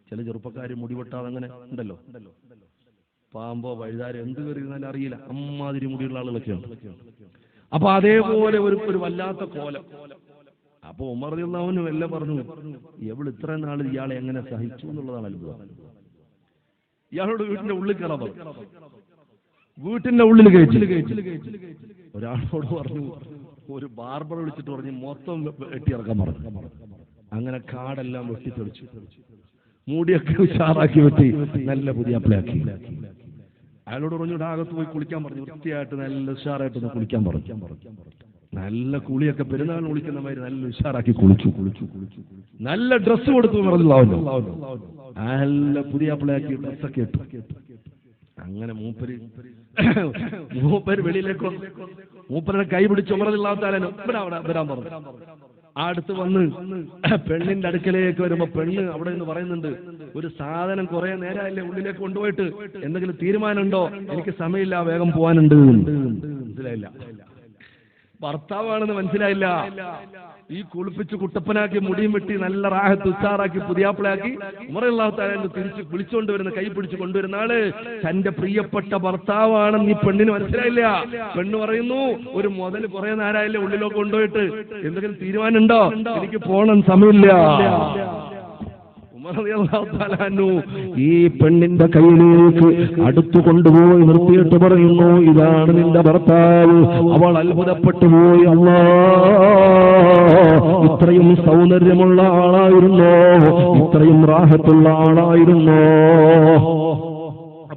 ചില ചെറുപ്പക്കാർ മുടിവെട്ടാതെ അങ്ങനെ ഉണ്ടല്ലോ, പാമ്പോ വഴുതാരോ എന്ത് കയറിയിരുന്നാലും അറിയില്ല, അമ്മാതിരി മുടിയുള്ള ആളുകളൊക്കെ ഉണ്ട്. അപ്പൊ അതേപോലെ ഒരു വല്ലാത്ത കോലം. അപ്പൊ ഉമർ റളിയല്ലാഹു അൻഹു എല്ലാം പറഞ്ഞു, എവിടെ ഇത്ര നാൾ ഇയാളെ എങ്ങനെ സഹിച്ചു എന്നുള്ളതാണ് അത്ഭുതം. ഇയാളോട് വീട്ടിന്റെ ഉള്ളിൽ കയറാൻ പറഞ്ഞു. വീട്ടിന്റെ ഉള്ളിൽ കയറ്റി. ഒരാളോട് പറഞ്ഞു, ഒരു ബാർബർ വിളിച്ചിട്ട് പറഞ്ഞു മൊത്തം വെട്ടിയിറക്കാൻ പറഞ്ഞു. അങ്ങനെ കാടെല്ലാം വെട്ടിത്തെളിച്ചു, മൂടിയൊക്കെ ഉഷാറാക്കി വെട്ടി നല്ല പുതിയ അപ്ലയാക്കി. അയാളോട് പറഞ്ഞു അകത്ത് പോയി കുളിക്കാൻ പറഞ്ഞു, വൃത്തിയായിട്ട് നല്ല ഉഷാറായിട്ട് കുളിക്കാൻ പറഞ്ഞു. നല്ല കുളിയൊക്കെ പെരുന്നാൾ കുളിക്കുന്ന മാതിരി നല്ല ഉഷാറാക്കി കുളിച്ചു. നല്ല ഡ്രസ്സ് കൊടുത്തു പറഞ്ഞല്ലോ, നല്ല പുതിയ അപ്ലയാക്കി ഡ്രസ്സൊക്കെ ഇട്ടു. അങ്ങനെ മൂപ്പര് വെളിയിലേക്ക് മൂപ്പരുടെ കൈ പിടിച്ച് ഉമറില്ലാത്താലും വരാൻ പറഞ്ഞു. അടുത്ത് വന്ന് പെണ്ണിന്റെ അടുക്കലേക്ക് വരുമ്പോ പെണ്ണ് അവിടെ നിന്ന് പറയുന്നുണ്ട്, ഒരു സാധനം കുറെ നേരമല്ലേ ഉള്ളിലേക്ക് കൊണ്ടുപോയിട്ട്, എന്തെങ്കിലും തീരുമാനമുണ്ടോ? എനിക്ക് സമയമില്ല, വേഗം പോവാനുണ്ട്. മനസ്സിലായില്ല, ഭർത്താവാണെന്ന് മനസ്സിലായില്ല. ഈ കുളിപ്പിച്ച് കുട്ടപ്പനാക്കി മുടിയും വെട്ടി നല്ല റാഹത്ത് ഉച്ചാറാക്കി പുതിയാപ്പിളാക്കി ഉമർ റളിയല്ലാഹു തആല തിരിച്ച് വിളിച്ചുകൊണ്ടുവരുന്ന, കൈ പിടിച്ച് കൊണ്ടുവരുന്ന ആള് തന്റെ പ്രിയപ്പെട്ട ഭർത്താവാണെന്ന് ഈ പെണ്ണിന് മനസ്സിലായില്ല. പെണ്ണ് പറയുന്നു, ഒരു മുതൽ കുറെ നേരമല്ലേ ഉള്ളിലൊക്കെ കൊണ്ടുപോയിട്ട്, എന്തെങ്കിലും തീരുമാനം ഉണ്ടോ? എനിക്ക് പോണം, സമയമില്ല. ഈ പെണ്ണിന്റെ കയ്യിലേക്ക് അടുത്തു കൊണ്ടുപോയി നിർത്തിയിട്ട് പറയുന്നു, ഇതാണ് നിന്റെ ഭർത്താവ്. അവൾ അത്ഭുതപ്പെട്ടു പോയി. അല്ലാഹ്, ഇത്രയും സൗന്ദര്യമുള്ള ആളായിരുന്നോ? ഇത്രയും റാഹത്തുള്ള ആളായിരുന്നോ?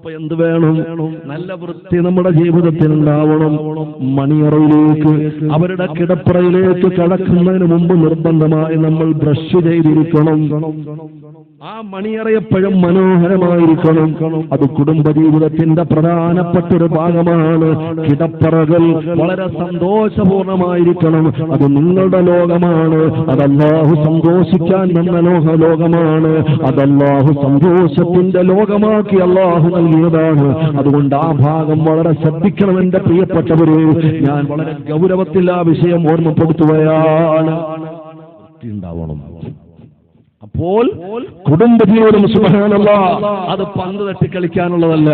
അപ്പൊ എന്ത് വേണം? നല്ല വൃത്തി നമ്മുടെ ജീവിതത്തിൽ ഉണ്ടാവണം. മണിയറയിലേക്ക്, അവരുടെ കിടപ്പറയിലേക്ക് കടക്കുന്നതിന് മുമ്പ് നിർബന്ധമായി നമ്മൾ ബ്രഷ് ചെയ്തിരിക്കണം. ആ മണിയറ എപ്പോഴും മനോഹരമായിരിക്കണം. അത് കുടുംബജീവിതത്തിന്റെ പ്രധാനപ്പെട്ട ഒരു ഭാഗമാണ്. കിടപ്പറകൾ വളരെ സന്തോഷപൂർണമായിരിക്കണം. അത് നിങ്ങളുടെ ലോകമാണ്. അത് അല്ലാഹു സന്തോഷിക്കാൻ തന്ന ലോകമാണ്. അത് അല്ലാഹു സന്തോഷത്തിന്റെ ലോകമാക്കി അല്ലാഹു നൽകിയതാണ്. അതുകൊണ്ട് ആ ഭാഗം വളരെ ശ്രദ്ധിക്കണം എന്റെ പ്രിയപ്പെട്ടവരെ. ഞാൻ വളരെ ഗൗരവത്തിൽ ആ വിഷയം ഓർമ്മപ്പെടുത്തുകയാണ്. ഉണ്ടാവണം. അപ്പോൾ കുടുംബജീവിതം സുബ്ഹാനല്ലാഹ് അത് പന്ത് തട്ടി കളിക്കാനുള്ളതല്ല.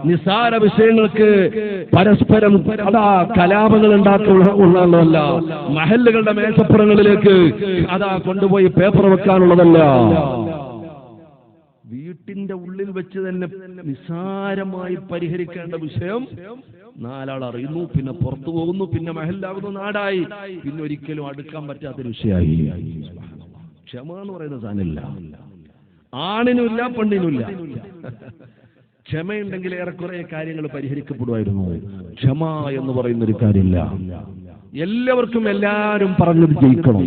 നിസാര വിഷയങ്ങൾക്ക് പരസ്പരം അതാ കലാപങ്ങൾ ഉണ്ടാക്കാനുള്ളതല്ല. മഹല്ലുകളുടെ മേശപ്പുറങ്ങളിലേക്ക് അതാ കൊണ്ടുപോയി പേപ്പർ വെക്കാനുള്ളതല്ല. വീട്ടിന്റെ ഉള്ളിൽ വെച്ച് തന്നെ നിസാരമായി പരിഹരിക്കേണ്ട വിഷയം നാലാൾ അറിയുന്നു, പിന്നെ പുറത്തു പോകുന്നു, പിന്നെ മഹല്ലാകുന്നു, നാടായി, പിന്നെ ഒരിക്കലും അടുക്കാൻ പറ്റാത്തൊരു വിഷയമായി. ക്ഷമ എന്ന് പറയുന്ന സാധനമില്ല, ആണിനുമില്ല പെണ്ണിനുമില്ല. ക്ഷമയുണ്ടെങ്കിൽ ഏറെക്കുറെ കാര്യങ്ങൾ പരിഹരിക്കപ്പെടുമായിരുന്നു. ക്ഷമ എന്ന് പറയുന്നൊരു കാര്യമില്ല. എല്ലാവർക്കും എല്ലാവരും പറഞ്ഞത് ജയിക്കണം.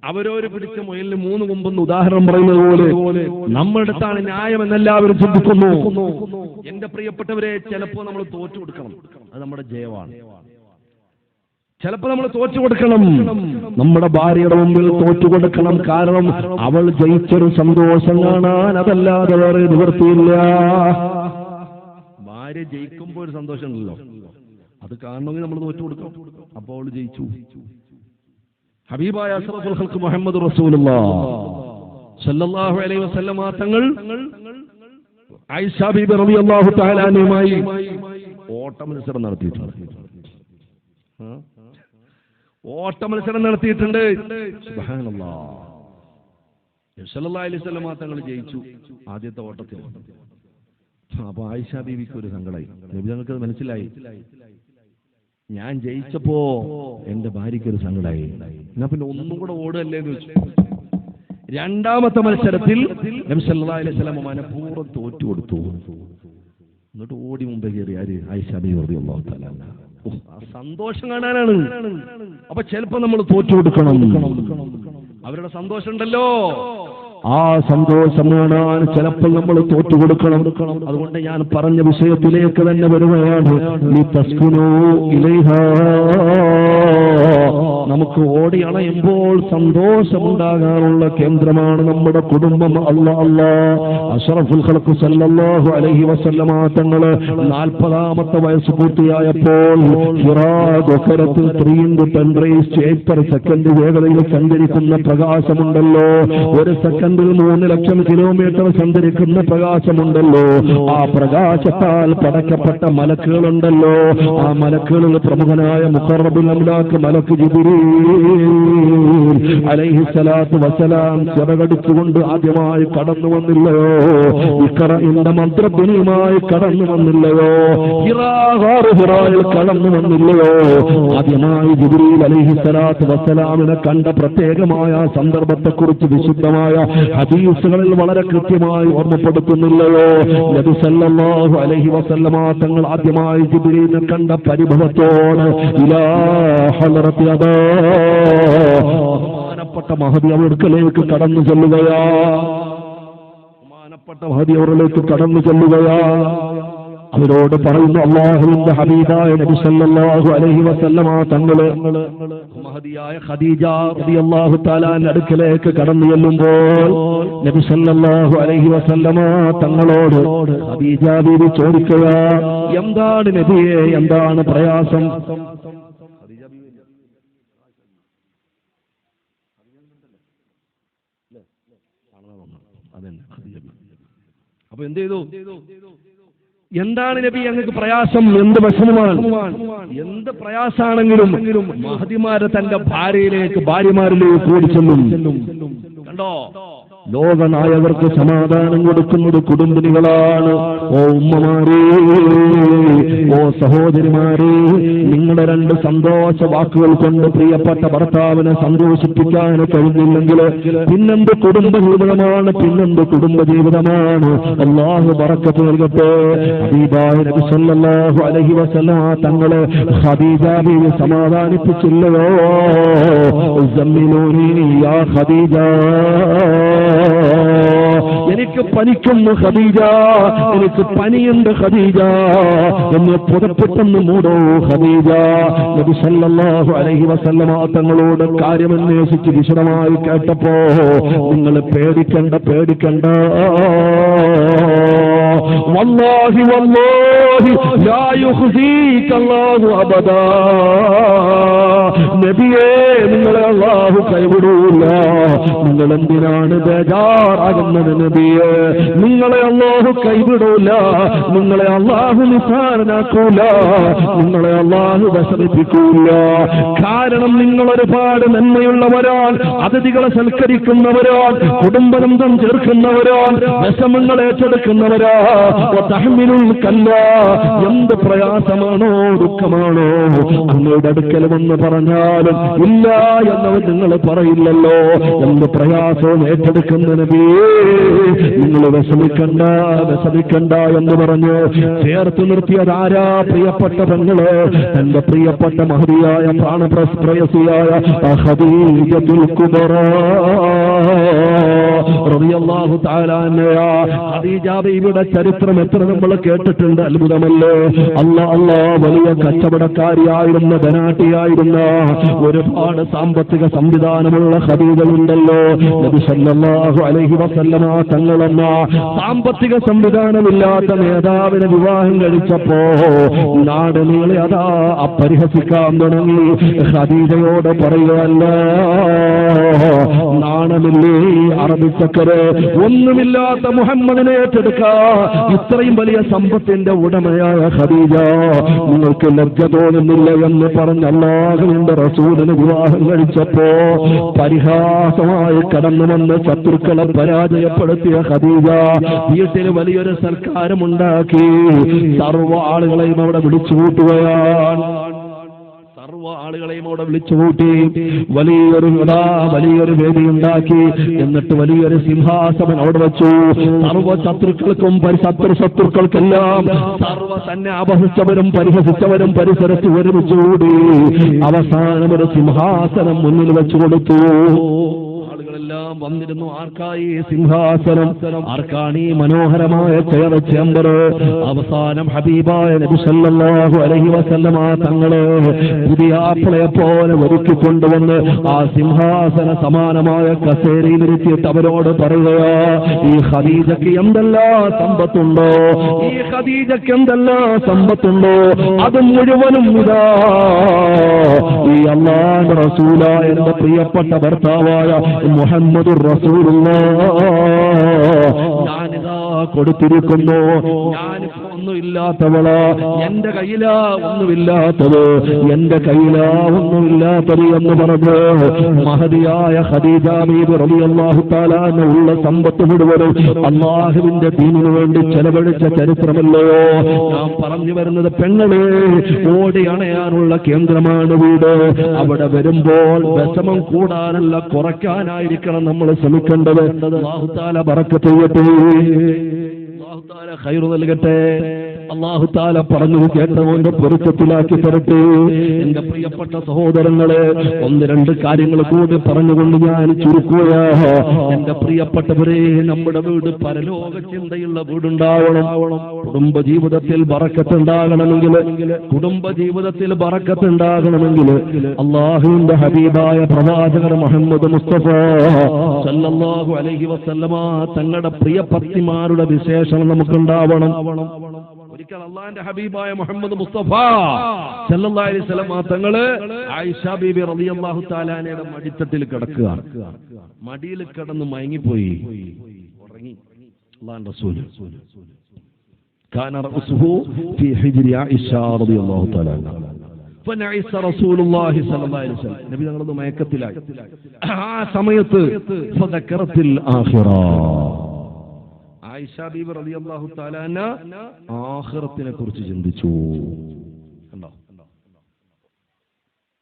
അവരോര് പിടിച്ച മുയലിന് 3 കൊമ്പെന്ന് ഉദാഹരണം പറയുന്നത് പോലെ നമ്മുടെ അടുത്താണ് ന്യായം എന്നെല്ലാവരും ചിന്തിക്കുന്നു. എന്റെ പ്രിയപ്പെട്ടവരെ, ചിലപ്പോ നമ്മൾ തോറ്റു കൊടുക്കണം. അത് നമ്മുടെ ജയമാണ്. ചിലപ്പോ നമ്മൾ തോറ്റു കൊടുക്കണം. നമ്മുടെ ഭാര്യയുടെ മുമ്പിൽ തോറ്റു കൊടുക്കണം. കാരണം അവൾ ജയിച്ചൊരു സന്തോഷം കാണാൻ അതല്ലാതെ വേറെ നിവൃത്തിയില്ല. ഭാര്യ ജയിക്കുമ്പോൾ ഒരു സന്തോഷം ഉണ്ടല്ലോ, അത് കാണണമെങ്കിൽ നമ്മൾ തോറ്റു കൊടുക്കണം. അപ്പോൾ അവൾ ജയിച്ചു. ഹബീബായ അഷ്റഫുൽ ഖൽഖ് മുഹമ്മദ് റസൂലുള്ളാഹി സ്വല്ലല്ലാഹു അലൈഹി വസല്ലം തങ്ങൾ ആയിഷ ബീബി റളിയല്ലാഹു തആല അൻഹയുമായി ഓട്ട മത്സരം നടത്തിയിട്ടുണ്ട്. സുബ്ഹാനല്ലാഹ്. സല്ലല്ലാഹു അലൈഹി വസല്ലം തങ്ങൾ ജയിച്ചു ആദ്യത്തെ ഓട്ടത്തിൽ. അപ്പൊ ആയിഷ ബീവിക്ക് ഒരു സങ്കടമായി. നബി തങ്ങൾക്ക് അത് മനസ്സിലായി. ഞാൻ ജയിച്ചപ്പോ എന്റെ ഭാര്യയ്ക്കൊരു സങ്കടമായി. എന്നാ പിന്നെ ഒന്നും കൂടെ ഓടുകല്ലേ എന്ന് വെച്ചു. രണ്ടാമത്തെ മത്സരത്തിൽ നബി സല്ലല്ലാഹു അലൈഹി വസല്ലം മനഃപൂർവ്വം തോറ്റു കൊടുത്തു. എന്നിട്ട് ഓടി മുമ്പേ കയറി ആര്? ആയിഷ ബീവി റളിയല്ലാഹു തആല. സന്തോഷം കാണാനാണ്. അപ്പൊ ചിലപ്പോ നമ്മൾ തോറ്റു കൊടുക്കണം. അവരുടെ സന്തോഷം ഉണ്ടല്ലോ, ആ സന്തോഷം കാണാൻ ചിലപ്പോൾ നമ്മൾ തോറ്റു കൊടുക്കണം. അതുകൊണ്ട് ഞാൻ പറഞ്ഞ വിഷയത്തിലേക്ക് തന്നെ വരുകയാണ്. നമുക്ക് ഓടി അണയുമ്പോൾ സന്തോഷമുണ്ടാകാനുള്ള കേന്ദ്രമാണ് നമ്മുടെ കുടുംബം. അഷ്റഫുൽ ഖൽഖ് സല്ലല്ലാഹു അലൈഹി വസല്ലമ തങ്ങള് 40ാമത്തെ വയസ്സ് പൂർത്തിയായപ്പോൾ ഹിറാ ഗോപുരത്തിൽ 3x10⁻⁸ വേഗതയിൽ സഞ്ചരിക്കുന്ന പ്രകാശമുണ്ടല്ലോ. ഒരു സെക്കൻഡിൽ 3 ലക്ഷം കിലോമീറ്റർ സഞ്ചരിക്കുന്ന പ്രകാശമുണ്ടല്ലോ. ആ പ്രകാശത്താൽ പടക്കപ്പെട്ട മലക്കുകളുണ്ടല്ലോ. ആ മലക്കുകളിൽ പ്രമുഖനായ മുഖറബുൽ അംലാക്ക് മലക്ക് ജിബ്രീൽ അലൈഹിസ്സലാത്തു വസ്സലാം ചിറകടിച്ചുകൊണ്ട് ആദ്യമായി കടന്നു വന്നില്ലയോ? ഇഖ്റഇന്റെ മന്ത്രധ്വനിയുമായി കടന്നു വന്നില്ലയോ? ഹിറായിൽ കടന്നു വന്നില്ലയോ? ആദ്യമായി ജിബ്രീൽ അലൈഹിസ്സലാത്തു വസ്സലാമിനെ കണ്ട പ്രത്യേകമായ സന്ദർഭത്തെക്കുറിച്ച് വിശുദ്ധമായ ഹദീസുകളിൽ വളരെ കൃത്യമായി ഓർമ്മപ്പെടുത്തുന്നില്ലയോ? നബി സല്ലല്ലാഹു അലൈഹി വസല്ലമ തങ്ങൾ ആദ്യമായി ജിബ്രീലിനെ കണ്ട പരിഭവത്തോട് ഇലാ ഹളറത്തി അദാ ബഹുമാനപ്പെട്ട മഹദി അവർക്ക് കടന്നു ചെല്ലുകയാ. ബഹുമാനപ്പെട്ട മഹദി അവരിലേക്ക് കടന്നു ചെല്ലുകയാ. അവരോട് പറയുന്നു, അല്ലാഹുവിന്റെ ഹബീബായ നബി സല്ലല്ലാഹു അലൈഹി വസല്ലമ തങ്ങള് മഹദിയായ ഖദീജ റളിയല്ലാഹു തആല അടുക്കലേക്ക് കടന്നു ചെല്ലുമ്പോൾ നബി സല്ലല്ലാഹു അലൈഹി വസല്ലമ തങ്ങളോട് ഖദീജ ബീവി ചോദിക്കുക, എന്താണ് നബിയെ, എന്താണ് പ്രയാസം? അപ്പൊ എന്ത് ചെയ്തു? എന്താണ് നബി ഞങ്ങൾക്ക് പ്രയാസം? എന്ത് വിഷമമാണ്? എന്ത് പ്രയാസാണെങ്കിലും മഹദിമാരെ തന്റെ ഭാര്യമാരിലേക്ക് കൂടി ചെല്ലും. കണ്ടോ, ലോകനായകർക്ക് സമാധാനം കൊടുക്കുന്നത് കുടുംബിനികളാണ്. ഓ ഉമ്മമാരേ, ഓ സഹോദരിമാരെ, നിങ്ങളുടെ രണ്ട് സന്തോഷ വാക്കുകൾ കൊണ്ട് പ്രിയപ്പെട്ട ഭർത്താവിനെ സന്തോഷിപ്പിക്കാൻ കഴിഞ്ഞില്ലെങ്കിൽ പിന്നെന്ത് കുടുംബജീവിതമാണ്, പിന്നെന്ത് കുടുംബജീവിതമാണ്. അല്ലാഹു ബറക്കത്ത് നൽകട്ടെ. ഹബീബായ നബി സല്ലല്ലാഹു അലൈഹി വസല്ലം തങ്ങളെ ഖദീജ ബീവി സമാധാനിപ്പിച്ചില്ലയോ? സമ്മിലൂനി യാ ഖദീജ, എനിക്ക് പനിക്കുന്നു ഖദീജ, എനിക്ക് പനിയുണ്ട് ഖദീജ എന്ന് പുതപ്പിട്ടെന്ന് മൂടോ ഖദീജ. നബി സല്ലല്ലാഹു അലൈഹി വസല്ലം തങ്ങളോട് കാര്യമന്വേഷിച്ച് വിശദമായി കേട്ടപ്പോ, നിങ്ങൾ പേടിക്കണ്ട പേടിക്കണ്ട, വല്ലാഹി വല്ലാഹി ലാ യുഖ്സീക അല്ലാഹു അബദാ, നബിയേ നിങ്ങളെ അല്ലാഹു കൈവിടൂല. നിങ്ങൾ എന്തിനാണ് ബേജാറാകുന്നത് നബിയേ? നിങ്ങളെ അല്ലാഹു കൈവിടൂല, നിങ്ങളെ അല്ലാഹു നിസ്സാരനാക്കൂല, നിങ്ങളെ അല്ലാഹു വിഷമിപ്പിക്കൂല. കാരണം നിങ്ങൾ ഒരുപാട് നന്മയുള്ളവരാൻ, അതിഥികളെ സൽക്കരിക്കുന്നവരാൻ, കുടുംബബന്ധം ചേർക്കുന്നവരാൻ, വിഷമങ്ങൾ ഏറ്റെടുക്കുന്നവരാ. കല്ല, എന്ത് പ്രയാസമാണോ ദുഃഖമാണോ അങ്ങയുടെ അടുക്കൽ വന്ന് പറഞ്ഞാലും ഇല്ല എന്നവർ നിങ്ങൾ പറയില്ലല്ലോ. എന്ത് പ്രയാസവും ഏറ്റെടുക്കുന്ന നബിയേ നിങ്ങൾ വിഷമിക്കണ്ട വിഷമിക്കണ്ട എന്ന് പറഞ്ഞ് ചേർത്ത് നിർത്തിയതാരാ? പ്രിയപ്പെട്ട പെങ്ങള്, തന്റെ പ്രിയപ്പെട്ട മഹതിയായ പ്രാണപ്രയസിയായ ഖദീജത്തുൽ കുബ്ര റളിയല്ലാഹു തആല അൻഹാ. ഖദീജ ബീവിയുടെ ചരിത്രം എത്ര നമ്മൾ കേട്ടിട്ടുണ്ട്, അത്ഭുതമല്ലേ? അല്ലാ വലിയ കച്ചവടക്കാരിയായിരുന്ന, ധനാട്ടിയായിരുന്ന, ഒരുപാട് സാമ്പത്തിക സംവിധാനമുള്ള ഖദീജയുണ്ടല്ലോ. നബി സല്ലല്ലാഹു അലൈഹി വസല്ലമ തങ്ങളെന്ന സാമ്പത്തിക സംവിധാനമില്ലാത്ത നേതാവിനെ വിവാഹം കഴിച്ചപ്പോ നാട് നീളെ അതാ അപരിഹസിക്കാൻ തുടങ്ങി. ഖദീജയോട് പറയുകയല്ല, നാണമില്ലേ അറബിച്ചക്കര്, ഒന്നുമില്ലാത്ത മുഹമ്മദിനെ ഏറ്റെടുക്കാ, ഇത്രയും വലിയ സമ്പത്തിന്റെ ഉടമയായ ഖദീജ, നിങ്ങൾക്ക് ലജ്ജ തോന്നുന്നില്ല എന്ന് പറഞ്ഞ അല്ലാഹുവിന്റെ റസൂലിനെ വിവാഹം കഴിച്ചപ്പോ പരിഹാസമായി കടന്നു വന്ന് ശത്രുക്കളെ പരാജയപ്പെടുത്തിയ ഖദീജ വീട്ടിൽ വലിയൊരു സൽക്കാരമുണ്ടാക്കി. സർവ്വ ആളുകളെയും അവിടെ വിളിച്ചുകൂട്ടുകയാണ്. സർവ്വ ആളുകളെയും അവിടെ വിളിച്ചുകൂട്ടി വലിയൊരു വേദി ഉണ്ടാക്കി. എന്നിട്ട് വലിയൊരു സിംഹാസനം അവിടെ വെച്ചു. സർവ്വ ശത്രുക്കൾക്കും ശത്രുക്കൾക്കെല്ലാം സർവ്വ തന്നെ അപഹസിച്ചവരും പരിഹസിച്ചവരും പരിസരത്ത് ഒരുമിച്ചുകൂടി അവസാനം ഒരു സിംഹാസനം മുന്നിൽ വെച്ചു കൊടുത്തു. ആളുകളെല്ലാം വന്നിരുന്നു. ആർക്കായി സിംഹാസനം? ആർക്കാണ് ഈ മനോഹരമായ ചേമ്പർ? അവസാനം ഹബീബായ നബി സല്ലല്ലാഹു അലൈഹി വസല്ലമ തങ്ങളെ പുതിയ ആപ്പിളയെ പോലെ ഒരുക്കിക്കൊണ്ടുവന്ന് ആ സിംഹാസന സമാനമായ കസേരയിൽ ഇരുത്തിയിട്ട് അവരോട് പറയുകയാ, ഈ ഖദീജയ്ക്ക് എന്തെല്ലാം സമ്പത്തുണ്ടോ, ഈ ഖദീജയ്ക്ക് എന്തെല്ലാം സമ്പത്തുണ്ടോ, അത് മുഴുവനും ഇതാ ഈ അല്ലാഹുവിന്റെ റസൂലായ എന്റെ പ്രിയപ്പെട്ട ഭർത്താവായ മുഹമ്മദുർ റസൂലുള്ളാഹ് ഞാനിതാ കൊടുത്തിരിക്കുന്നു. ഞാനിപ്പോ ഒന്നുമില്ലാത്തവളാ, എന്റെ കയ്യിലാ ഒന്നുമില്ലാത്തത്, എന്റെ കയ്യിലാ ഒന്നുമില്ലാത്തത് എന്ന് പറഞ്ഞ് മഹദിയായ ഖദീജ ബീബി റളിയല്ലാഹു തആല ഉള്ള സമ്പത്ത് മുഴുവനും അല്ലാഹുവിന്റെ ദീനിനു വേണ്ടി ചെലവഴിച്ച ചരിത്രമല്ലയോ നാം പറഞ്ഞു വരുന്നത്? പെങ്ങളെ, ഓടി അണയാനുള്ള കേന്ദ്രമാണ് വീട്. അവിടെ വരുമ്പോൾ വിഷമം കൂടാനല്ല കുറയ്ക്കാനായിരിക്കണം നമ്മൾ ശ്രമിക്കേണ്ടത്. അല്ലാഹു തആല ബറക്കത്ത് ചെയ്യട്ടെ, അല്ലാഹു തആല ഖൈർ നൽകട്ടെ, അല്ലാഹു തആല പറഞ്ഞു കേട്ടവന്റെ പൊരുത്തത്തിലാക്കി തരട്ടെ. എന്റെ പ്രിയപ്പെട്ട സഹോദരങ്ങളെ, ഒന്ന് രണ്ട് കാര്യങ്ങൾ കൂടി പറഞ്ഞുകൊണ്ട് ഞാൻ ചുരുക്കുകയാ. എന്റെ പ്രിയപ്പെട്ടവരെ, നമ്മുടെ വീട് പരലോക ചിന്തയുള്ള വീടുണ്ടാവണം. കുടുംബജീവിതത്തിൽ ബറക്കത്തുണ്ടാകണമെങ്കിൽ അല്ലാഹുവിന്റെ ഹബീബായ പ്രവാചകർ മുഹമ്മദ് മുസ്തഫ സല്ലല്ലാഹു അലൈഹി വസല്ലമ തങ്ങളുടെ പ്രിയ പത്നിമാരുടെ വിശേഷണം നമുക്കുണ്ടാവണം. ഒരിക്കൽ അള്ളാന്റെ ഹബീബായ മുഹമ്മദ് മുസ്തഫ സല്ലല്ലാഹു അലൈഹി വസല്ലം തങ്ങള് ആയിഷ ബീബി റളിയല്ലാഹു തആല അൻഹയുടെ മടിത്തട്ടിൽ കിടക്കുകയാണ്. മടിയിൽ കിടന്ന് മയങ്ങിപ്പോയി, ഉറങ്ങി. അള്ളാന്റെ റസൂൽ കാന റഅസുഹു ഫീ ഹിജ്രി ആയിഷ റളിയല്ലാഹു തആല അൻഹ. ഫനഇസ റസൂലുള്ളാഹി സ്വല്ലല്ലാഹു അലൈഹി വസല്ലം, നബി തങ്ങളൊന്ന് മയക്കത്തിലായി. ആ സമയത്ത് ഫദക്കറത്തിൽ ആഖിറ, ആയിഷ ബീബി റളിയല്ലാഹു തആല അൻഹ ആഖിറത്തിനെ കുറിച്ച് ചിന്തിച്ചു.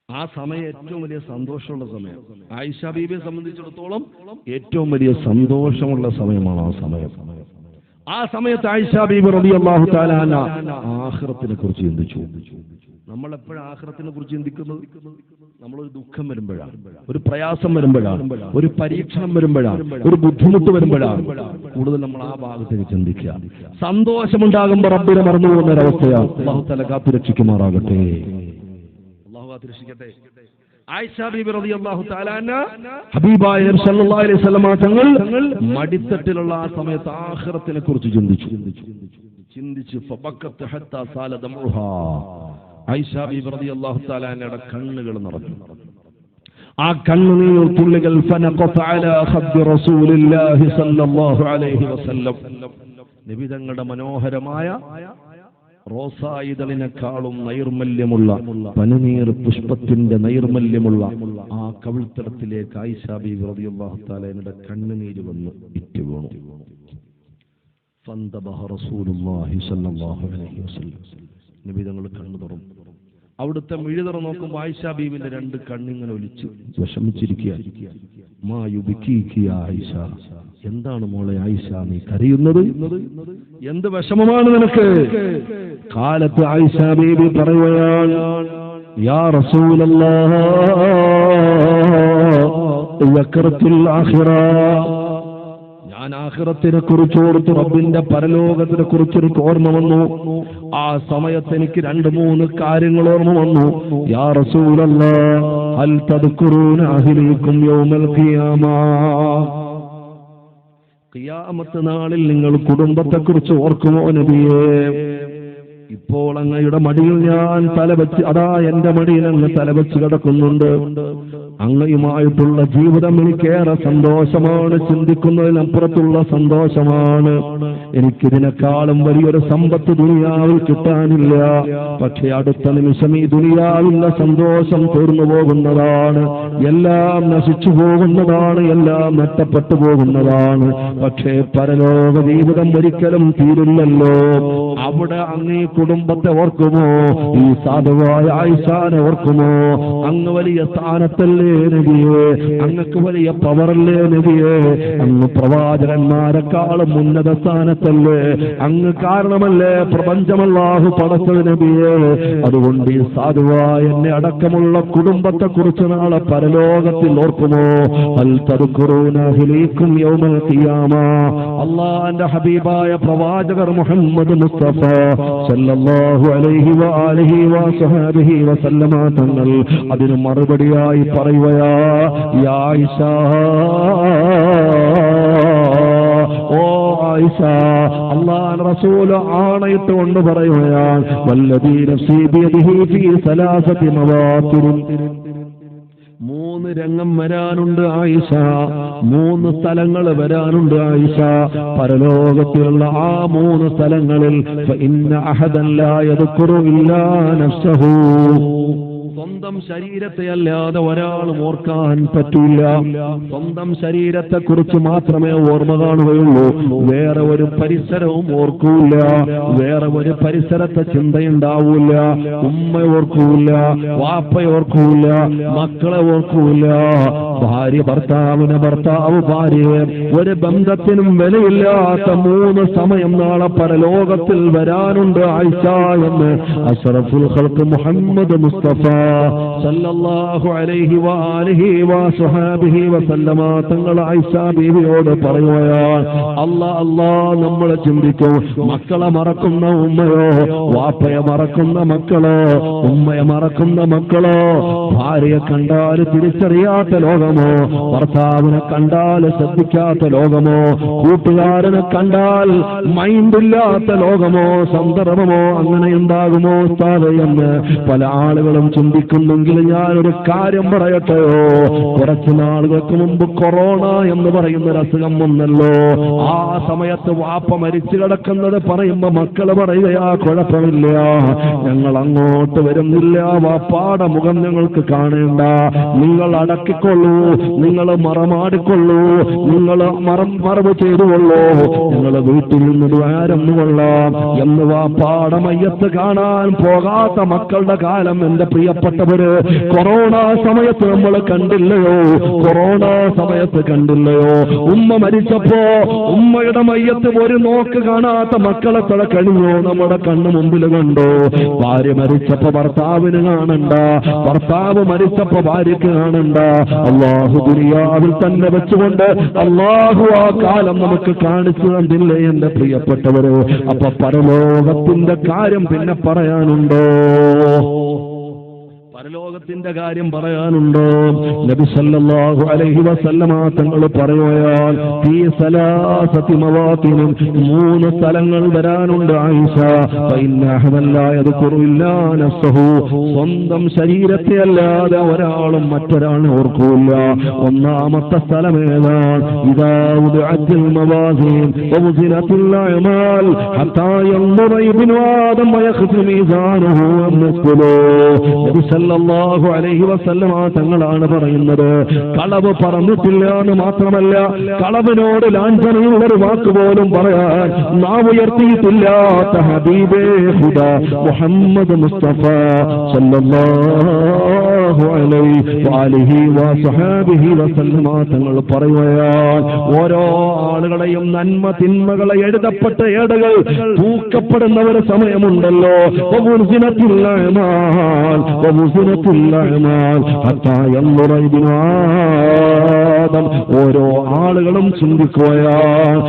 ആ സമയം ഏറ്റവും വലിയ സന്തോഷമുള്ള സമയം. ആയിഷ ബീബിയെ സംബന്ധിച്ചിടത്തോളം ഏറ്റവും വലിയ സന്തോഷമുള്ള സമയമാണ് ആ സമയം. ആ സമയത്ത് ആയിഷ ബീബി റളിയല്ലാഹു തആല അൻഹ ആഖിറത്തിനെ കുറിച്ച് ചിന്തിച്ചു. നമ്മൾ എപ്പോഴും ആഖിറത്തിനെ കുറിച്ച് ചിന്തിക്കുന്നത് നമ്മളൊരു ദുഃഖം വരുമ്പോഴാണ്, ഒരു പ്രയാസം വരുമ്പോഴാണ്, ഒരു പരീക്ഷണം വരുമ്പോഴാണ്, ഒരു ബുദ്ധിമുട്ട് വരുമ്പോഴാണ് കൂടുതൽ നമ്മൾ ആ ഭാഗത്തേക്ക് ചിന്തിക്കുക. സന്തോഷമുണ്ടാകുമ്പോൾ റബ്ബിനെ മറന്നു പോകുന്ന ഒരവസ്ഥയാണ്. അല്ലാഹു തആല കാത്തുരക്ഷിക്കുമാറാകട്ടെ. അല്ലാഹു കാത്തുരക്ഷിക്കട്ടെ. ആയിഷ ബീബി റളിയല്ലാഹു തആല അൻഹ ഹബീബായ നബി സല്ലല്ലാഹു അലൈഹി വസല്ലം തങ്ങൾ മടിത്തട്ടിലുള്ള ആ സമയത്ത് ആഖിറത്തിനെ കുറിച്ച് ചിന്തിച്ചു ഫബക്കത്ത് ഹത്താ സാല ദമുഹാ. ആയിഷ ബീബി റളിയല്ലാഹു തആല അൻഹയുടെ കണ്ണുകൾ നിറഞ്ഞു. ആ കണ്ണുനീർ തുള്ളികൾ ഫനഖത അലാ ഖദ്ദി റസൂലില്ലാഹി സല്ലല്ലാഹു അലൈഹി വസല്ലം. നബി തങ്ങളുടെ മനോഹരമായ റോസായിതളിനെക്കാളും നൈർമല്യമുള്ള പനിനീർ പുഷ്പത്തിന്റെ നൈർമല്യമുള്ള ആ കവിൾത്തടത്തിലേക്ക് ആയിഷ ബീബി റളിയല്ലാഹു തആല അൻഹയുടെ കണ്ണുനീര് വന്ന് ഇറ്റു വീണു. ഫന്തബഹ റസൂലുള്ളാഹി സ്വല്ലല്ലാഹു അലൈഹി വസല്ലം. നബി തങ്ങൾ കണ്ണു തുറന്നു. അവിടുത്തെ മിഴി തുറന്ന് നോക്കുമ്പോൾ ആയിഷ ബീബിന്റെ രണ്ട് കണ്ണിങ്ങനെ ഒലിച്ചു വിഷമിച്ചിരിക്കുക. മാ യുബികീകി യാ ആയിഷ, എന്താണ് മോളെ ആയിഷ നീ കരയുന്നത്? എന്ത് വിഷമമാണ് നിനക്ക്? കാലത്ത് ആയിഷ ബീബി പറയുകയാണ്, യാ റസൂലല്ലാഹ് യക്റത്തുൽ ആഖിറ, ഞാൻ ആഖിറത്തിനെ കുറിച്ച് ഓർത്തു, റബ്ബിന്റെ പരലോകത്തിനെ കുറിച്ചൊരു ഓർമ്മ വന്നു. ആ സമയത്ത് എനിക്ക് 2-3 കാര്യങ്ങൾ ഓർമ്മ വന്നു. യാ റസൂലല്ലാഹ് ഹൽ തദ്കുറൂന അഹ്ലീകും യൗമൽ ഖിയാമ, ഖിയാമത്ത് നാളിൽ നിങ്ങൾ കുടുംബത്തെ കുറിച്ച് ഓർക്കുമോ നബിയേ? ഇപ്പോൾ അങ്ങയുടെ മടിയിൽ ഞാൻ തലവെച്ച്, അതാ എന്റെ മടിയിൽ അങ്ങ് തലവെച്ച് കിടക്കുന്നുണ്ട്. അങ്ങയുമായിട്ടുള്ള ജീവിതം എനിക്കേറെ സന്തോഷമാണ്, ചിന്തിക്കുന്നതിനപ്പുറത്തുള്ള സന്തോഷമാണ്. എനിക്കിതിനേക്കാളും വലിയൊരു സമ്പത്ത് ദുനിയാവിൽ കിട്ടാനില്ല. പക്ഷെ അടുത്ത നിമിഷം ഈ ദുനിയാവിലെ സന്തോഷം തീർന്നു പോകുന്നതാണ്, എല്ലാം നശിച്ചു പോകുന്നതാണ്, എല്ലാം നഷ്ടപ്പെട്ടു പോകുന്നതാണ്. പക്ഷേ പരലോക ജീവിതം ഒരിക്കലും തീരില്ലല്ലോ. അവിടെ അങ്ങ് ഈ കുടുംബത്തെ ഓർക്കുമോ? ഈ സാധുവായ ആയിഷാനെ ഓർക്കുമോ? അങ്ങ് വലിയ സ്ഥാനത്തല്ലേ നബിയേ, അങ്ങക്ക് വലിയ പവറല്ലേ നബിയേ, അങ്ങ് പ്രവാചകന്മാരെക്കാളും ഉന്നത സ്ഥാനത്തല്ലേ, അങ്ങ് കാരണമല്ലേ പ്രപഞ്ചമല്ലാഹു പടച്ചത് നബിയേ. അതുകൊണ്ട് ഈ സാധുവായ എന്നെ അടക്കമുള്ള കുടുംബത്തെ കുറിച്ച് നാളെ പരലോകത്തിൽ ഓർക്കുമോ? അൽ തദ്കുറൂന അഹ്ലീകും യൗമൽ ഖിയാമ. അല്ലാഹുവിന്റെ ഹബീബായ പ്രവാചകർ മുഹമ്മദ് മുസ്തഫ സല്ലല്ലാഹു അലൈഹി വആലിഹി വസഹബിഹി വസല്ലമ തങ്ങൾ അതിന് മറുപടിയായി പറയുകയാ, യാ ആയിഷ, ഓ ആയിഷ, അല്ലാഹുവിന്റെ റസൂൽ ആണയിട്ടുകൊണ്ട് പറയുകയാണ്, വല്ലദീ നഫ്സീ ബിയദിഹി ഫീ സലാസതി മവാത്തിൻ, 3 രംഗം വരാനുണ്ട് ആയിഷ, 3 സ്ഥലങ്ങൾ വരാനുണ്ട് ആയിഷ. പരലോകത്തിലുള്ള ആ 3 സ്ഥലങ്ങളിൽ ഫഇന്ന അഹദൻ ലാ യദ്കുറു ഇല്ലാ നഫ്സഹു, സ്വന്തം ശരീരത്തെ അല്ലാതെ ഒരാളും ഓർക്കാൻ പറ്റില്ല. സ്വന്തം ശരീരത്തെ കുറിച്ച് മാത്രമേ ഓർമ്മ കാണുകയുള്ളൂ. വേറെ ഒരു പരിസരവും ഓർക്കൂല, വേറെ ഒരു പരിസരത്തെ ചിന്തയുണ്ടാവൂല. ഉമ്മ ഓർക്കൂല, വാപ്പ ഓർക്കൂല, മക്കളെ ഓർക്കൂല, ഭാര്യ ഭർത്താവിനെ, ഭർത്താവ് ഭാര്യയെ, ഒരു ബന്ധത്തിനും വിലയില്ലാത്ത 3 സമയം നാളെ പരലോകത്തിൽ വരാനുണ്ട് ആയിഷ എന്ന് അഷ്റഫുൽ ഖൽഖ് മുഹമ്മദ് മുസ്തഫ സല്ലല്ലാഹു അലൈഹി വആലിഹി വസഹബിഹി വസല്ലമ തങ്ങൾ ആയിഷ ബീവിയോട് പറയുകയാണ്. അല്ലാ നമ്മൾ ചിന്തിക്കും, മക്കളെ മറക്കുന്ന ഉമ്മയോ, വാപ്പയെ മറക്കുന്ന മക്കളോ, ഉമ്മയെ മറക്കുന്ന മക്കളോ, ഭാര്യയെ കണ്ടാൽ തിരിച്ചറിയാത്ത ലോകമോ, ഭർത്താവിനെ കണ്ടാൽ ശ്രദ്ധിക്കാത്ത ലോകമോ, കൂട്ടുകാരനെ കണ്ടാൽ മൈൻഡില്ലാത്ത ലോകമോ, സന്ദർഭമോ അങ്ങനെ ഉണ്ടാകുമോ ഉസ്താദേ എന്ന് പല ആളുകളും ചിന്തിക്കുന്നെങ്കിൽ ഞാനൊരു കാര്യം പറയട്ടെയോ? കുറച്ചു നാളുകൾക്ക് മുമ്പ് കൊറോണ എന്ന് പറയുന്ന ഒരു അസുഖം വന്നല്ലോ. ആ സമയത്ത് വാപ്പ മരിച്ചു കിടക്കുന്നത് പറയുമ്പോ മക്കള് പറയുകയാ, കുഴപ്പമില്ല, ഞങ്ങൾ അങ്ങോട്ട് വരുന്നില്ല, വാപ്പാടെ മുഖം ഞങ്ങൾക്ക് കാണേണ്ട, നിങ്ങൾ അടക്കിക്കൊള്ളൂ നിങ്ങൾ മറമാടിക്കൊള്ളൂ, നിങ്ങൾ മറവ് ചെയ്തുകൊള്ളൂ, നിങ്ങളെ വീട്ടിൽ നിന്ന് ദ്വാരന്നുകൊള്ളാം എന്ന് വാപ്പാടെ മയ്യത്ത് കാണാൻ പോകാത്ത മക്കളുടെ കാലം എന്റെ പ്രിയപ്പെട്ടവര് കൊറോണ സമയത്ത് നമ്മൾ കണ്ടില്ലയോ? കൊറോണ സമയത്ത് കണ്ടില്ലയോ? ഉമ്മ മരിച്ചപ്പോ ഉമ്മയുടെ മയ്യത്ത് ഒരു നോക്ക് കാണാത്ത മക്കളെ തല കഴിഞ്ഞോ നമ്മുടെ കണ്ണു മുമ്പിൽ കണ്ടോ? ഭാര്യ മരിച്ചപ്പോ ഭർത്താവിന് കാണണ്ട, ഭർത്താവ് മരിച്ചപ്പോ ഭാര്യക്ക് കാണണ്ട. അള്ളാഹു ദുനിയാവിൽ തന്നെ വെച്ചുകൊണ്ട് അള്ളാഹു ആ കാലം നമുക്ക് കാണിച്ചു തന്നില്ലേ എന്റെ പ്രിയപ്പെട്ടവര്? അപ്പൊ പരലോകത്തിന്റെ കാര്യം പിന്നെ പറയാനുണ്ടോ? പരലോകത്തിന്റെ കാര്യം പറയാനുണ്ടോ? നബി സല്ലല്ലാഹു അലൈഹി വസല്ലമ തങ്ങൾ പറയുകയാൽ ഈ സലാസതി മവാത്തിനും 3 സ്ഥലങ്ങൾ വരാനുണ്ട്. ആയിഷ സ്വന്തം ശരീരത്തെ അല്ലാതെ ഒരാളും മറ്റൊരാളെ ഓർക്കൂല. ഒന്നാമത്തെ സ്ഥലം ഏതാണ്? ഇദാ ഉദിഅത്തിൽ മവാസീൻ വഉസിനത്തുൽ അഅമാൽ ഹത്താ യൻദുറ ഇബ്നു ആദം വയഖ്ഫു മീസാനുഹു വയസ്കുലു. നബി സല്ലല്ലാഹു അലൈഹി വസല്ലമ തങ്ങളാണ് പറയുന്നത്, കളവ് പറഞ്ഞിട്ടില്ല എന്ന് മാത്രമല്ല, കളവിനോട് ലാഞ്ചനയുള്ളൊരു വാക്ക് പോലും പറയാൻ നാവ് ഉയർത്തിയിട്ടില്ലാത്ത ഹബീബേ ഹുദാ മുഹമ്മദ് മുസ്തഫ സല്ലല്ലാഹു അലൈഹി വസഹബിഹി വസല്ലമ തങ്ങൾ പറയുകയാണ്, ഓരോ ആളുകളെയും നന്മ തിന്മകളെ എഴുതപ്പെട്ട ഏടുകൾ തൂക്കപ്പെടുന്ന ഒരു സമയമുണ്ടല്ലോ. ഓരോ ആളുകളും ചിന്തിക്കുകയാണ്,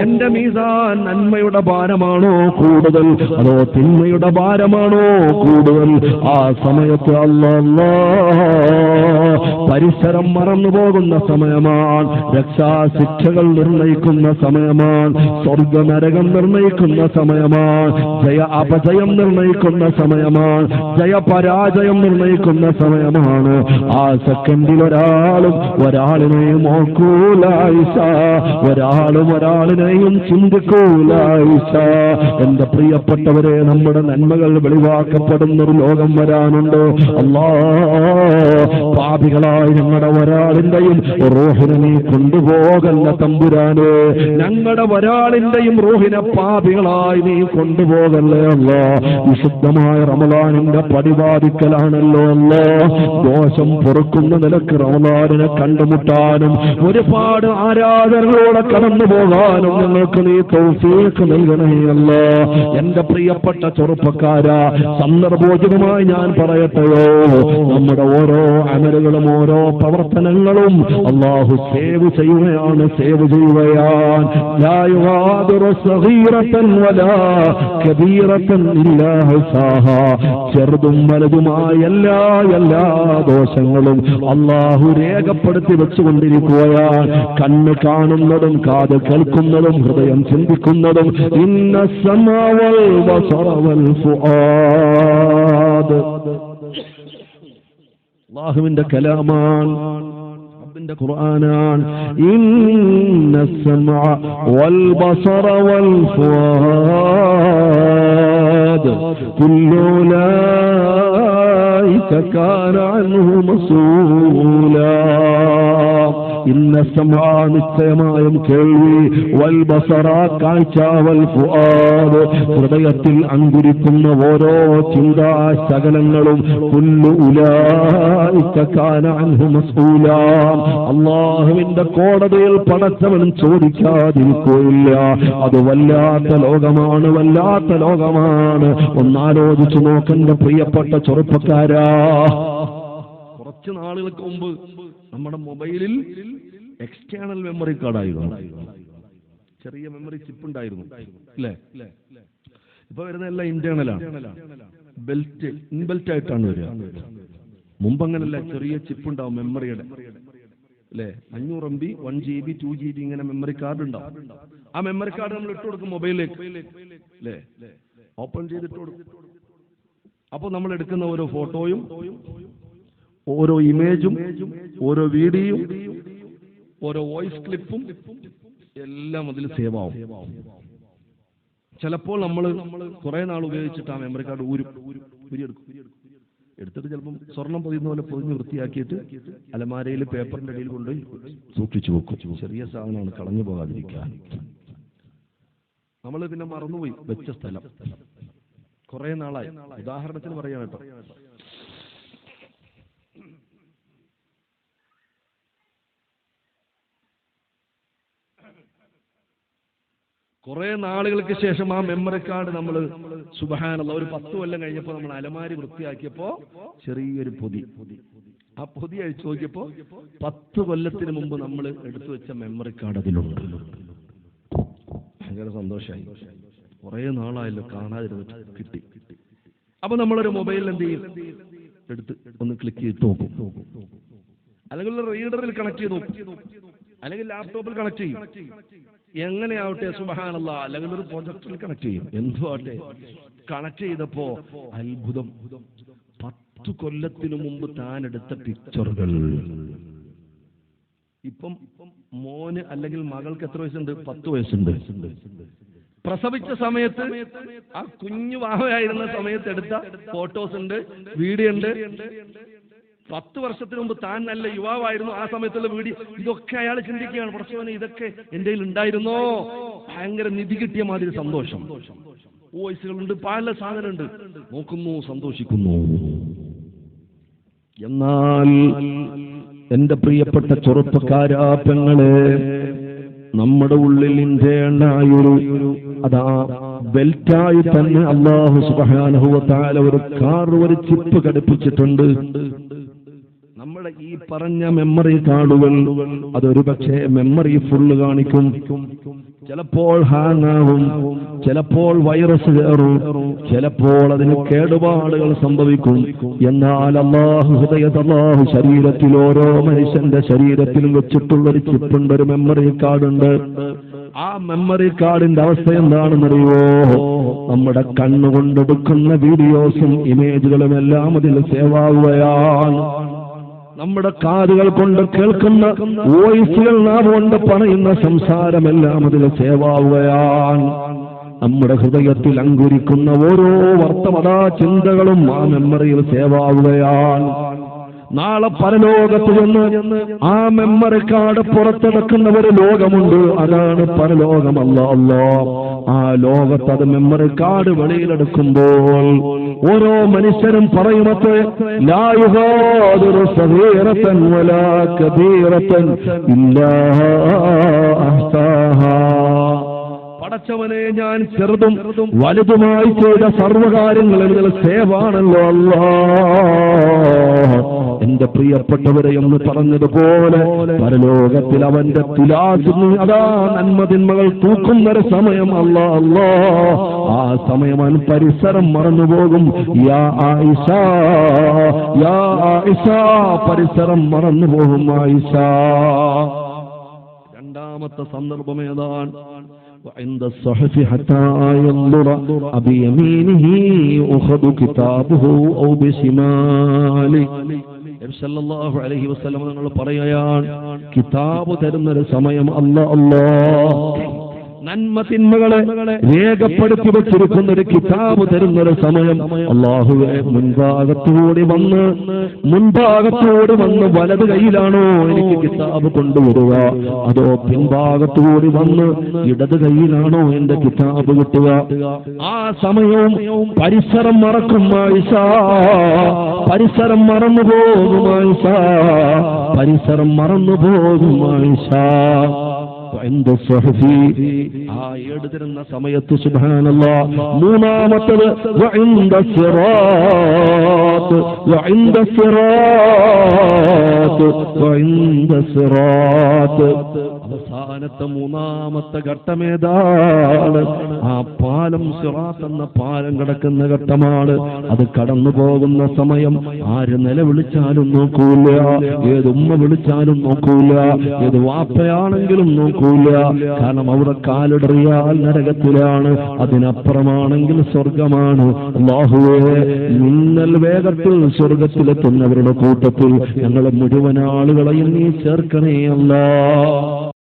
എന്റെ മീസാൻ നന്മയുടെ ഭാരമാണോ കൂടുതൽ അതോ തിന്മയുടെ ഭാരമാണോ കൂടുതൽ? ആ സമയത്ത് പരിസരം മറന്നു പോകുന്ന സമയമാണ്, രക്ഷാശിക്ഷകൾ നിർണയിക്കുന്ന സമയമാണ്, സ്വർഗ നരകം നിർണയിക്കുന്ന സമയമാണ്, ജയ അപജയം നിർണയിക്കുന്ന സമയമാണ്, ജയപരാജയം നിർണയിക്കുന്ന സമയമാണ്. ആ സെക്കൻഡിൽ ഒരാളിനെയും ഓർക്കൂല ആയിഷ, ഒരാളിനെയും ചിന്തിക്കൂല ആയിഷ. എന്റെ പ്രിയപ്പെട്ടവരെ, നമ്മുടെ നന്മകൾ വെളിവാക്കപ്പെടുന്നൊരു ലോകം വരാനുണ്ട്. പാപികളായി ഞങ്ങളുടെ ഒരാളിന്റെയും റൂഹിനെ നീ കൊണ്ടുപോകല്ല തമ്പുരാനെ, ഞങ്ങളുടെ ഒരാളിന്റെയും റൂഹിനെ പാപികളായി നീ കൊണ്ടുപോകല്ലേ അല്ലാ. വിശുദ്ധമായ റമളാനിന്റെ പടിവാദിക്കലാണല്ലോ അല്ലാ. ദോഷം പൊറുക്കുന്ന നിലക്ക് റമളാനിനെ കണ്ടുമുട്ടാനും ഒരുപാട് ആരാധനകളോടെ കടന്നു പോകാനും ഞങ്ങൾക്ക് നീ തൗഫീഖ് നൽകണേ അല്ലാ. എന്റെ പ്രിയപ്പെട്ട ചെറുപ്പക്കാരാ, സന്ദർഭോചിതമായി ഞാൻ പറയട്ടെയോ, നമ്മുടെ ഓരോ അമലുകളും ഓരോ പ്രവർത്തനങ്ങളും അല്ലാഹു സേവ് ചെയ്യുകയാണ്, സേവ് ചെയ്യുകയാണ്. ലാ യുഗാദിറു സഗീറതൻ വലാ കബീറതൻ ഇല്ലാ ഹസാഹാ. ചെറുതും വലുതുമായ എല്ലാ ദോഷങ്ങളും അല്ലാഹു രേഖപ്പെടുത്തി വെച്ചുകൊണ്ടിരിക്കുകയാണ്. കണ്ണ് കാണുന്നതും കാത് കേൾക്കുന്നതും ഹൃദയം ചിന്തിക്കുന്നതും ഇന്ന സമഅ വൽ ബസറ വൽ ഫുആദ് അല്ലാഹുവിന്റെ കലാമാണ്, റബ്ബിന്റെ ഖുർആനാണ്. ഇന്ന സമഅ വൽ ബസറ വൽ ഫുആദ് കുല്ലു ഉലൈക കാന അൻഹു മസ്ഊലാ. ഇന്ന സമഅ നിശ്ചയമായും കേൾവി, വൽ ബസറ കാഴ്ച, വൽ ഫുആദ് ഹൃദയത്തിൽ അങ്കുരിക്കുന്ന ഓരോ ചിന്താ ശകലങ്ങളും കുല്ലു ഉലൈക കാന അൻഹു മസ്ഊലാ. അല്ലാഹുവിന്റെ കോടതിയിൽ പടച്ചവൻ ചോദിക്കാതിരിക്കുകയില്ല. അത് വല്ലാത്ത ലോകമാണ്, വല്ലാത്ത ലോകമാണ്. ഒന്നാലോചിച്ചു നോക്കന്റെ പ്രിയപ്പെട്ട ചെറുപ്പക്കാരാ. കുറച്ച് നാളുകൾക്ക് മുമ്പ് നമ്മുടെ മൊബൈലിൽ എക്സ്റ്റേണൽ മെമ്മറി കാർഡായിരുന്നു, ചെറിയ മെമ്മറി ചിപ്പ് ഉണ്ടായിരുന്നു അല്ലേ? ഇപ്പൊ വരുന്ന എല്ലാം ഇന്റേണലാണ്, ഇൻബെൽറ്റ് ആയിട്ടാണ് വരിക. മുമ്പ് അങ്ങനല്ല, ചെറിയ ചിപ്പ് ഉണ്ടാവും മെമ്മറിയുടെ അല്ലേ? 500 MB 1 GB 2 GB ഇങ്ങനെ മെമ്മറി കാർഡ് ഉണ്ടാവും. ആ മെമ്മറി കാർഡ് നമ്മൾ ഇട്ട് കൊടുക്കും മൊബൈലിലേക്ക് അല്ലേ? ഓപ്പൺ ചെയ്തിട്ട് കൊടുക്കും. അപ്പൊ നമ്മൾ എടുക്കുന്ന ഓരോ ഫോട്ടോയും ഓരോ ഇമേജും ഓരോ വീഡിയോയും ഓരോ വോയിസ് ക്ലിപ്പും എല്ലാം അതിൽ സേവ് ആവും. ചിലപ്പോൾ നമ്മൾ കുറെ നാൾ ഉപയോഗിച്ചിട്ട് ആ മെമ്മറി കാർഡ് ഊരിയെടുക്കും. എടുത്തിട്ട് ചിലപ്പം സ്വർണം പൊതിയുന്ന പോലെ പൊതിഞ്ഞ് വൃത്തിയാക്കിയിട്ട് അലമാരയിൽ പേപ്പറിന്റെ അടിയിൽ കൊണ്ടുപോയി സൂക്ഷിച്ചു വെക്കും. ചെറിയ സാധനമാണ്, കളഞ്ഞു പോകാതിരിക്കാൻ. നമ്മൾ പിന്നെ മറന്നുപോയി വെച്ച സ്ഥലം കുറെ നാളായി. ഉദാഹരണത്തിന് പറയാൻ കേട്ടോ, കുറെ നാളുകൾക്ക് ശേഷം ആ മെമ്മറി കാർഡ് നമ്മൾ സുബ്ഹാനല്ലാഹ് ഒരു 10 കൊല്ലം കഴിഞ്ഞപ്പോൾ നമ്മൾ അലമാരി വൃത്തിയാക്കിയപ്പോ ചെറിയൊരു പൊതി, ആ പൊതി അഴിച്ചു നോക്കിയപ്പോ 10 കൊല്ലത്തിന് മുമ്പ് നമ്മൾ എടുത്തു വെച്ച മെമ്മറി കാർഡ് അതിലുണ്ട്. ഭയങ്കര സന്തോഷമായി. കുറെ നാളായല്ലോ കാണാതിരുന്നിട്ട്, കിട്ടി. അപ്പൊ നമ്മളൊരു മൊബൈലിൽ എന്ത് ചെയ്യും, എടുത്ത് ഒന്ന് ക്ലിക്ക് ചെയ്ത് നോക്കും, അല്ലെങ്കിൽ റീഡറിൽ കണക്ട് ചെയ്ത് നോക്കും, അല്ലെങ്കിൽ ലാപ്ടോപ്പിൽ കണക്ട് ചെയ്യും. എങ്ങനെയാവട്ടെ സുബ്ഹാനല്ലാഹ്, അല്ലെങ്കിൽ ഒരു പ്രൊജക്ടറിൽ കണക്ട് ചെയ്യും. എന്തുവാട്ടെ, കണക്ട് ചെയ്തപ്പോ അത്ഭുതം, 10 കൊല്ലത്തിനു മുമ്പ് താൻ എടുത്ത പിക്ചറുകൾ. ഇപ്പം മോന് അല്ലെങ്കിൽ മകൾക്ക് എത്ര വയസ്സുണ്ട്? 10 വയസ്സുണ്ട്. പ്രസവിച്ച സമയത്ത് ആ കുഞ്ഞു വാവയായിരുന്ന സമയത്ത് എടുത്ത ഫോട്ടോസ് ഉണ്ട്, വീഡിയോ ഉണ്ട്. 10 വർഷത്തിന് മുമ്പ് താൻ നല്ല യുവാവായിരുന്നു, ആ സമയത്തുള്ള വീഡിയോ. ഇതൊക്കെ അയാൾ ചിന്തിക്കുകയാണ്, പ്രശ്നം ഇതൊക്കെ എന്റെ കയ്യിൽ ഉണ്ടായിരുന്നോ? ഭയങ്കര നിധി കിട്ടിയ മാതിരി സന്തോഷം. വോയിസുകളുണ്ട്, പല സാധനമുണ്ട്, നോക്കുന്നു, സന്തോഷിക്കുന്നു. എന്നാൽ എന്റെ പ്രിയപ്പെട്ട ചെറുപ്പക്കാരാ പെങ്ങളെ, നമ്മുടെ ഉള്ളിൽ ഇന്റേണായൊരു അതാ ബെൽറ്റായി തന്നെ അല്ലാഹു സുബ്ഹാനഹു വ തആല ഒരു കാർ, ഒരു ചിപ്പ് ഘടിപ്പിച്ചിട്ടുണ്ട്. നമ്മുടെ ഈ പറഞ്ഞ മെമ്മറി കാർഡുകൾ അതൊരു പക്ഷേ മെമ്മറി ഫുള്ള് കാണിക്കും, ചിലപ്പോൾ ഹാങ് ആവും, ചിലപ്പോൾ വൈറസ് കയറും, ചിലപ്പോൾ അതിന് കേടുപാടുകൾ സംഭവിക്കും. എന്നാൽ അല്ലാഹു ഹൃദയത്തല്ലാഹു ശരീരത്തിൽ, ഓരോ മനുഷ്യന്റെ ശരീരത്തിലും വെച്ചിട്ടുള്ളൊരു ചിപ്പുണ്ട്, ഒരു മെമ്മറി കാർഡുണ്ട്. ആ മെമ്മറി കാർഡിന്റെ അവസ്ഥ എന്താണെന്നറിയോ? നമ്മുടെ കണ്ണുകൊണ്ടെടുക്കുന്ന വീഡിയോസും ഇമേജുകളും എല്ലാം അതിൽ സേവ് ആവുകയാണ്. നമ്മുടെ കാതുകൾ കൊണ്ട് കേൾക്കുന്ന വോയിസുകൾ, നാം കൊണ്ട് പറയുന്ന സംസാരമെല്ലാം അതിൽ സേവ് ആവുകയാണ്. നമ്മുടെ ഹൃദയത്തിൽ അങ്കുരിക്കുന്ന ഓരോ വർത്തമാന ചിന്തകളും ആ മെമ്മറിയിൽ സേവ് ആവുകയാണ്. നാളെ പരലോകത്ത് ചെന്ന് ആ മെമ്മറി കാർഡ് പുറത്തെടുക്കുന്ന ഒരു ലോകമുണ്ട്, അതാണ് പരലോകം. അല്ലാഹ് ആ ലോകത്ത് അത് മെമ്മറി കാർഡ് വെളിയിലെടുക്കുമ്പോൾ ഓരോ മനുഷ്യരും പറയുമത്രേ, ലാ യുഗാദിറു സഗീറതൻ വലാ കബീറതൻ ഇല്ലാ അഹ്സാഹാ. പടച്ചവനെ, ഞാൻ ചെറുതും വലുതുമായി ചെയ്ത സർവകാര്യങ്ങളിൽ സേവാണല്ലോ അല്ലാഹ്. എന്റെ പ്രിയപ്പെട്ടവരെ എന്ന് പറഞ്ഞതുപോലെ പരലോകത്തിൽ അവന്റെ തുലാസിന് അതാ നന്മതിന്മകൾ തൂക്കുന്നൊരു സമയം. അല്ലാഹ് ആ സമയം അവൻ പരിസരം മറന്നുപോകും. യാ ആയിഷ, യാ ആയിഷ, പരിസരം മറന്നുപോകും ആയിഷ. രണ്ടാമത്തെ സന്ദർഭം ഏതാണ്? وعند الصحف حتى ينظر بيمينه أخذ كتابه أو بشماله. നബി സല്ലല്ലാഹു അലൈഹി വസല്ലം തങ്ങൾ പറയുകയാണ്, കിതാബ് തരുന്നൊരു സമയം അല്ലാഹ് നന്മ തിന്മകളെ രേഖപ്പെടുത്തി വെച്ചിരിക്കുന്ന ഒരു കിതാബ് തരുന്നൊരു സമയം. അല്ലാഹുവേ, മുൻഭാഗത്തോടെ വന്ന് വലത് കൈയിലാണോ എനിക്ക് കിതാബ് കൊണ്ടുവരിക, അതോ പിൻഭാഗത്തോടെ വന്ന് ഇടത് കൈയിലാണോ എന്റെ കിതാബ് കിട്ടുക? ആ സമയവും പരിസരം മറക്കും ആയിഷ, പരിസരം മറന്നുപോകും ആയിഷ, പരിസരം മറന്നുപോകും ആയിഷ. ആ എഴുതുന്ന സമയത്ത് സുബ്ഹാനല്ലാഹ്. മൂന്നാമത്തത് വഇൻദ സിറാത്ത്, വഇൻദ സിറാത്ത്, വഇൻദ സിറാത്ത്. അവസാനത്തെ മൂന്നാമത്തെ ഘട്ടമേതാണ്? ആ പാലം, സിറാത്ത് എന്ന പാലം കിടക്കുന്ന ഘട്ടമാണ്. അത് കടന്നു പോകുന്ന സമയം ആര് നിലവിളിച്ചാലും നോക്കൂല, ഏത് ഉമ്മ വിളിച്ചാലും നോക്കൂല, ഏത് വാപ്പയാണെങ്കിലും നോക്കൂല. കാരണം അവിടെ കാലിടറിയാൽ നരകത്തിലാണ്, അതിനപ്പുറമാണെങ്കിൽ സ്വർഗമാണ്. അല്ലാഹുവേ, മിന്നൽ വേഗത്തിൽ സ്വർഗത്തിലെത്തുന്നവരുടെ കൂട്ടത്തിൽ ഞങ്ങളെ മുഴുവൻ ആളുകളെയും നീ ചേർക്കണേ അല്ലാഹ്.